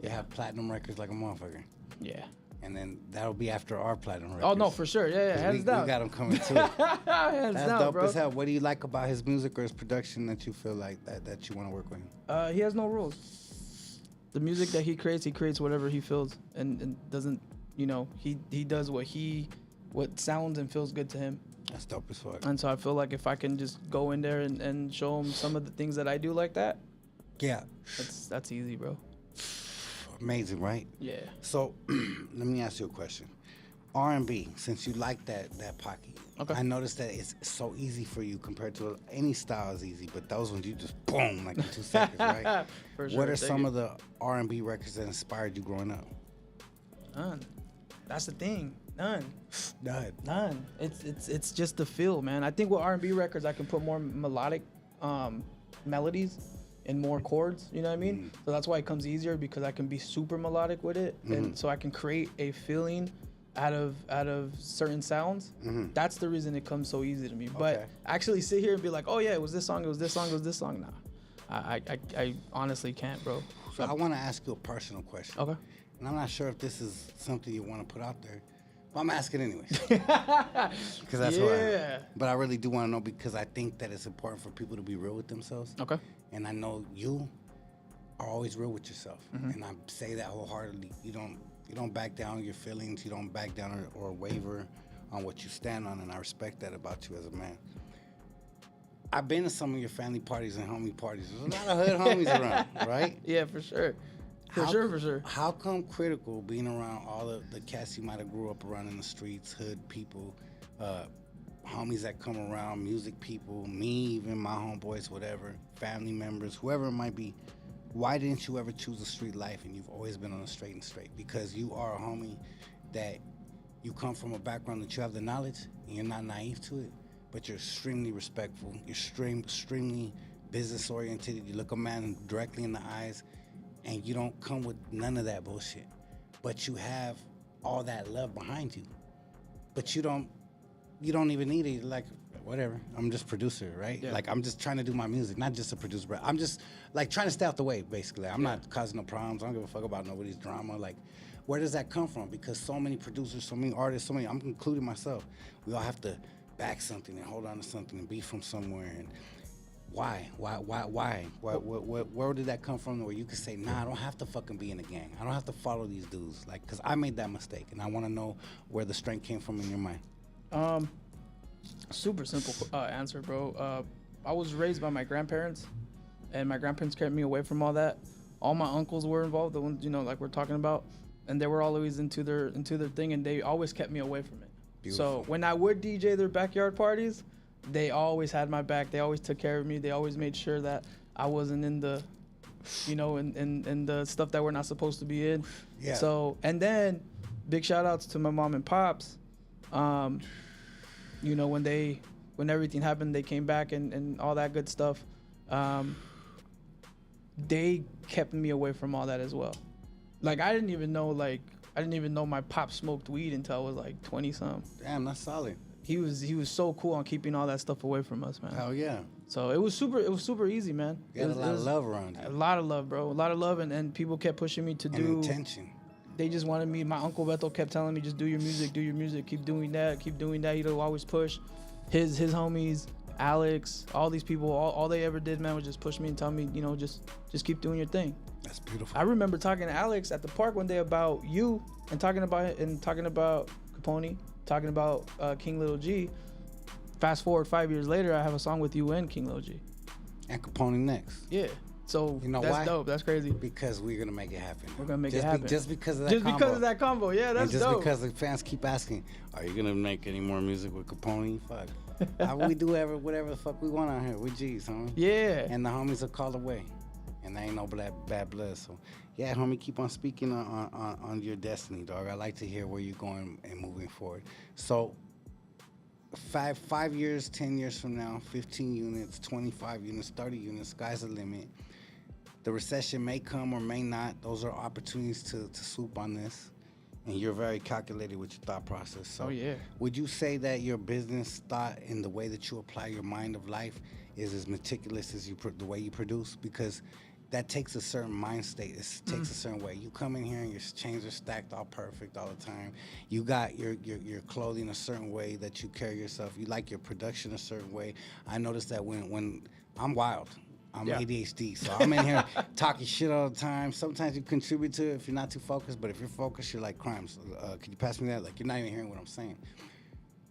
You have platinum records like a motherfucker. Yeah. And then that'll be after our platinum records. Oh, no, for sure. Yeah, hands down. We got him coming too. Hands That's down, dope bro. as hell. What do you like about his music or his production that you feel like that you want to work with him? He has no rules. The music that he creates whatever he feels, and doesn't, he does what sounds and feels good to him. That's dope as fuck. And so I feel like if I can just go in there and show him some of the things that I do like that, yeah, that's easy, bro. Amazing, right? Yeah. So let me ask you a question. R&B, since you like that pocket, okay. I noticed that it's so easy for you compared to any style is easy, but those ones you just boom like in 2 seconds, right? For sure. What are some of the R&B records that inspired you growing up? None. That's the thing. None. None. It's just the feel, man. I think with R&B records, I can put more melodic melodies in more chords, you know what I mean? So that's why it comes easier, because I can be super melodic with it, and so I can create a feeling out of certain sounds. That's the reason it comes so easy to me. But actually sit here and be like, oh yeah, it was this song, it was this song, it was this song. Nah, I honestly can't, bro. So I want to ask you a personal question. Okay. And I'm not sure if this is something you want to put out there, but I'm asking anyways. Because that's why. But I really do want to know, because I think that it's important for people to be real with themselves. Okay. And I know you are always real with yourself, and I say that wholeheartedly. You don't back down on your feelings. You don't back down or waver on what you stand on, and I respect that about you as a man. I've been to some of your family parties and homie parties. There's a lot of hood homies around, right? Yeah, for sure. For sure. How come Kritical, being around all the cats you might have grew up around in the streets, hood people, homies that come around, music people, me, even my homeboys, whatever, family members, whoever it might be, why didn't you ever choose a street life and you've always been on the straight and straight? Because you are a homie that you come from a background that you have the knowledge and you're not naive to it, but you're extremely respectful. You're extremely business-oriented. You look a man directly in the eyes, and you don't come with none of that bullshit. But you have all that love behind you. But you don't even need it. Like, whatever, I'm just producer, right? Yeah. Like, I'm just trying to do my music, not just a producer, but I'm just, like, trying to stay out the way, basically. I'm not causing no problems. I don't give a fuck about nobody's drama. Like, where does that come from? Because so many producers, so many artists, I'm including myself, we all have to back something and hold on to something and be from somewhere. And why? Where did that come from where you could say, nah, I don't have to fucking be in a gang. I don't have to follow these dudes. Like, because I made that mistake, and I want to know where the strength came from in your mind. Super simple answer, bro. I was raised by my grandparents, and my grandparents kept me away from all that. All my uncles were involved, the ones, like we're talking about, and they were always into their thing, and they always kept me away from it. Beautiful. So when I would DJ their backyard parties, they always had my back. They always took care of me. They always made sure that I wasn't in the, in the stuff that we're not supposed to be in. Yeah. So, and then big shout outs to my mom and pops. When everything happened, they came back and all that good stuff. They kept me away from all that as well. Like, I didn't even know my pop smoked weed until I was like 20 something. Damn, that's solid. He was so cool on keeping all that stuff away from us, man. Hell yeah. So it was super easy, man. You had a lot of love around you. A lot of love, bro. A lot of love, and people kept pushing me to do. Intention. They just wanted me. My uncle Beto kept telling me, just do your music, keep doing that. He'd always push. His homies, Alex, all these people, all they ever did, man, was just push me and tell me, just keep doing your thing. That's beautiful. I remember talking to Alex at the park one day about you and talking about Capone, talking about King Little G. Fast forward 5 years later, I have a song with you and King Little G. And Capone next. Yeah. So that's why? Dope. That's crazy. Because we're gonna make it happen. We're gonna make it happen. Just because of that combo. Yeah, that's and dope. Just because the fans keep asking, are you gonna make any more music with Capone? Fuck. We do whatever the fuck we want out here. We G's, homie. Yeah. And the homies are called away. And there ain't no bad blood. So, yeah, homie, keep on speaking on your destiny, dog. I like to hear where you're going and moving forward. So, 5 years, 10 years from now, 15 units, 25 units, 30 units, sky's the limit. The recession may come or may not. Those are opportunities to swoop on this. And you're very calculated with your thought process. So, would you say that your business thought and the way that you apply your mind of life is as meticulous as the way you produce? Because that takes a certain mind state. It takes a certain way. You come in here and your chains are stacked all perfect all the time. You got your clothing a certain way that you carry yourself. You like your production a certain way. I noticed that when I'm wild. I'm ADHD, so I'm in here talking shit all the time. Sometimes you contribute to it if you're not too focused, but if you're focused, you're like, Crimes, can you pass me that? Like, you're not even hearing what I'm saying.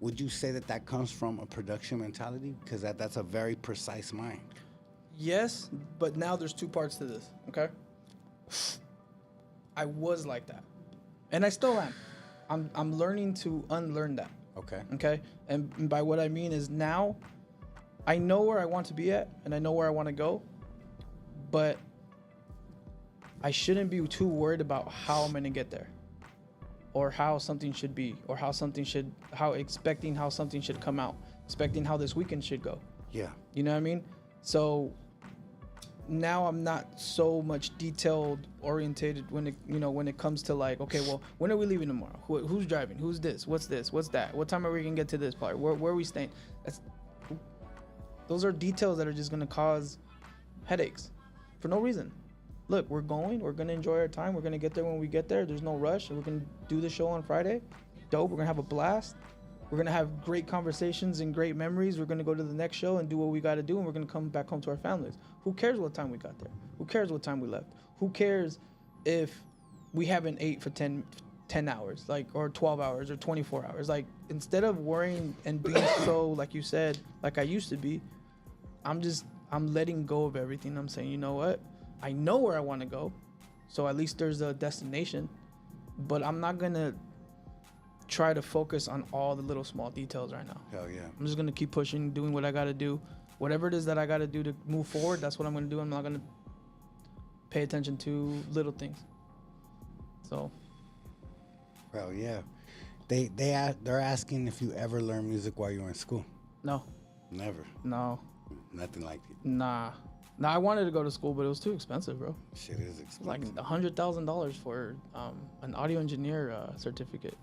Would you say that comes from a production mentality? Because that's a very precise mind. Yes, but now there's two parts to this, okay? I was like that, and I still am. I'm learning to unlearn that. Okay? And by what I mean is now, I know where I want to be at, and I know where I want to go, but I shouldn't be too worried about how I'm going to get there, or how something should be, or expecting how something should come out, expecting how this weekend should go. Yeah. You know what I mean? So now I'm not so much detailed orientated when it comes to like, okay, well, when are we leaving tomorrow? Who's driving? Who's this? What's that? What time are we gonna get to this part? Where are we staying? Those are details that are just gonna cause headaches for no reason. Look, we're gonna enjoy our time. We're gonna get there when we get there. There's no rush. We're gonna do the show on Friday. Dope. We're gonna have a blast. We're gonna have great conversations and great memories. We're gonna go to the next show and do what we gotta do, and we're gonna come back home to our families. Who cares what time we got there? Who cares what time we left? Who cares if we haven't ate for 10 hours, like, or 12 hours or 24 hours? Like, instead of worrying and being so, like you said, like I used to be, I'm letting go of everything. I'm saying, you know what? I know where I want to go, so at least there's a destination, but I'm not gonna try to focus on all the little small details right now. Hell yeah. I'm just gonna keep pushing, doing what I gotta do. Whatever it is that I gotta do to move forward, that's what I'm gonna do. I'm not gonna pay attention to little things. So. Hell yeah. They're asking if you ever learn music while you were in school. No. Never. No. Nothing like it. Nah, I wanted to go to school, but it was too expensive, bro. Shit is expensive. Like $100,000 for an audio engineer certificate.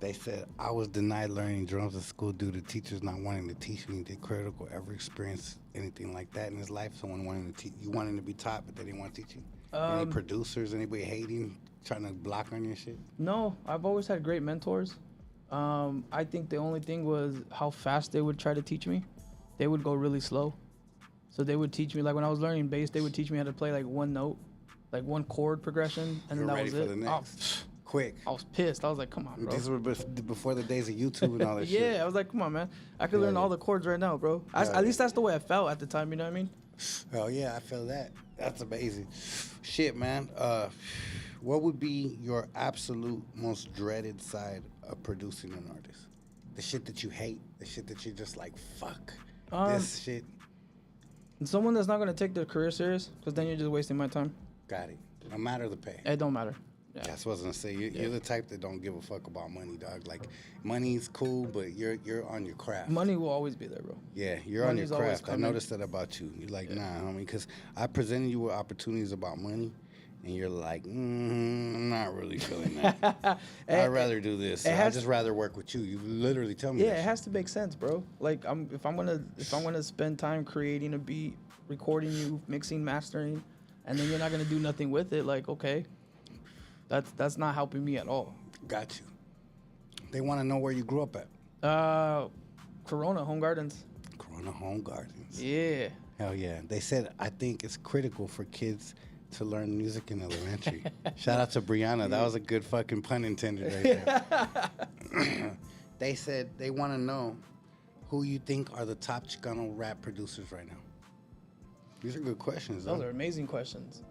They said, I was denied learning drums at school due to teachers not wanting to teach me. Did Critical ever experience anything like that in his life? Someone wanting to teach you, wanting to be taught, but they didn't want to teach you? Any producers, anybody hating, trying to block on your shit? No, I've always had great mentors. I think the only thing was how fast they would try to teach me. They would go really slow. So they would teach me, like when I was learning bass, they would teach me how to play like one note, like one chord progression, and then that was it. The next. Quick. I was pissed. I was like, come on, bro. These were before the days of YouTube and all that shit. Yeah, I was like, come on, man. I could learn all the chords right now, bro. At least that's the way I felt at the time, you know what I mean? Hell yeah, I feel that. That's amazing. Shit, man. What would be your absolute most dreaded side of producing an artist? The shit that you hate, the shit that you're just like, fuck, this shit. Someone that's not going to take their career serious, because then you're just wasting my time. Got it. No matter the pay. It don't matter. Yeah. That's what I was gonna say. You're the type that don't give a fuck about money, dog. Like, money's cool, but you're on your craft. Money will always be there, bro. Yeah, you're on your craft. I noticed that about you. You're like, nah, homie, because I presented you with opportunities about money, and you're like, I'm not really feeling that. I'd rather do this. I'd just rather work with you. You literally tell me. Yeah, it has to make sense, bro. Like, if I'm gonna spend time creating a beat, recording you, mixing, mastering, and then you're not gonna do nothing with it, like, okay. That's not helping me at all. Got you. They want to know where you grew up at. Corona Home Gardens. Corona Home Gardens. Yeah. Hell yeah. They said, I think it's critical for kids to learn music in elementary. Shout out to Brianna. That was a good fucking pun intended right there. They said they want to know who you think are the top Chicano rap producers right now. These are good questions. Those are amazing questions.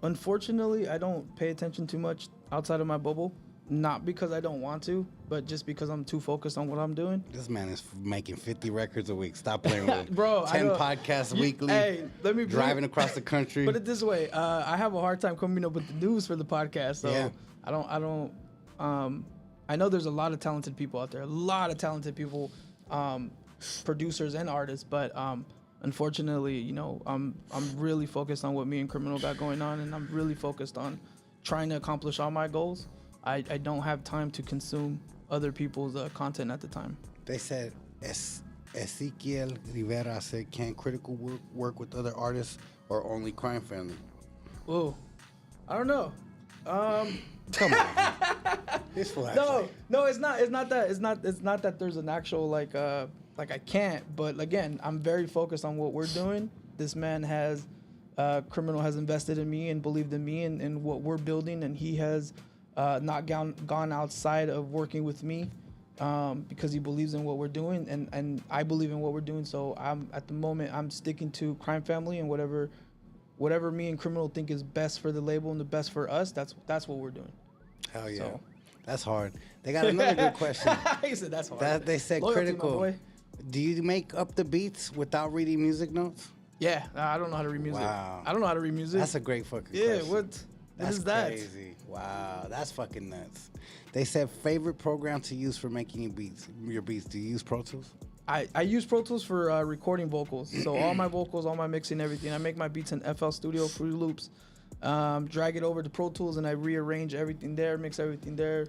Unfortunately, I don't pay attention too much outside of my bubble. Not because I don't want to, but just because I'm too focused on what I'm doing. This man is making 50 records a week. Stop playing with Bro, 10 podcasts weekly. Hey, let me driving across the country. Put it this way, I have a hard time coming up with the news for the podcast. So yeah. I know there's a lot of talented people out there. A lot of talented people, producers and artists, but unfortunately, you know, I'm really focused on what me and Criminal got going on, and I'm really focused on trying to accomplish all my goals. I don't have time to consume other people's content at the time. They said Ezequiel Rivera said, can Critical work with other artists or only Crime Family? Whoa, I don't know. Come on. This no, it's not that there's an actual like I can't, but again, I'm very focused on what we're doing. This man has, Criminal has invested in me and believed in me and what we're building, and he has not gone outside of working with me because he believes in what we're doing, and I believe in what we're doing. So at the moment I'm sticking to Crime Family, and whatever me and Criminal think is best for the label and the best for us, that's what we're doing. Hell yeah. So. That's hard. They got another good question. He said that's hard. They said, Loyalty, Critical. Do you make up the beats without reading music notes? Yeah, I don't know how to read music. Wow. I don't know how to read music. That's a great fucking question. Yeah, what is that? Crazy. Wow, that's fucking nuts. They said favorite program to use for making your beats. Do you use Pro Tools? I use Pro Tools for recording vocals. So all my vocals, all my mixing, everything. I make my beats in FL Studio, Fruity Loops, drag it over to Pro Tools, and I rearrange everything there, mix everything there.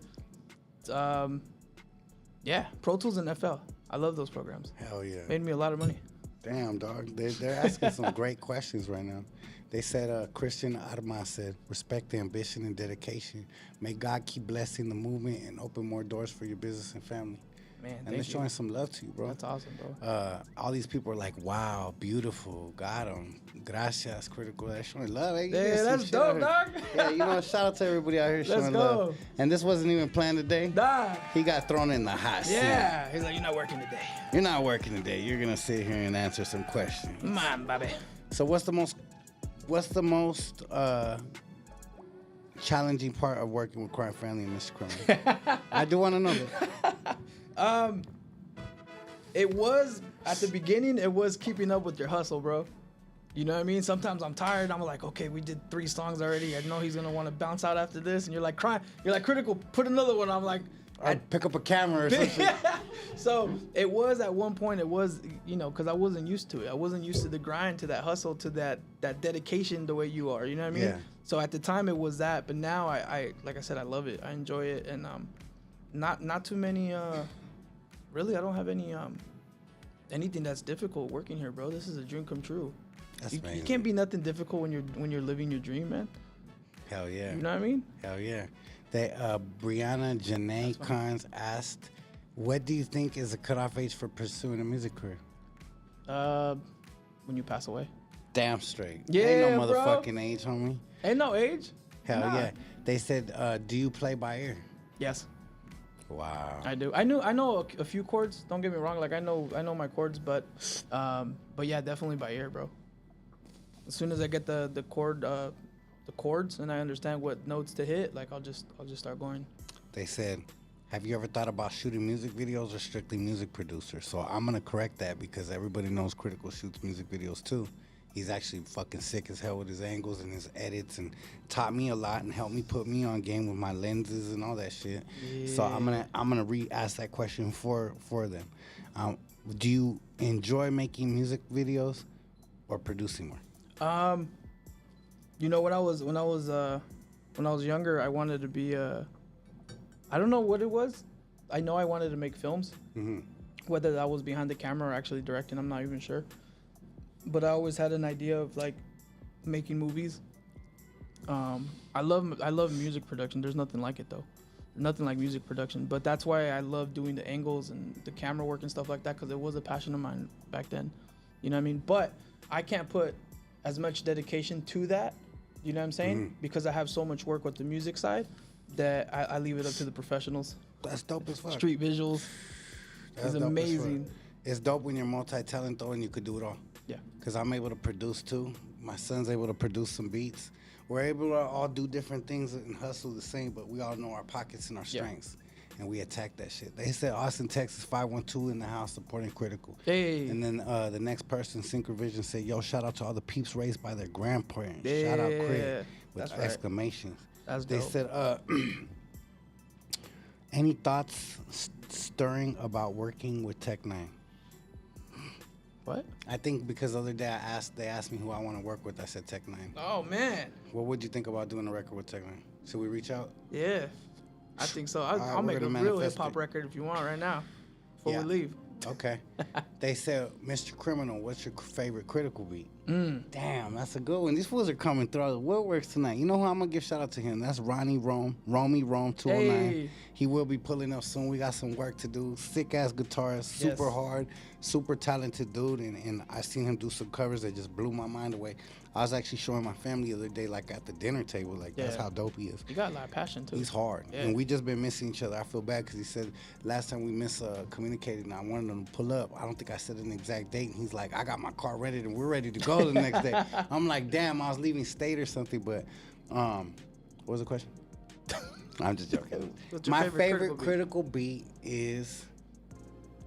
Yeah, Pro Tools and FL. I love those programs. Hell yeah. Made me a lot of money. Damn, dog. They're asking some great questions right now. They said, Christian Arma said, respect the ambition and dedication. May God keep blessing the movement and open more doors for your business and family. Man, and they're showing some love to you, bro. That's awesome, bro. All these people are like, wow, beautiful, got them. Gracias, Critical. They're showing love. Hey, yeah, that's dope, dog. Yeah, you know, shout out to everybody out here showing love. And this wasn't even planned today. Nah. He got thrown in the hot seat. Yeah. He's like, you're not working today. You're not working today. You're going to sit here and answer some questions. Come on, Bobby. So what's the most challenging part of working with Crime Family and MrCriminal? I do want to know that. It was at the beginning. It was keeping up with your hustle, bro. You know what I mean? Sometimes I'm tired. I'm like, okay, we did 3 songs already. I know he's gonna want to bounce out after this, and you're like, crying. You're like, Critical, put another one. I'm like, I'd pick up a camera or something. So it was at one point. It was, you know, because I wasn't used to it. I wasn't used to the grind, to that hustle, to that dedication, the way you are. You know what I mean? Yeah. So at the time it was that, but now I like I said, I love it. I enjoy it, and not too many. Really, I don't have any anything that's difficult working here, bro. This is a dream come true. That's you can't be nothing difficult when you're living your dream, man. Hell yeah. You know what I mean? Hell yeah. They Brianna Janae Carnes asked, what do you think is a cutoff age for pursuing a music career? When you pass away. Damn straight. Yeah, Ain't no bro. motherfucking age, homie. Ain't no age. Hell Nah. yeah. They said, do you play by ear? Yes. Wow. I do. I know a few chords. Don't get me wrong. Like I know my chords, but yeah, definitely by ear, bro. As soon as I get the chords and I understand what notes to hit, like I'll just start going. They said, have you ever thought about shooting music videos or strictly music producer? So I'm gonna correct that because everybody knows Critical shoots music videos too. He's actually fucking sick as hell with his angles and his edits, and taught me a lot and helped me put me on game with my lenses and all that shit. Yeah. So I'm gonna re-ask that question for them. Do you enjoy making music videos or producing more? You know, when I was younger, I wanted to be I don't know what it was. I know I wanted to make films. Mm-hmm. Whether that was behind the camera or actually directing, I'm not even sure. But I always had an idea of like making movies. I love music production. There's nothing like it though. Nothing like music production. But that's why I love doing the angles and the camera work and stuff like that, because it was a passion of mine back then. You know what I mean? But I can't put as much dedication to that. You know what I'm saying? Mm-hmm. Because I have so much work with the music side that I leave it up to the professionals. That's dope as fuck. Street visuals. It's amazing. It's dope when you're multi-talent though and you could do it all. Yeah. Because I'm able to produce too. My son's able to produce some beats. We're able to all do different things and hustle the same, but we all know our pockets and our strengths. And we attack that shit. They said Austin, Texas, 512 in the house supporting Critical. Hey. And then the next person, Synchrovision, said, yo, shout out to all the peeps raised by their grandparents. Yeah. Shout out Crit with That's exclamations. That's they dope. said, any thoughts stirring about working with Tech 9? What? I think because the other day they asked me who I want to work with. I said Tech 9. Oh man. What would you think about doing a record with Tech 9? Should we reach out? Yeah, I think so. I'll we're make a gonna real manifest hip hop it. record if you want right now, before Yeah. we leave. Okay. They said, Mr.Criminal, what's your favorite Critical beat? Damn, that's a good one. These fools are coming through the woodworks tonight. You know who I'm going to give shout out to him? That's Romy Rome 209. Hey. He will be pulling up soon. We got some work to do. Sick-ass guitarist, super hard, super talented dude. And I seen him do some covers that just blew my mind away. I was actually showing my family the other day, like at the dinner table, like that's how dope he is. You got a lot of passion too. He's hard. Yeah. And we just been missing each other. I feel bad because he said last time we communicated and I wanted him to pull up. I don't think I said an exact date. And he's like, I got my car ready and we're ready to go the next day. I'm like, damn, I was leaving state or something. But what was the question? I'm just joking. What's your My favorite Critical Critical beat is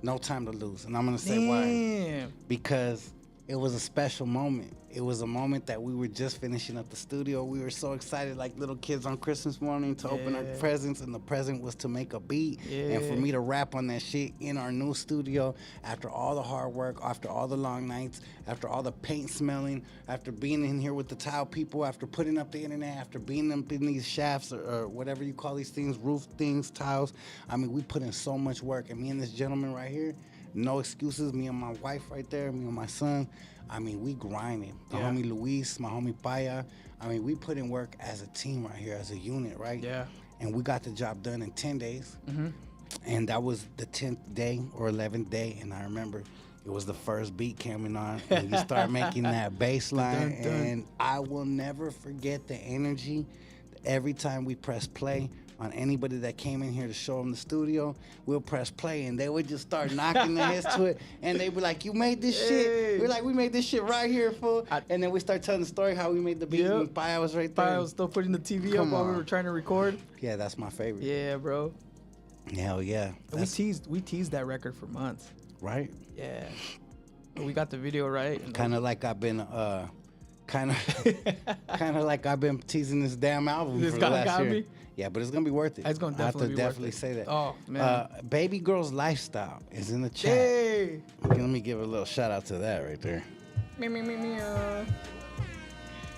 No Time to Lose. And I'm going to say why. Because it was a special moment. It was a moment that we were just finishing up the studio. We were so excited, like little kids on Christmas morning, to open our presents, and the present was to make a beat. And for me to rap on that shit in our new studio after all the hard work, after all the long nights, after all the paint smelling, after being in here with the tile people, after putting up the internet, after being up in these shafts or whatever you call these things, roof things, tiles. I mean, we put in so much work. And me and this gentleman right here, no excuses. Me and my wife right there, me and my son. I mean, we grinding. The homie Luis, my homie Paya. I mean, we put in work as a team right here, as a unit, right? Yeah. And we got the job done in 10 days. And that was the 10th day or 11th day. And I remember it was the first beat coming on. And you start making that bass line. And I will never forget the energy every time we press play. On anybody that came in here to show them the studio, we'll press play and they would just start knocking their heads to it, and they'd be like, "You made this shit." We're like, "We made this shit right here, fool." And then we start telling the story how we made the beat. And Paya was right there. Paya was still putting the TV up while we were trying to record. Yeah, that's my favorite. Yeah, bro. Hell yeah. We teased that record for months. Right. Yeah. But we got the video right. Kind of like I've been kind of like I've been teasing this damn album for the last year. Me? Yeah, but it's gonna be worth it. It's gonna definitely I have to definitely say that. Oh man, Baby Girl's Lifestyle is in the chat. Hey. Let me give a little shout out to that right there.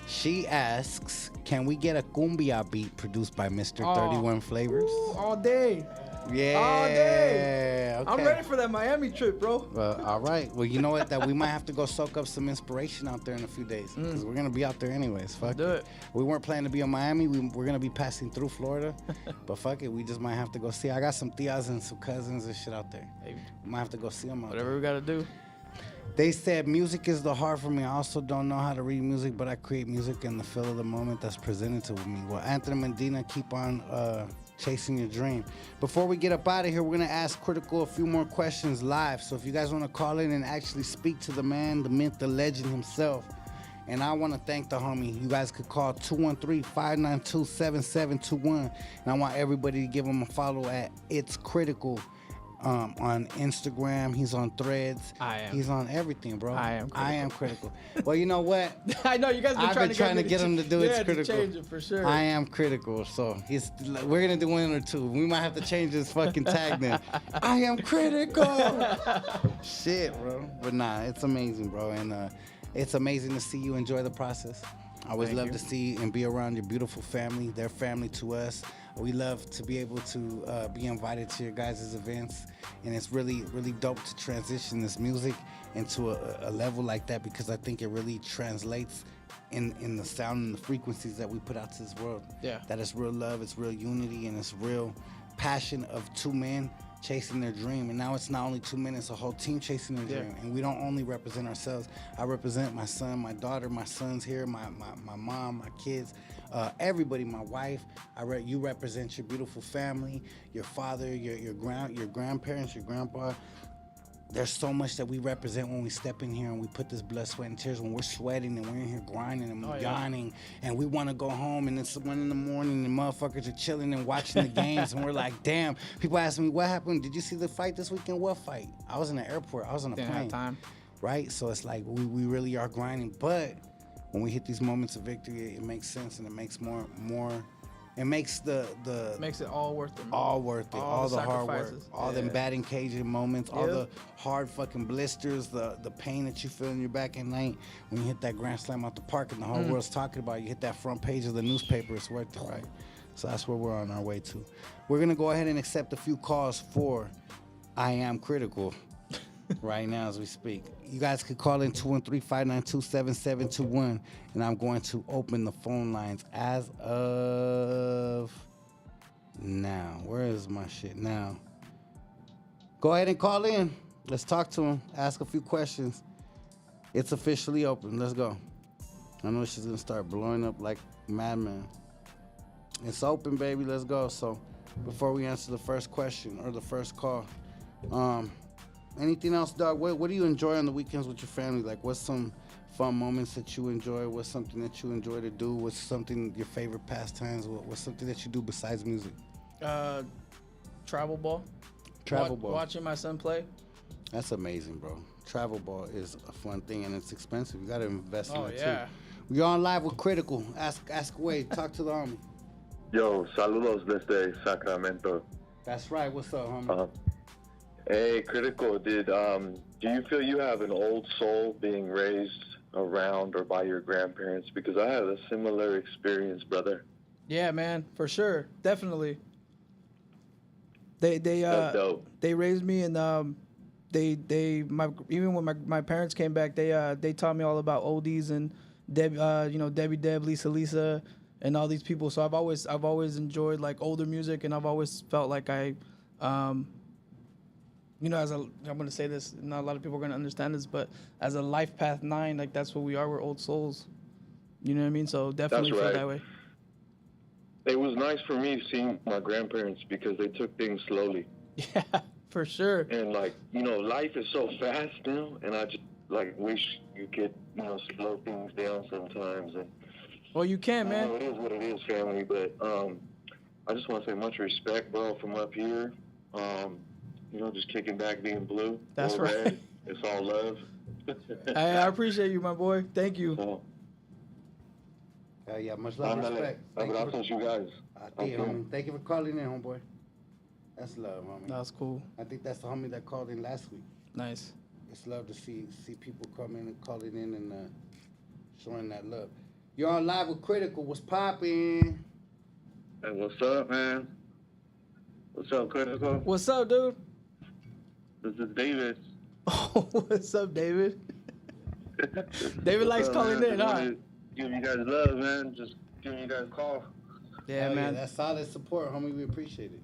She asks, "Can we get a cumbia beat produced by Mr. 31 Flavors?" All day. Yeah. All day. Okay. I'm ready for that Miami trip, bro. All right. Well, you know what? That we might have to go soak up some inspiration out there in a few days, because we're gonna be out there anyways. Fuck it. We weren't planning to be in Miami. We're gonna be passing through Florida, but fuck it. We just might have to go see. I got some tias and some cousins and shit out there. Hey, we might have to go see them out Whatever there. we gotta do. They said music is the hard for me. I also don't know how to read music, but I create music in the feel of the moment that's presented to me. Well, Anthony Medina, keep on chasing your dream. Before we get up out of here, we're going to ask Kritical a few more questions live. So if you guys want to call in and actually speak to the man, the myth, the legend himself. And I want to thank the homie. You guys could call 213-592-7721. And I want everybody to give him a follow at It's Critical. On Instagram, he's on Threads. He's on everything, bro. I am critical. Well, you know what? I know you guys been I've been trying to get him to do It's Critical. To change it for sure. I am critical, so we're gonna do one or two. We might have to change this fucking tag then. I am critical. Shit, bro. But nah, it's amazing, bro, and it's amazing to see you enjoy the process. I always love to see and be around your beautiful family. They're family to us. We love to be able to be invited to your guys' events, and it's really, really dope to transition this music into a level like that, because I think it really translates in the sound and the frequencies that we put out to this world. Yeah. That it's real love, it's real unity, and it's real passion of two men chasing their dream. And now it's not only two men, it's a whole team chasing their dream. And we don't only represent ourselves. I represent my son, my daughter, my son's here, my mom, my kids, everybody, my wife. You represent your beautiful family, your father, your grandparents, your grandpa. There's so much that we represent when we step in here and we put this blood, sweat, and tears, when we're sweating and we're in here grinding and yawning and we want to go home, and it's 1 in the morning and motherfuckers are chilling and watching the games and we're like, damn. People ask me, what happened? Did you see the fight this weekend? What fight? I was in the airport. I was on a plane. Have time. Right? So it's like we really are grinding. But when we hit these moments of victory, it makes sense, and it makes more. It makes makes it all worth it. Man. All worth it. All the hard work. All them batting cage moments. All the hard fucking blisters. The pain that you feel in your back at night when you hit that grand slam out the park and the whole world's talking about it. You hit that front page of the newspaper. It's worth it, right? So that's where we're on our way to. We're gonna go ahead and accept a few calls for I Am Critical right now as we speak. You guys could call in 213-592-7721, and I'm going to open the phone lines as of now. Where is my shit now? Go ahead and call in. Let's talk to him. Ask a few questions. It's officially open. Let's go. I know she's gonna start blowing up like madman. It's open, baby. Let's go. So before we answer the first question or the first call, anything else, dog? What do you enjoy on the weekends with your family? Like, what's some fun moments that you enjoy? What's something that you enjoy to do? What's something, your favorite pastimes? What's something that you do besides music? Travel ball. Travel ball. Watching my son play. That's amazing, bro. Travel ball is a fun thing, and it's expensive. You got to invest in it, yeah. too. We're on live with Critical. Ask away. Talk to the homie. Yo, saludos desde Sacramento. That's right. What's up, homie? Hey, Critical, do you feel you have an old soul being raised around or by your grandparents? Because I had a similar experience, brother. Yeah, man, for sure, definitely. They raised me, and even when my parents came back, they taught me all about oldies and Debbie Deb, Lisa, and all these people. So I've always enjoyed like older music, and I've always felt like I'm gonna say this, not a lot of people are gonna understand this, but as a life path 9, like that's what we are. We're old souls. You know what I mean? So definitely feel that way. It was nice for me seeing my grandparents because they took things slowly. Yeah, for sure. And life is so fast now, and I just wish you could slow things down sometimes. And well, you can, man. It is what it is, family. But I just want to say much respect, bro, from up here. Just kicking back, being blue. That's right. Red. It's all love. Hey, I appreciate you, my boy. Thank you. Yeah, much love and respect. You guys. Thank you for calling in, homeboy. That's love, homie. That's cool. I think that's the homie that called in last week. Nice. It's love to see people coming and calling in and showing that love. You're on live with Critical. What's poppin'? Hey, what's up, man? What's up, Critical? What's up, dude? This is David. Oh, what's up, David? David likes calling in, huh? Give you guys love, man. Just giving you guys a call. Yeah, man. Yeah, that's solid support, homie. We appreciate it.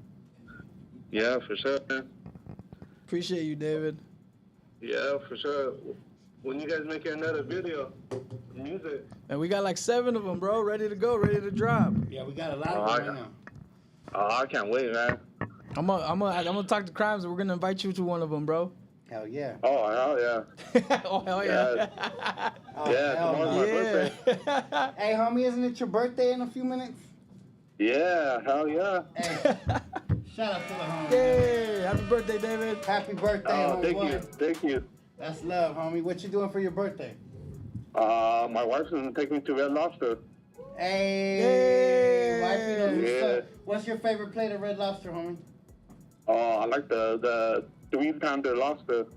Yeah, for sure, man. Appreciate you, David. Yeah, for sure. When you guys make another video, music. And we got like 7 of them, bro, ready to go, ready to drop. Yeah, we got a lot of them right now. Oh, I can't wait, man. I'm gonna talk to Crimes, and we're gonna invite you to one of them, bro. Hell yeah. Oh, hell yeah. Oh, hell yeah. Tomorrow's my birthday. Hey, homie, isn't it your birthday in a few minutes? Yeah, hell yeah. Hey, shout out to the homie. Yay! Happy birthday, David. Happy birthday, homie. Thank you. That's love, homie. What you doing for your birthday? My wife's gonna take me to Red Lobster. Hey, wifey, yeah. What's your favorite plate of Red Lobster, homie? Oh, I like the 3-pounder lobster.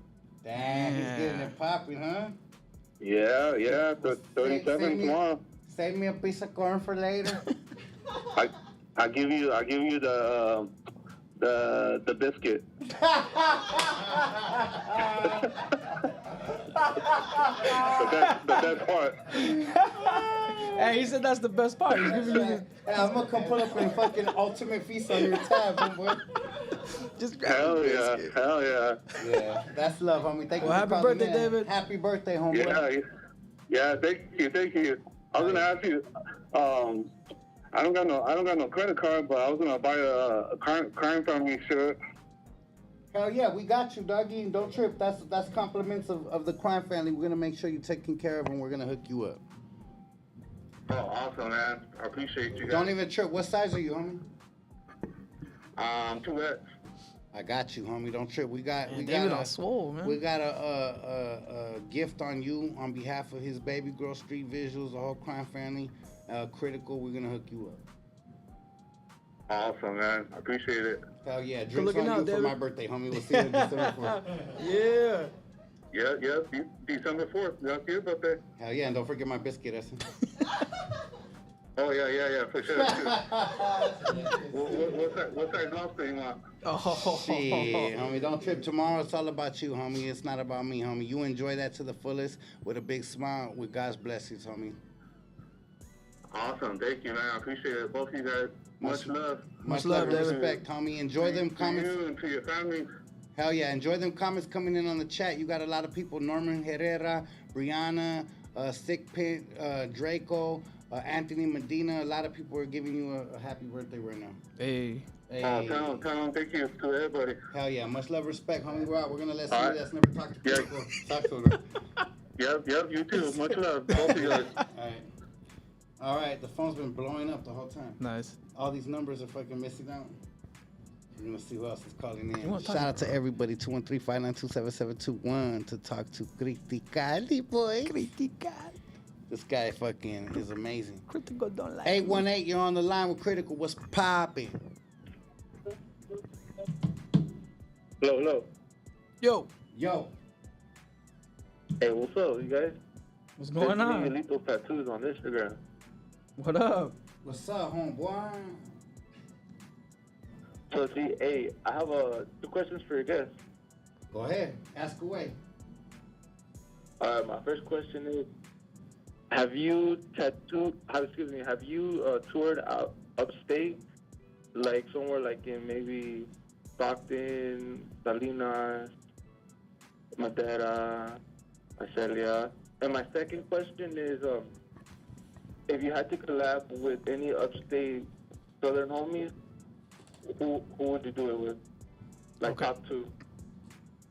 Damn, he's getting it popping, huh? Yeah, 37 tomorrow. Save me a piece of corn for later. I give you the biscuit. the best part. Hey, he said that's the best part. He's giving you Hey, I'm gonna come pull up and fucking ultimate feast on your tab, homeboy. Just grab Hell yeah. Yeah, that's love, homie. Thank you for happy calling birthday, in. David. Happy birthday, homeboy. Yeah, thank you. I was gonna ask you, I don't got no credit card, but I was gonna buy a crime family shirt. Hell yeah, we got you, doggy. And don't trip. That's compliments of the crime family. We're gonna make sure you're taken care of, and we're gonna hook you up. Oh, awesome, man. I appreciate you guys. Don't even trip. What size are you, homie? 2X. I got you, homie. Don't trip. We got David swole, man. We got a gift on you on behalf of his baby girl, Street Visuals, the whole crime family. Critical. We're gonna hook you up. Awesome, man. I appreciate it. Hell yeah. Drinks on you David. for my birthday, homie. We'll see you December 4th. Yeah. Yeah. December 4th. That's your birthday. Hell yeah, and don't forget my biscuit, Essen. Oh, yeah, for sure. What size lobster you want? Oh. Shit, homie, don't trip. Tomorrow it's all about you, homie. It's not about me, homie. You enjoy that to the fullest with a big smile with God's blessings, homie. Awesome. Thank you, man. I appreciate it. Both of you guys. Much love. Much love and respect, homie. Enjoy them comments. To you and to your family. Hell yeah. Enjoy them comments coming in on the chat. You got a lot of people. Norman Herrera, Brianna, Sick Pit, Draco, Anthony Medina. A lot of people are giving you a happy birthday right now. Hey. Tell them thank you to everybody. Hell yeah. Much love, respect, homie. We're out. We're going to let All somebody right. that's never talked to people talk to her. Yep, you too. Much love. Both of you guys. All right. The phone's been blowing up the whole time. Nice. All these numbers are fucking missing out. We're gonna see who else is calling You in. wanna Shout talk- out to everybody, 213-592-7721 to talk to Critical, boy. Critical. This guy fucking is amazing. Critical don't like 818, you're on the line with Critical. What's popping? Hello. Yo, Yo. Hey, what's up, you guys? what's going on? Lethal tattoos on Instagram. What up? What's up, homeboy? So see, hey, I have two questions for your guests. Go ahead, ask away. My first question is, have you toured out upstate, like somewhere like in maybe Stockton, Salinas, Madera, Visalia? And my second question is, if you had to collab with any upstate Southern homies, who would you do it with? Like Okay. top two.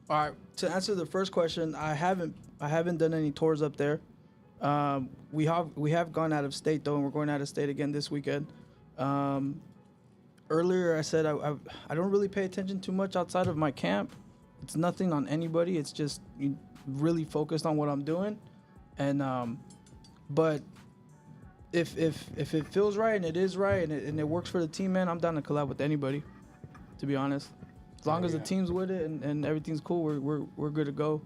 All right. To answer the first question, I haven't done any tours up there. We have gone out of state though, and we're going out of state again this weekend. Earlier I said I don't really pay attention too much outside of my camp. It's nothing on anybody. It's just really focused on what I'm doing, and but if it feels right and it is right and it works for the team, man, I'm down to collab with anybody. To be honest, as long as the team's with it and everything's cool, we're good to go.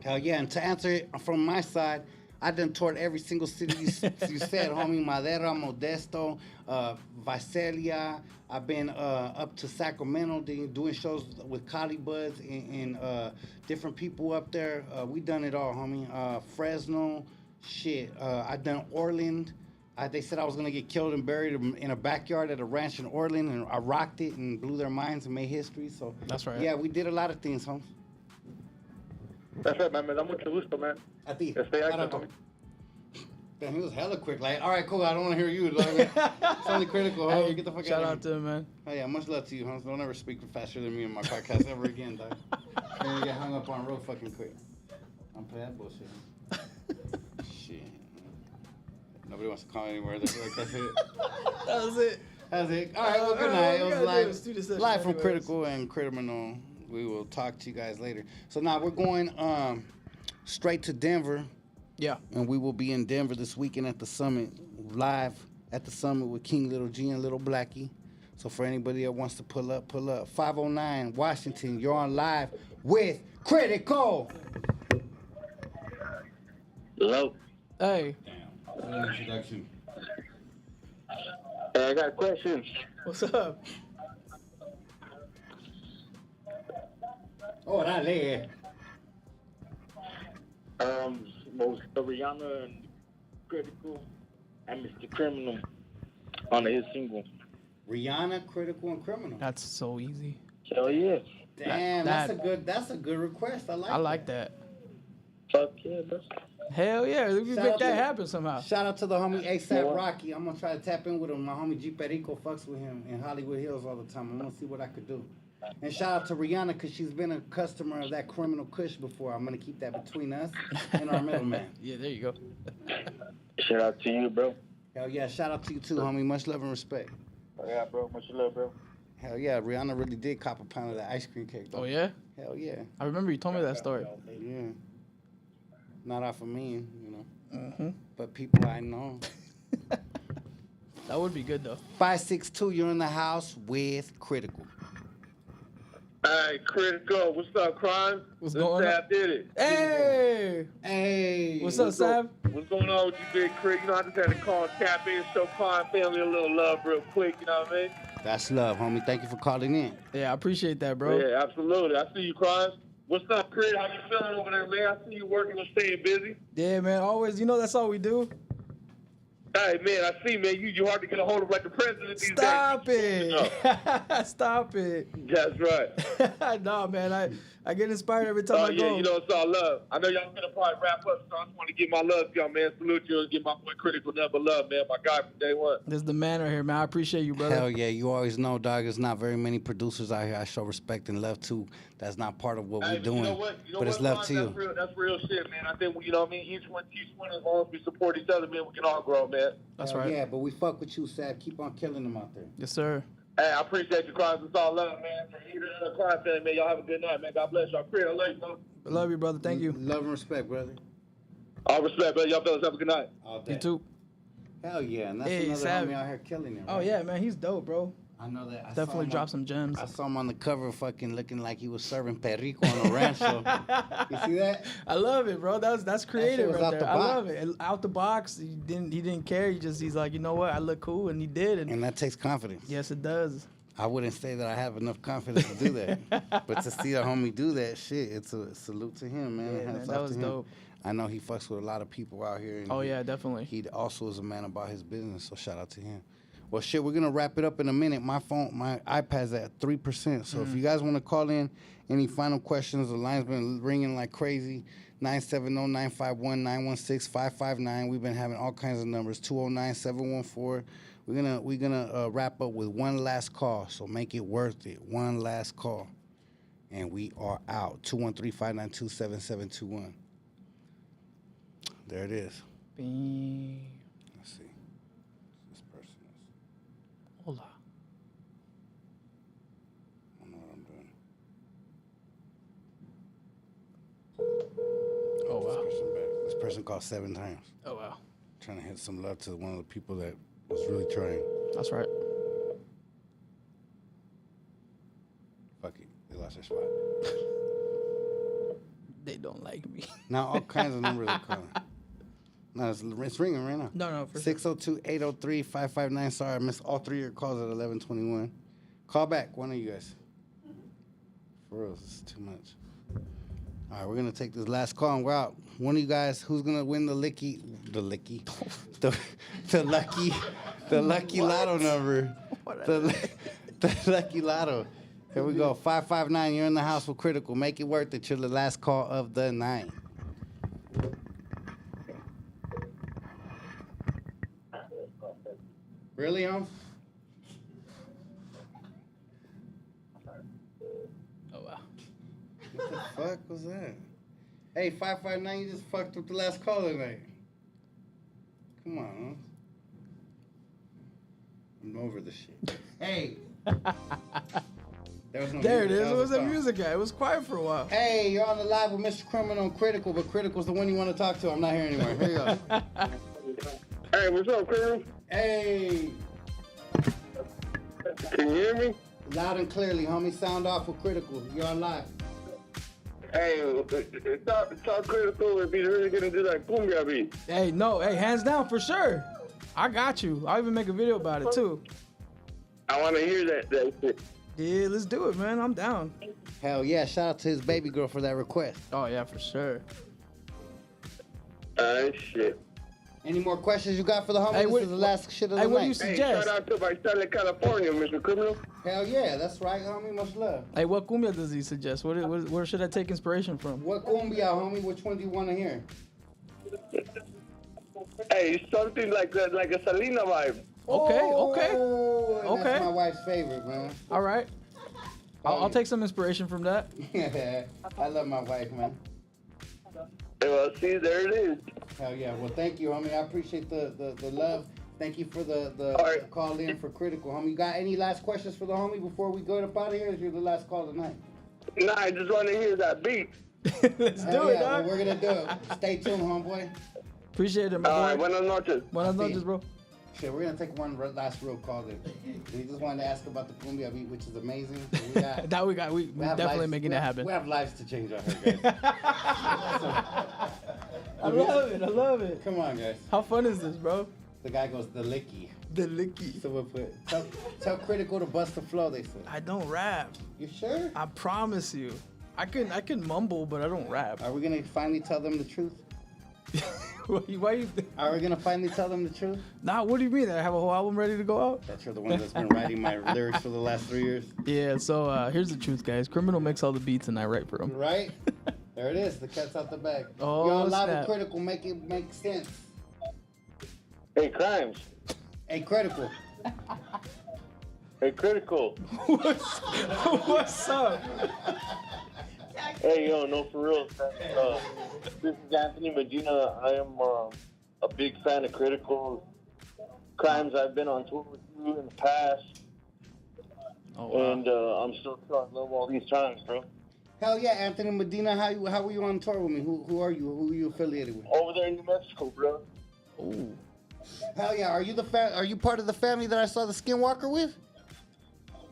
Hell yeah, and to answer it from my side, I done toured every single city you said, homie. Madera, Modesto, Visalia. I've been up to Sacramento doing shows with Cali Buds and different people up there. We done it all, homie. Fresno, shit. I done Orland. They said I was gonna get killed and buried in a backyard at a ranch in Orland, and I rocked it and blew their minds and made history. So That's right. Yeah, we did a lot of things, homie. That's right, man. Me da mucho gusto, man. A ti. Stay active, Barato. homie. Damn, he was hella quick. Like, all right, cool. I don't want to hear you. It's only Critical. Huh? Hey, Get the fuck shout out out of to here. him, man. Oh yeah, much love to you, huh? Don't ever speak faster than me in my podcast ever again, dog. You're gonna get hung up on real fucking quick. I'm play that bullshit. Shit. Nobody wants to call anywhere. That's it. That was it. That's it. All right, well, good All night. right, It we was gotta do live, a studio session live from anyways. Critical and Criminal. We will talk to you guys later. So now we're going straight to Denver. Yeah. And we will be in Denver this weekend at the Summit, live at the Summit with King Little G and Little Blackie. So for anybody that wants to pull up, pull up. 509 Washington, you're on live with Critical. Hello. Hey. Damn. Introduction. Hey, I got a question. What's up? Oh, dale. Most Rihanna and Critical and MrCriminal on his single. Rihanna, Critical, and Criminal. That's so easy. Hell yeah. Damn, that's a good request. I like that. Fuck yeah, bro. Hell yeah, we can Shout make out that to- happen somehow. Shout out to the homie ASAP Rocky. I'm gonna try to tap in with him. My homie G Perico fucks with him in Hollywood Hills all the time. I'm gonna see what I could do. And shout out to Rihanna because she's been a customer of that Criminal Kush before. I'm gonna keep that between us and our middleman. Yeah, there you go. Shout out to you, bro. Hell yeah, shout out to you too, homie. Much love and respect. Yeah, bro. Much love, bro. Hell yeah, Rihanna really did cop a pound of that ice cream cake, though. Oh yeah? Hell yeah. I remember you told me that story. Yeah. Not off of me, you know. Mm-hmm. But people I know. That would be good though. 562, you're in the house with Critical. Hey, Critical. What's up, crime? What's going on? Sav did it. Hey! Hey! What's up, Sav? What's going on with you, Big Crit? You know, I just had to call and tap in, show crime family a little love real quick, you know what I mean? That's love, homie. Thank you for calling in. Yeah, I appreciate that, bro. Yeah, absolutely. I see you, crime. What's up, Crit? How you feeling over there, man? I see you working and staying busy. Yeah, man. Always, that's all we do. Hey, man, I see, man. You hard to get a hold of like the president these Stop days. it. Stop it. That's right. No, man. I get inspired every time I go. You know, it's all love. I know y'all gonna probably wrap up, so I just want to give my love to y'all, man. Salute you and give my boy Critical number love, man. My guy from day one. This is the man right here, man. I appreciate you, brother. Hell yeah, you always know, dog. There's not very many producers out here I show respect and love to. That's not part of what we're doing. You know what? But it's love to you. That's real shit, man. I think, you know what I mean? Each one, as long as we support each other, man, we can all grow, man. That's Hell right. Yeah, but we fuck with you, Sab. Keep on killing them out there. Yes, sir. Hey, I appreciate you, Crimes. It's all love, man. For you and the crime family, man. Y'all have a good night, man. God bless y'all. I love you, bro. I love you, brother. Thank you. Love and respect, brother. All respect, brother. Y'all fellas have a good night. All day. You too. Hell yeah, and that's Hey, another Savage. homie out here killing it. Right? Oh yeah, man, he's dope, bro. I know that. I Definitely dropped some gems. I saw him on the cover, fucking looking like he was serving perico on a rancho. You see that? I love it, bro. That's creative was right out there. the I box. love it. Out the box. He didn't care. He's like, you know what? I look cool, and he did. And that takes confidence. Yes, it does. I wouldn't say that I have enough confidence to do that, but to see a homie do that shit, it's a salute to him, man. Yeah, man, Hats that off was to him. dope. I know he fucks with a lot of people out here. And Oh yeah, definitely. He also is a man about his business, so shout out to him. Well, shit, we're gonna wrap it up in a minute. My iPad's at 3%. So if you guys want to call in, any final questions, the line's been ringing like crazy. 970-951-916-559. We've been having all kinds of numbers. 209-714. We're gonna wrap up with one last call. So make it worth it. One last call, and we are out. 213-592-7721. There it is. Bing. Let's see. This person is. Hola. I don't know what I'm doing. Oh wow. This person called 7 times. Oh wow. Trying to hit some love to one of the people that was really trying. That's right. Fuck it. They lost their spot. They don't like me. Now all kinds of numbers are calling. No, it's ringing right now. No, for 602-803-559. Sorry, I missed all 3 of your calls at 11:21. Call back, one of you guys. For real, this is too much. All right, we're gonna take this last call and we're out. One of you guys, who's gonna win the lucky lotto number? The lucky lotto. Here we go. 559. You're in the house with Critical. Make it worth it. You're the last call of the night. Really, Holmes? Oh wow. What the fuck was that? Hey, 559, you just fucked up the last call tonight. Come on, Holmes. I'm over the shit. Hey. There was no There it music. is. That It was a a song. music guy. It was quiet for a while. Hey, you're on the live with MrCriminal and Critical, but Critical's the one you want to talk to. I'm not here anymore. Here you go. Hey, what's up, Criminal? Hey. Can you hear me? Loud and clearly, homie. Sound off with Critical. You're on live. Hey, it's not critical if he's really gonna do that cumbia beat. Hey, no. Hey, hands down for sure. I got you. I'll even make a video about it too. I want to hear that shit. Yeah, let's do it, man. I'm down. Hell yeah. Shout out to his baby girl for that request. Oh yeah, for sure. Shit. Any more questions you got for the homie? Hey, This what- is the last shit of the hey, night. what do you Hey, suggest? shout out to my son in California, Mr. Criminal. Hell yeah. That's right, homie. Much love. Hey, what cumbia does he suggest? Where should I take inspiration from? What cumbia, homie? Which one do you want to hear? Hey, something like a Selena vibe. Okay. Oh, and Okay. That's my wife's favorite, man. All right. I'll take some inspiration from that. I love my wife, man. Well, see, there it is. Hell yeah. Well, thank you, homie. I appreciate the love. Thank you for the right. call in for Critical, homie. You got any last questions for the homie before we go up out of here? Or is you the last call tonight? Nah, I just want to hear that beat. Let's Hell do it, yeah. Well, dog. we're gonna do it. Stay tuned, homeboy. Appreciate it, my All right, boy. buenas noches. Buenas noches, bro. Shit, we're gonna take one last real call then. We just wanted to ask about the cumbia beat, which is amazing. So we got, That we have definitely lives- making we it have- happen. We have lives to change out here, guys. I love it. I love it. Come on, guys. How fun is this, bro? The guy goes the licky. The licky. So we'll put tell Critical to bust the flow. They said. I don't rap. You sure? I promise you. I can mumble, but I don't rap. Are we gonna finally tell them the truth? Why you? Are we gonna finally tell them the truth? Nah. What do you mean? I have a whole album ready to go out? That you're the one that's been writing my lyrics for the last 3 years. Yeah. So here's the truth, guys. Criminal makes all the beats, and I write for him. Right? There it is. The cat's out the bag. Oh, You're on live with snap. Critical. Make it make sense. Hey, Crimes. Hey, Critical. Hey, Critical. What's up? Hey, yo, no, for real. This is Anthony Medina. I am a big fan of Critical. Crimes, I've been on tour with you in the past. Oh, wow. And I'm still starting love all these times, bro. Hell yeah, Anthony Medina. How were you on tour with me? Who are you? Who are you affiliated with? Over there in New Mexico, bro. Ooh. Hell yeah. Are you Are you part of the family that I saw the Skinwalker with?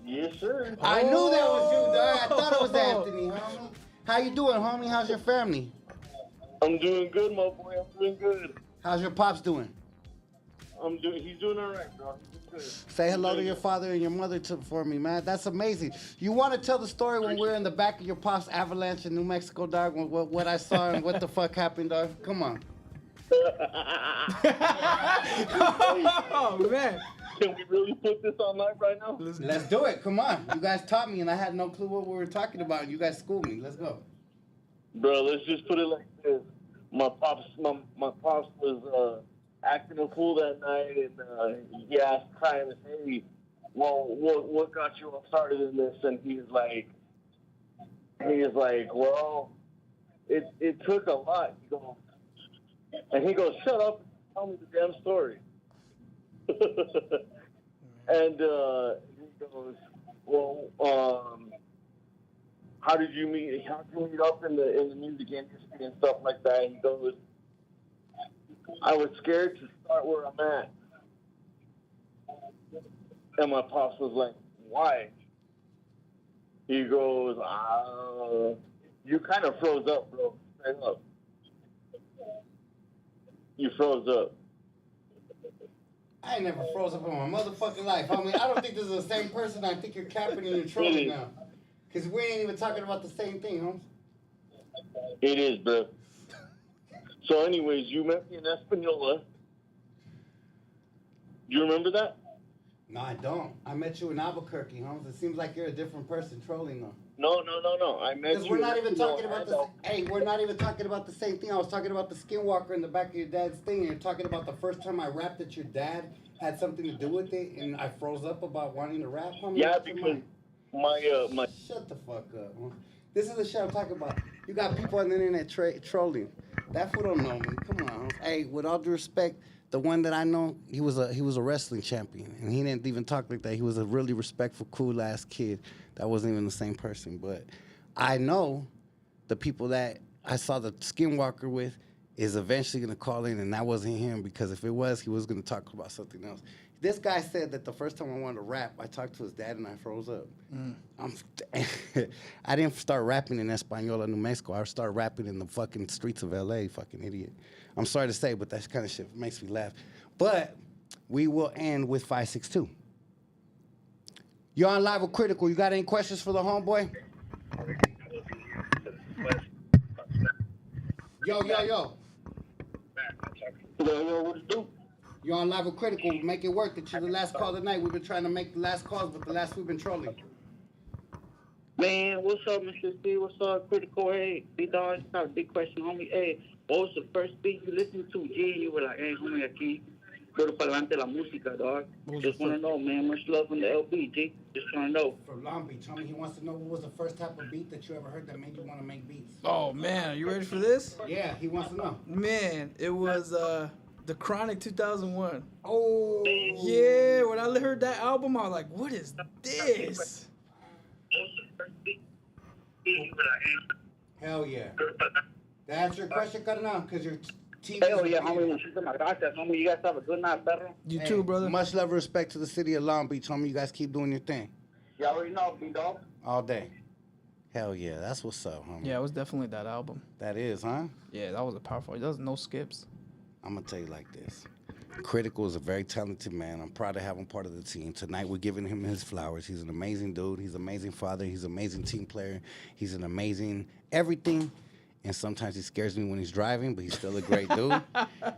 Yes, sir. I knew that was you, dog. I thought it was Anthony, homie. How you doing, homie? How's your family? I'm doing good, my boy. I'm doing good. How's your pops doing? He's doing all right, bro. He's good. Say hello to your father and your mother for me, man. That's amazing. You want to tell the story when we're in the back of your pop's avalanche in New Mexico, dog? What I saw and what the fuck happened, dog? Come on. Oh, man. Can we really put this on live right now? Let's do it. Come on. You guys taught me, and I had no clue what we were talking about. And you guys schooled me. Let's go. Bro, let's just put it like this. My pops was acting a fool that night, and he asked Kyle, hey, well, what got you all started in this? And he was like, well, it took a lot. He goes, shut up and tell me the damn story. And he goes, well, how did you meet up in the music industry and stuff like that? And he goes, I was scared to start where I'm at. And my pops was like, why? He goes, you kind of froze up, bro. Straight up. You froze up. I ain't never froze up in my motherfucking life, homie. I don't think this is the same person. I think you're capping and you're trolling now. Because we ain't even talking about the same thing, Holmes. It is, bro. So anyways, you met me in Espanola. Do you remember that? No, I don't. I met you in Albuquerque, Holmes. It seems like you're a different person trolling, though. No. I met you. Because we're not even talking about the. Hey, we're not even talking about the same thing. I was talking about the Skinwalker in the back of your dad's thing, and you're talking about the first time I rapped that your dad had something to do with it, and I froze up about wanting to rap. Homie. Yeah, because my. Shut the fuck up. Huh? This is the shit I'm talking about. You got people on the internet trolling. That fool don't know me. Come on. Hey, with all due respect, the one that I know, he was a wrestling champion, and he didn't even talk like that. He was a really respectful, cool ass kid. That wasn't even the same person. But I know the people that I saw the Skinwalker with is eventually gonna call in, and that wasn't him, because if it was, he was gonna talk about something else. This guy said that the first time I wanted to rap, I talked to his dad and I froze up. I didn't start rapping in Espanola, New Mexico. I started rapping in the fucking streets of LA, fucking idiot. I'm sorry to say, but that kind of shit makes me laugh. But we will end with 562. You're on live with Critical. You got any questions for the homeboy? Yo. Yo, what to do? You're on live with Critical. Make it work that you're the last call tonight. We've been trying to make the last calls, but the last we've been trolling. Man, what's up, Mr. C? What's up, Critical? Hey, B-Dog, it's not a big question, homie. Hey, what was the first beat you listened to, G? You were like, hey, homie, aquí, pero para adelante la música, dog. Just want to know, man. Much love from the LB, G. Just trying to know. From Long Beach, homie, he wants to know what was the first type of beat that you ever heard that made you want to make beats. Oh, man, are you ready for this? Yeah, he wants to know. Man, it was The Chronic 2001. Oh. Yeah, when I heard that album, I was like, what is this? Hell yeah. That answer your question, Carnal? Because your team. Hell yeah, homie. Muchísimas gracias, homie. You guys have a good night, perro. You too, brother. Much love and respect to the city of Long Beach, homie. You guys keep doing your thing. You already know, B-Dog. All day. Hell yeah, that's what's up, homie. Yeah, it was definitely that album. That is, huh? Yeah, that was a powerful. There was no skips. I'm going to tell you like this. Critical is a very talented man. I'm proud to have him part of the team. Tonight, we're giving him his flowers. He's an amazing dude. He's an amazing father. He's an amazing team player. He's an amazing everything. And sometimes he scares me when he's driving, but he's still a great dude.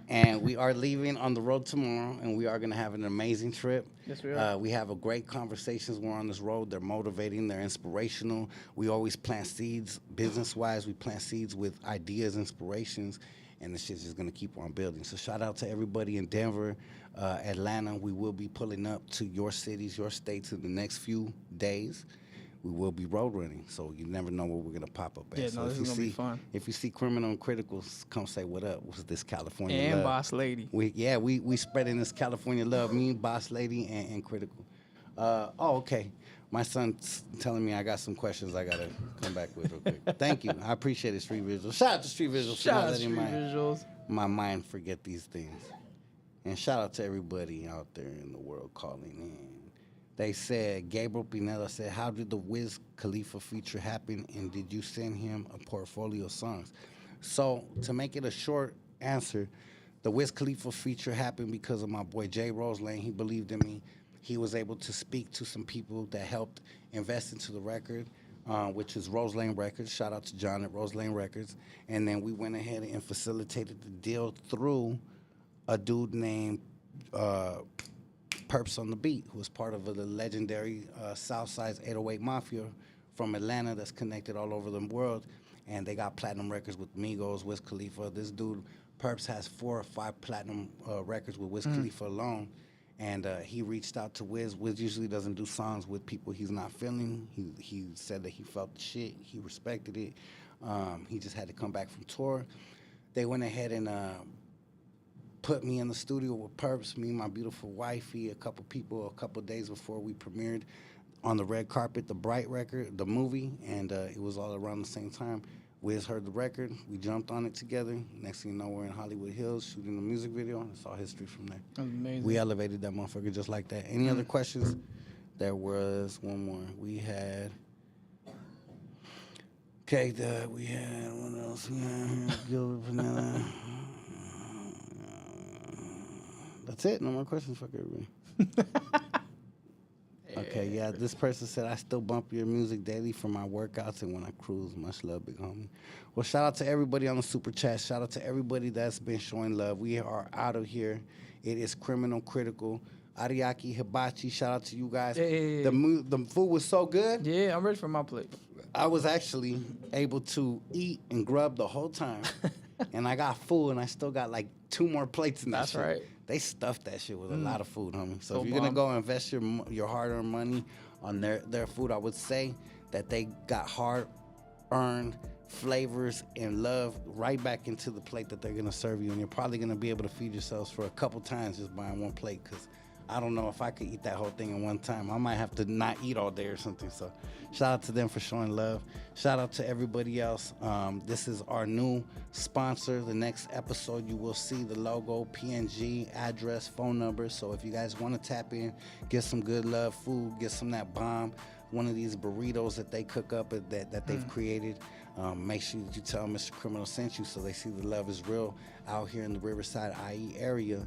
And we are leaving on the road tomorrow, and we are going to have an amazing trip. Yes, we are. We have a great conversations. We're on this road. They're motivating. They're inspirational. We always plant seeds. Business-wise, we plant seeds with ideas, inspirations, and the shit's just gonna keep on building. So shout out to everybody in Denver, Atlanta. We will be pulling up to your cities, your states in the next few days. We will be road running, so you never know where we're gonna pop up at. Yeah, so no, this is gonna be fun. If you see Criminal and Criticals, come say what up. What's this California and love? Boss Lady. We spreading this California love. Me, Boss Lady, and Critical. Okay. My son's telling me I got some questions I gotta come back with real quick. Thank you. I appreciate it, Street Visuals. Shout out to Street Visuals for not letting my mind forget these things. And shout out to everybody out there in the world calling in. They said, Gabriel Brunetta said, how did the Wiz Khalifa feature happen, and did you send him a portfolio of songs? So, to make it a short answer, the Wiz Khalifa feature happened because of my boy Jay Roselane. He believed in me. He was able to speak to some people that helped invest into the record, which is Roselane Records. Shout out to John at Roselane Records. And then we went ahead and facilitated the deal through a dude named Perps on the Beat, who was part of the legendary Southside's 808 Mafia from Atlanta that's connected all over the world. And they got platinum records with Migos, Wiz Khalifa. This dude, Perps, has 4 or 5 platinum records with Wiz Khalifa alone. And he reached out to Wiz. Wiz usually doesn't do songs with people he's not feeling. He said that he felt the shit. He respected it. He just had to come back from tour. They went ahead and put me in the studio with Perps, me and my beautiful wifey, a couple people, a couple days before we premiered on the red carpet, the Bright record, the movie, and it was all around the same time. Wiz heard the record. We jumped on it together. Next thing you know, we're in Hollywood Hills shooting a music video. It's all history from there. Amazing. We elevated that motherfucker just like that. Any other questions? There was one more. We had... Okay, we had... What else? We had Gabriel Brunetta. That's it. No more questions. Fuck everybody. Okay, yeah, this person said, I still bump your music daily for my workouts and when I cruise. Much love, big homie. Well, shout out to everybody on the super chat. Shout out to everybody that's been showing love. We are out of here. It is Criminal, Critical. Ariaki, Hibachi, shout out to you guys. Hey. The food was so good. Yeah, I'm ready for my plate. I was actually able to eat and grub the whole time. And I got full, and I still got like 2 more plates in that shit. That's right. They stuffed that shit with a lot of food, homie. So if you're going to go invest your hard-earned money on their food, I would say that they got hard-earned flavors and love right back into the plate that they're going to serve you. And you're probably going to be able to feed yourselves for a couple times just buying one plate, because I don't know if I could eat that whole thing in one time. I might have to not eat all day or something. So shout out to them for showing love. Shout out to everybody else. This is our new sponsor. The next episode, you will see the logo, PNG, address, phone number. So if you guys want to tap in, get some good love food, get some of that bomb, one of these burritos that they cook up that they've created. Make sure that you tell MrCriminal sent you so they see the love is real out here in the Riverside, IE area.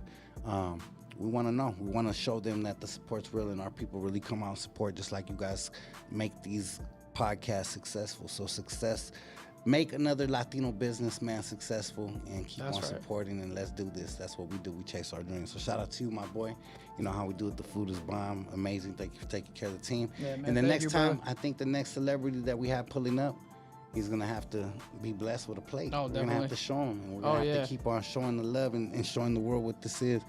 We want to know. We want to show them that the support's real and our people really come out and support, just like you guys make these podcasts successful. So success, make another Latino businessman successful and keep on supporting, and let's do this. That's what we do. We chase our dreams. So shout out to you, my boy. You know how we do it. The food is bomb. Amazing. Thank you for taking care of the team. Yeah, man, and the next time, I think the next celebrity that we have pulling up, he's going to have to be blessed with a plate. Oh, we're going to have to show him. And we're going to have to keep on showing the love and showing the world what this is.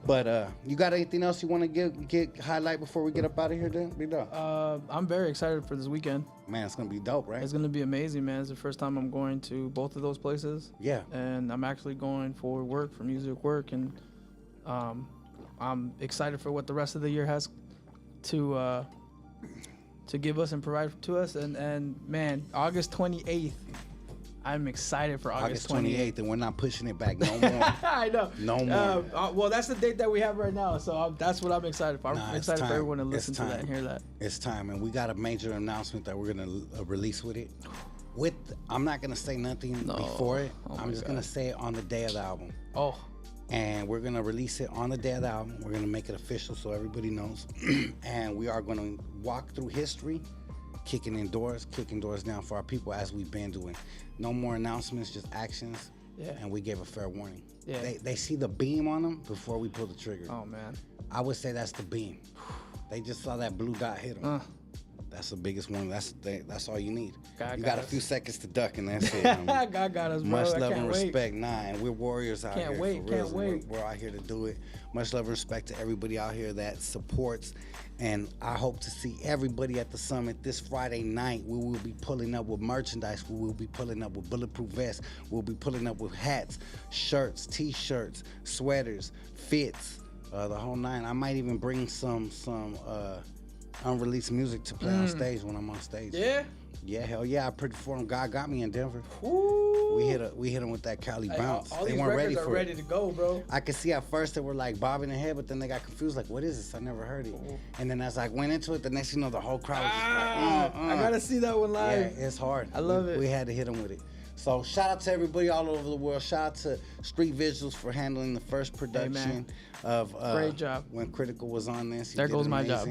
But you got anything else you want to get highlight before we get up out of here, then? Big dog. I'm very excited for this weekend. Man, it's going to be dope, right? It's going to be amazing, man. It's the first time I'm going to both of those places. Yeah. And I'm actually going for work, for music work. And I'm excited for what the rest of the year has to give us and provide to us. And man, August 28th. I'm excited for August 28th. And we're not pushing it back no more. I know. No more. Well, that's the date that we have right now, so that's what I'm excited for. I'm excited for everyone to listen to that and hear that. It's time, and we got a major announcement that we're going to release with it. I'm not going to say nothing before it. I'm just going to say it on the day of the album. Oh. And we're going to release it on the day of the album. We're going to make it official so everybody knows. And we are going to walk through history, kicking doors down for our people as we've been doing. No more announcements, just actions. Yeah. And we gave a fair warning. Yeah. They see the beam on them before we pull the trigger. Oh, man. I would say that's the beam. They just saw that blue dot hit them. That's the biggest one. That's all you need. You got a few seconds to duck, and that's it. God got us, bro. Much love and respect. And we're warriors out here. Can't wait. We're out here to do it. Much love and respect to everybody out here that supports. And I hope to see everybody at the summit this Friday night. We will be pulling up with merchandise. We will be pulling up with bulletproof vests. We'll be pulling up with hats, shirts, T-shirts, sweaters, fits, the whole nine. I might even bring some unreleased music to play on stage when I'm on stage. Yeah. Yeah, hell yeah! I performed. God got me in Denver. Woo. We hit them with that Cali bounce. All they these weren't records ready for are ready to go, bro. I could see at first they were like bobbing their head, but then they got confused. Like, what is this? I never heard it. And then as I went into it, the next thing you know, the whole crowd was just like, I gotta see that one live. Yeah, it's hard. I love it. We had to hit them with it. So shout out to everybody all over the world. Shout out to Street Visuals for handling the first production of great job when Kritical was on this. There goes my job.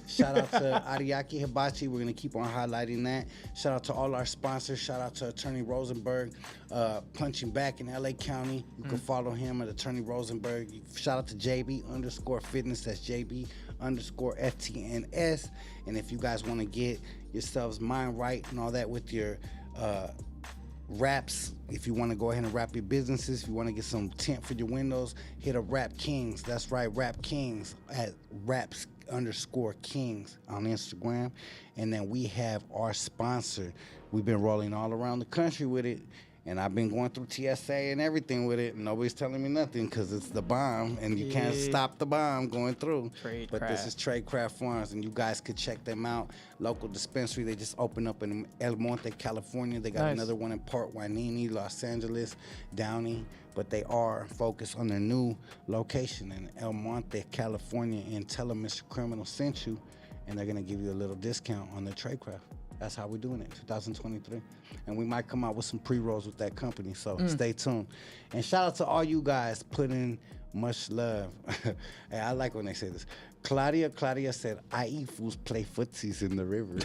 Shout out to Ariaki Hibachi. We're gonna keep on highlighting that. Shout out to all our sponsors. Shout out to Attorney Rosenberg, punching back in LA County. You can follow him at Attorney Rosenberg. Shout out to JB_fitness. That's JB_FTNS. And if you guys want to get yourselves mind right and all that with your wraps, if you want to go ahead and wrap your businesses, if you want to get some tint for your windows, hit up Rap Kings. That's right, Rap Kings at raps_kings on Instagram. And then we have our sponsor. We've been rolling all around the country with it, and I've been going through TSA and everything with it, and nobody's telling me nothing because it's the bomb, and you can't stop the bomb going through. This is Tradecraft Farms, and you guys could check them out. Local dispensary. They just opened up in El Monte, California. They got another one in Port Hueneme, Los Angeles, Downey, but they are focused on their new location in El Monte, California, and tell them MrCriminal sent you, and they're going to give you a little discount on their Tradecraft. That's how we're doing it, 2023. And we might come out with some pre-rolls with that company, so stay tuned. And shout out to all you guys putting much love. Hey, I like when they say this. Claudia said, I eat fools play footsies in the river.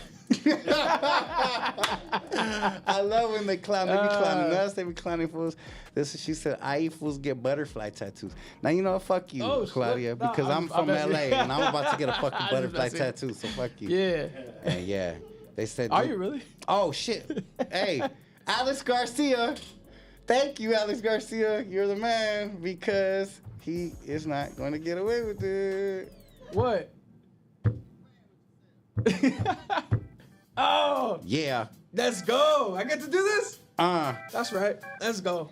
I love when they clown. They be clowning us, they be clowning fools. She said, I eat fools get butterfly tattoos. Now, you know what? Fuck you, Claudia, because I'm from LA, and I'm about to get a fucking butterfly tattoo, so fuck you. Yeah. And yeah. They said, are you really? Oh, shit. Hey, Alex Garcia. Thank you, Alex Garcia. You're the man, because he is not going to get away with it. What? Oh. Yeah. Let's go. I get to do this? That's right. Let's go.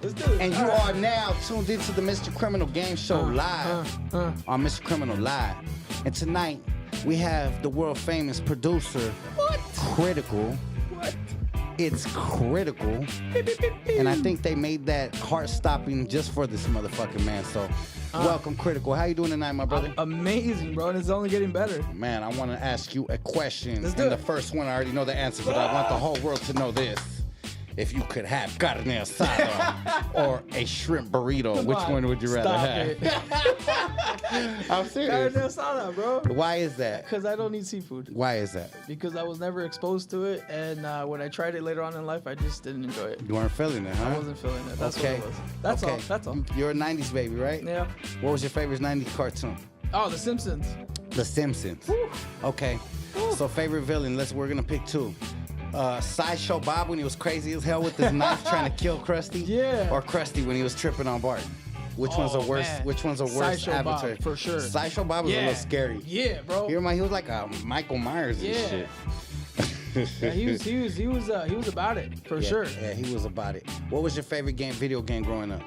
Let's do it. And you are now tuned into the MrCriminal Game Show live on MrCriminal Live. And tonight, we have the world famous producer, Kritical. What? It's Kritical. And I think they made that heart stopping just for this motherfucking man. So welcome, Kritical. How you doing tonight, my brother? Amazing, bro. And it's only getting better. Man, I want to ask you a question. Let's do it. The first one, I already know the answer, but I want the whole world to know this. If you could have carne asada or a shrimp burrito, which one would you rather have? I'm serious. Carne asada, bro. Why is that? Because I don't eat seafood. Why is that? Because I was never exposed to it, and when I tried it later on in life, I just didn't enjoy it. You weren't feeling it, huh? I wasn't feeling it. That's okay. what it was. That's all. That's all. You're a 90s baby, right? Yeah. What was your favorite 90s cartoon? Oh, The Simpsons. The Simpsons. Woo. Okay. Woo. So favorite villain, we're going to pick two. Sideshow Bob when he was crazy as hell with his knife trying to kill Krusty? Yeah. Or Krusty when he was tripping on Bart? Which one's a worse? Man. Which one's a worse Sideshow avatar? Bob, for sure. Sideshow Bob was a little scary. Yeah, bro. He was like a Michael Myers and shit. Yeah, he was about it for sure. Yeah, he was about it. What was your favorite video game growing up?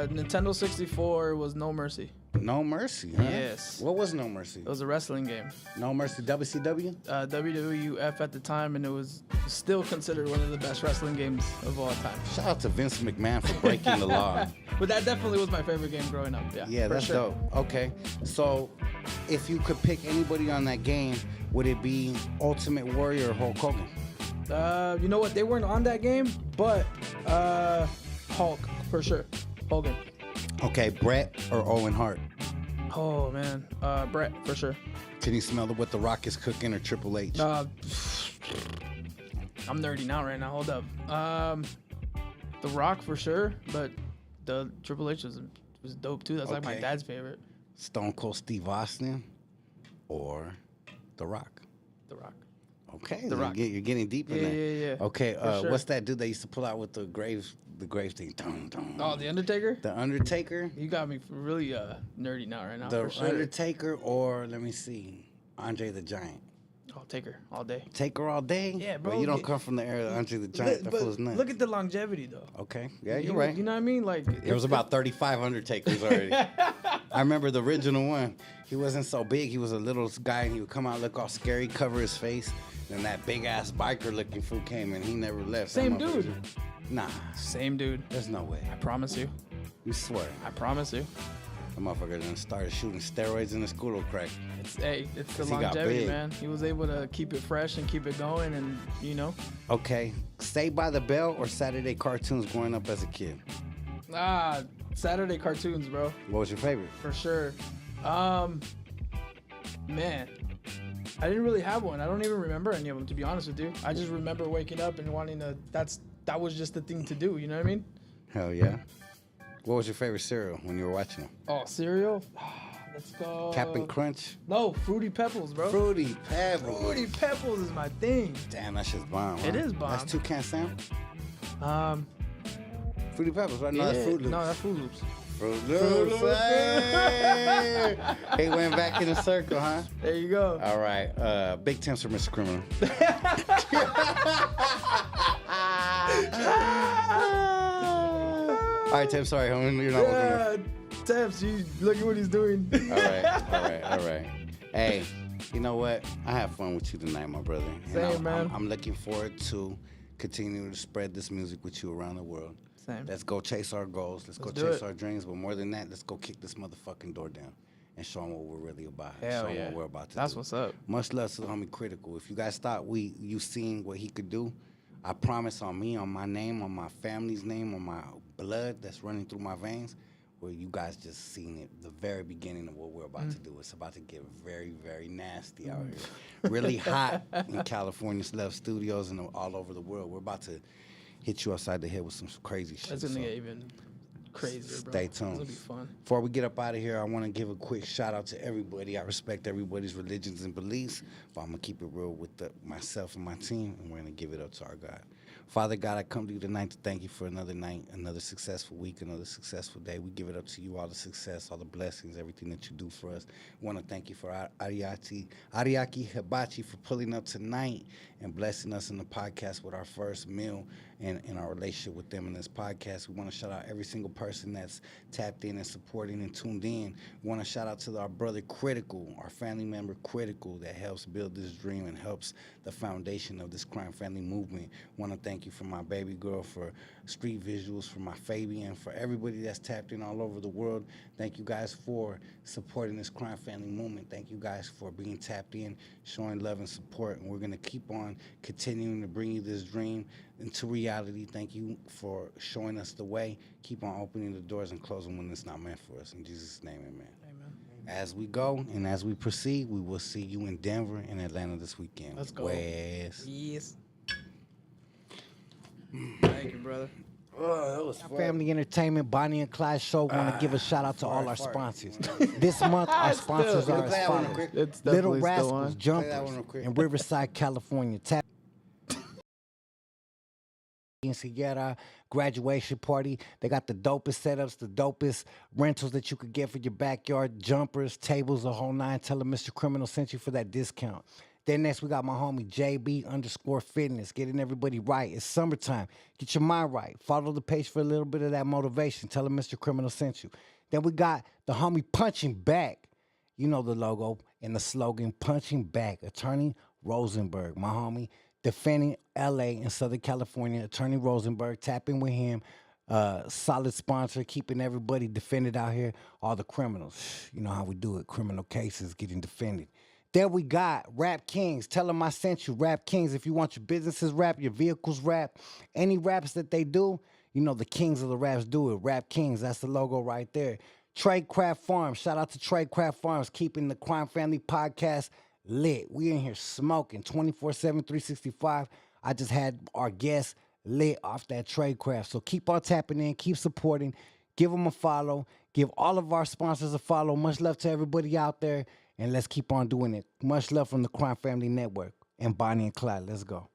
Nintendo 64 was No Mercy. No Mercy, huh? Yes. What was No Mercy? It was a wrestling game. No Mercy, WCW? WWF at the time, and it was still considered one of the best wrestling games of all time. Shout out to Vince McMahon for breaking the law. But that definitely was my favorite game growing up. Yeah, that's dope. Okay, so if you could pick anybody on that game, would it be Ultimate Warrior or Hulk Hogan? You know what? They weren't on that game, but Hulk for sure. Hogan. Okay, Bret or Owen Hart? Oh man, Bret for sure. Can you smell what The Rock is cooking or Triple H? I'm nerding out right now. Hold up. The Rock for sure, but the Triple H was dope too. That's like my dad's favorite. Stone Cold Steve Austin or The Rock? The Rock. Okay, The Rock. You're getting deep in that. Yeah. Okay, sure. What's that dude they used to pull out with the grave thing? Dun, dun. Oh, The Undertaker? The Undertaker? You got me really nerdy now right now. The for sure. Undertaker or, let me see, Andre the Giant? I'll take her all day. Take her all day? Yeah, bro. Well, you don't come from the area of Andre the Giant. That fool's nuts. Look at the longevity, though. Okay. Yeah, you're right. You know what I mean? Like there was about 35 Undertakers already. I remember the original one. He wasn't so big. He was a little guy, and he would come out, look all scary, cover his face. Then that big-ass biker-looking fool came, and he never left. Same dude. Nah. Same dude. There's no way. I promise you. You swear. I promise you. The motherfucker done started shooting steroids in the school of crack. It's the longevity, man. He was able to keep it fresh and keep it going, and you know. Okay, Saved by the Bell or Saturday cartoons growing up as a kid? Saturday cartoons, bro. What was your favorite? For sure. Man, I didn't really have one. I don't even remember any of them, to be honest with you. I just remember waking up and wanting to. That was just the thing to do. You know what I mean? Hell yeah. What was your favorite cereal when you were watching them? Oh, cereal? Let's go. Cap'n Crunch? No, Fruity Pebbles, bro. Fruity Pebbles. Fruity Pebbles is my thing. Damn, that shit's bomb. Huh? It is bomb. That's Toucan Sam? Fruity Pebbles, right? No, yeah, that's Fruit Loops. No, that's Fruit Loops. Fruit Loops. Hey! He went back in a circle, huh? There you go. All right. Big Temps for MrCriminal. All right, Tim, sorry, homie. You're not welcome. Temps, look at what he's doing. All right. Hey, you know what? I have fun with you tonight, my brother. Same, man. I'm looking forward to continuing to spread this music with you around the world. Same. Let's go chase our goals. Let's go chase our dreams. But more than that, let's go kick this motherfucking door down and show them what we're really about. Hell show them yeah. what we're about to That's do. What's up. Much love to the homie Critical. If you guys thought you seen what he could do, I promise on me, on my name, on my family's name, on my blood that's running through my veins, where you guys just seen it, the very beginning of what we're about to do. It's about to get very, very nasty out here. Really hot in California's Love Studios and all over the world. We're about to hit you upside the head with some crazy shit. It's gonna get even crazier, bro. Stay tuned. It's gonna be fun. Before we get up out of here, I want to give a quick shout out to everybody. I respect everybody's religions and beliefs, but I'm gonna keep it real with myself and my team, and we're gonna give it up to our God. Father God, I come to you tonight to thank you for another night, another successful week, another successful day. We give it up to you, all the success, all the blessings, everything that you do for us. We want to thank you for Ariaki Hibachi for pulling up tonight and blessing us in the podcast with our first meal and in our relationship with them in this podcast. We want to shout out every single person that's tapped in and supporting and tuned in. We want to shout out to our brother Critical, our family member Critical, that helps build this dream and helps the foundation of this crime family movement. We want to thank you for my baby girl, for Street Visuals, for my Fabian, for everybody that's tapped in all over the world. Thank you guys for supporting this crime family movement. Thank you guys for being tapped in, showing love and support. And we're going to keep on continuing to bring you this dream into reality. Thank you for showing us the way. Keep on opening the doors and closing when it's not meant for us. In Jesus' name, amen. As we go and as we proceed, we will see you in Denver and Atlanta this weekend. Let's go. West. Yes. Thank you, brother. Oh, that was fun. Family Entertainment, Bonnie and Clyde Show. Want to give a shout out to all our sponsors. This month, our sponsors are as follows: Little Rascals Jumpers in Riverside, California. Tap in Sierra graduation party. They got the dopest setups, the dopest rentals that you could get for your backyard, jumpers, tables, the whole nine. Tell them MrCriminal sent you for that discount. Then next, we got my homie JB_Fitness, getting everybody right. It's summertime. Get your mind right. Follow the page for a little bit of that motivation. Tell them MrCriminal sent you. Then we got the homie Punching Back. You know the logo and the slogan, Punching Back. Attorney Rosenberg, my homie, defending LA and Southern California. Attorney Rosenberg, tap in with him. Solid sponsor, keeping everybody defended out here. All the criminals. You know how we do it. Criminal cases getting defended. There we got Rap Kings. Tell them I sent you. Rap Kings, if you want your businesses rap, your vehicles rap, any raps that they do, you know the kings of the raps do it. Rap Kings, that's the logo right there. Tradecraft Farms. Shout out to Tradecraft Farms, keeping the Crime Family podcast lit. We in here smoking 24/7, 365. I just had our guests lit off that Tradecraft. So keep on tapping in, keep supporting, give them a follow, give all of our sponsors a follow. Much love to everybody out there. And let's keep on doing it. Much love from the Crime Family Network and Bonnie and Clyde. Let's go.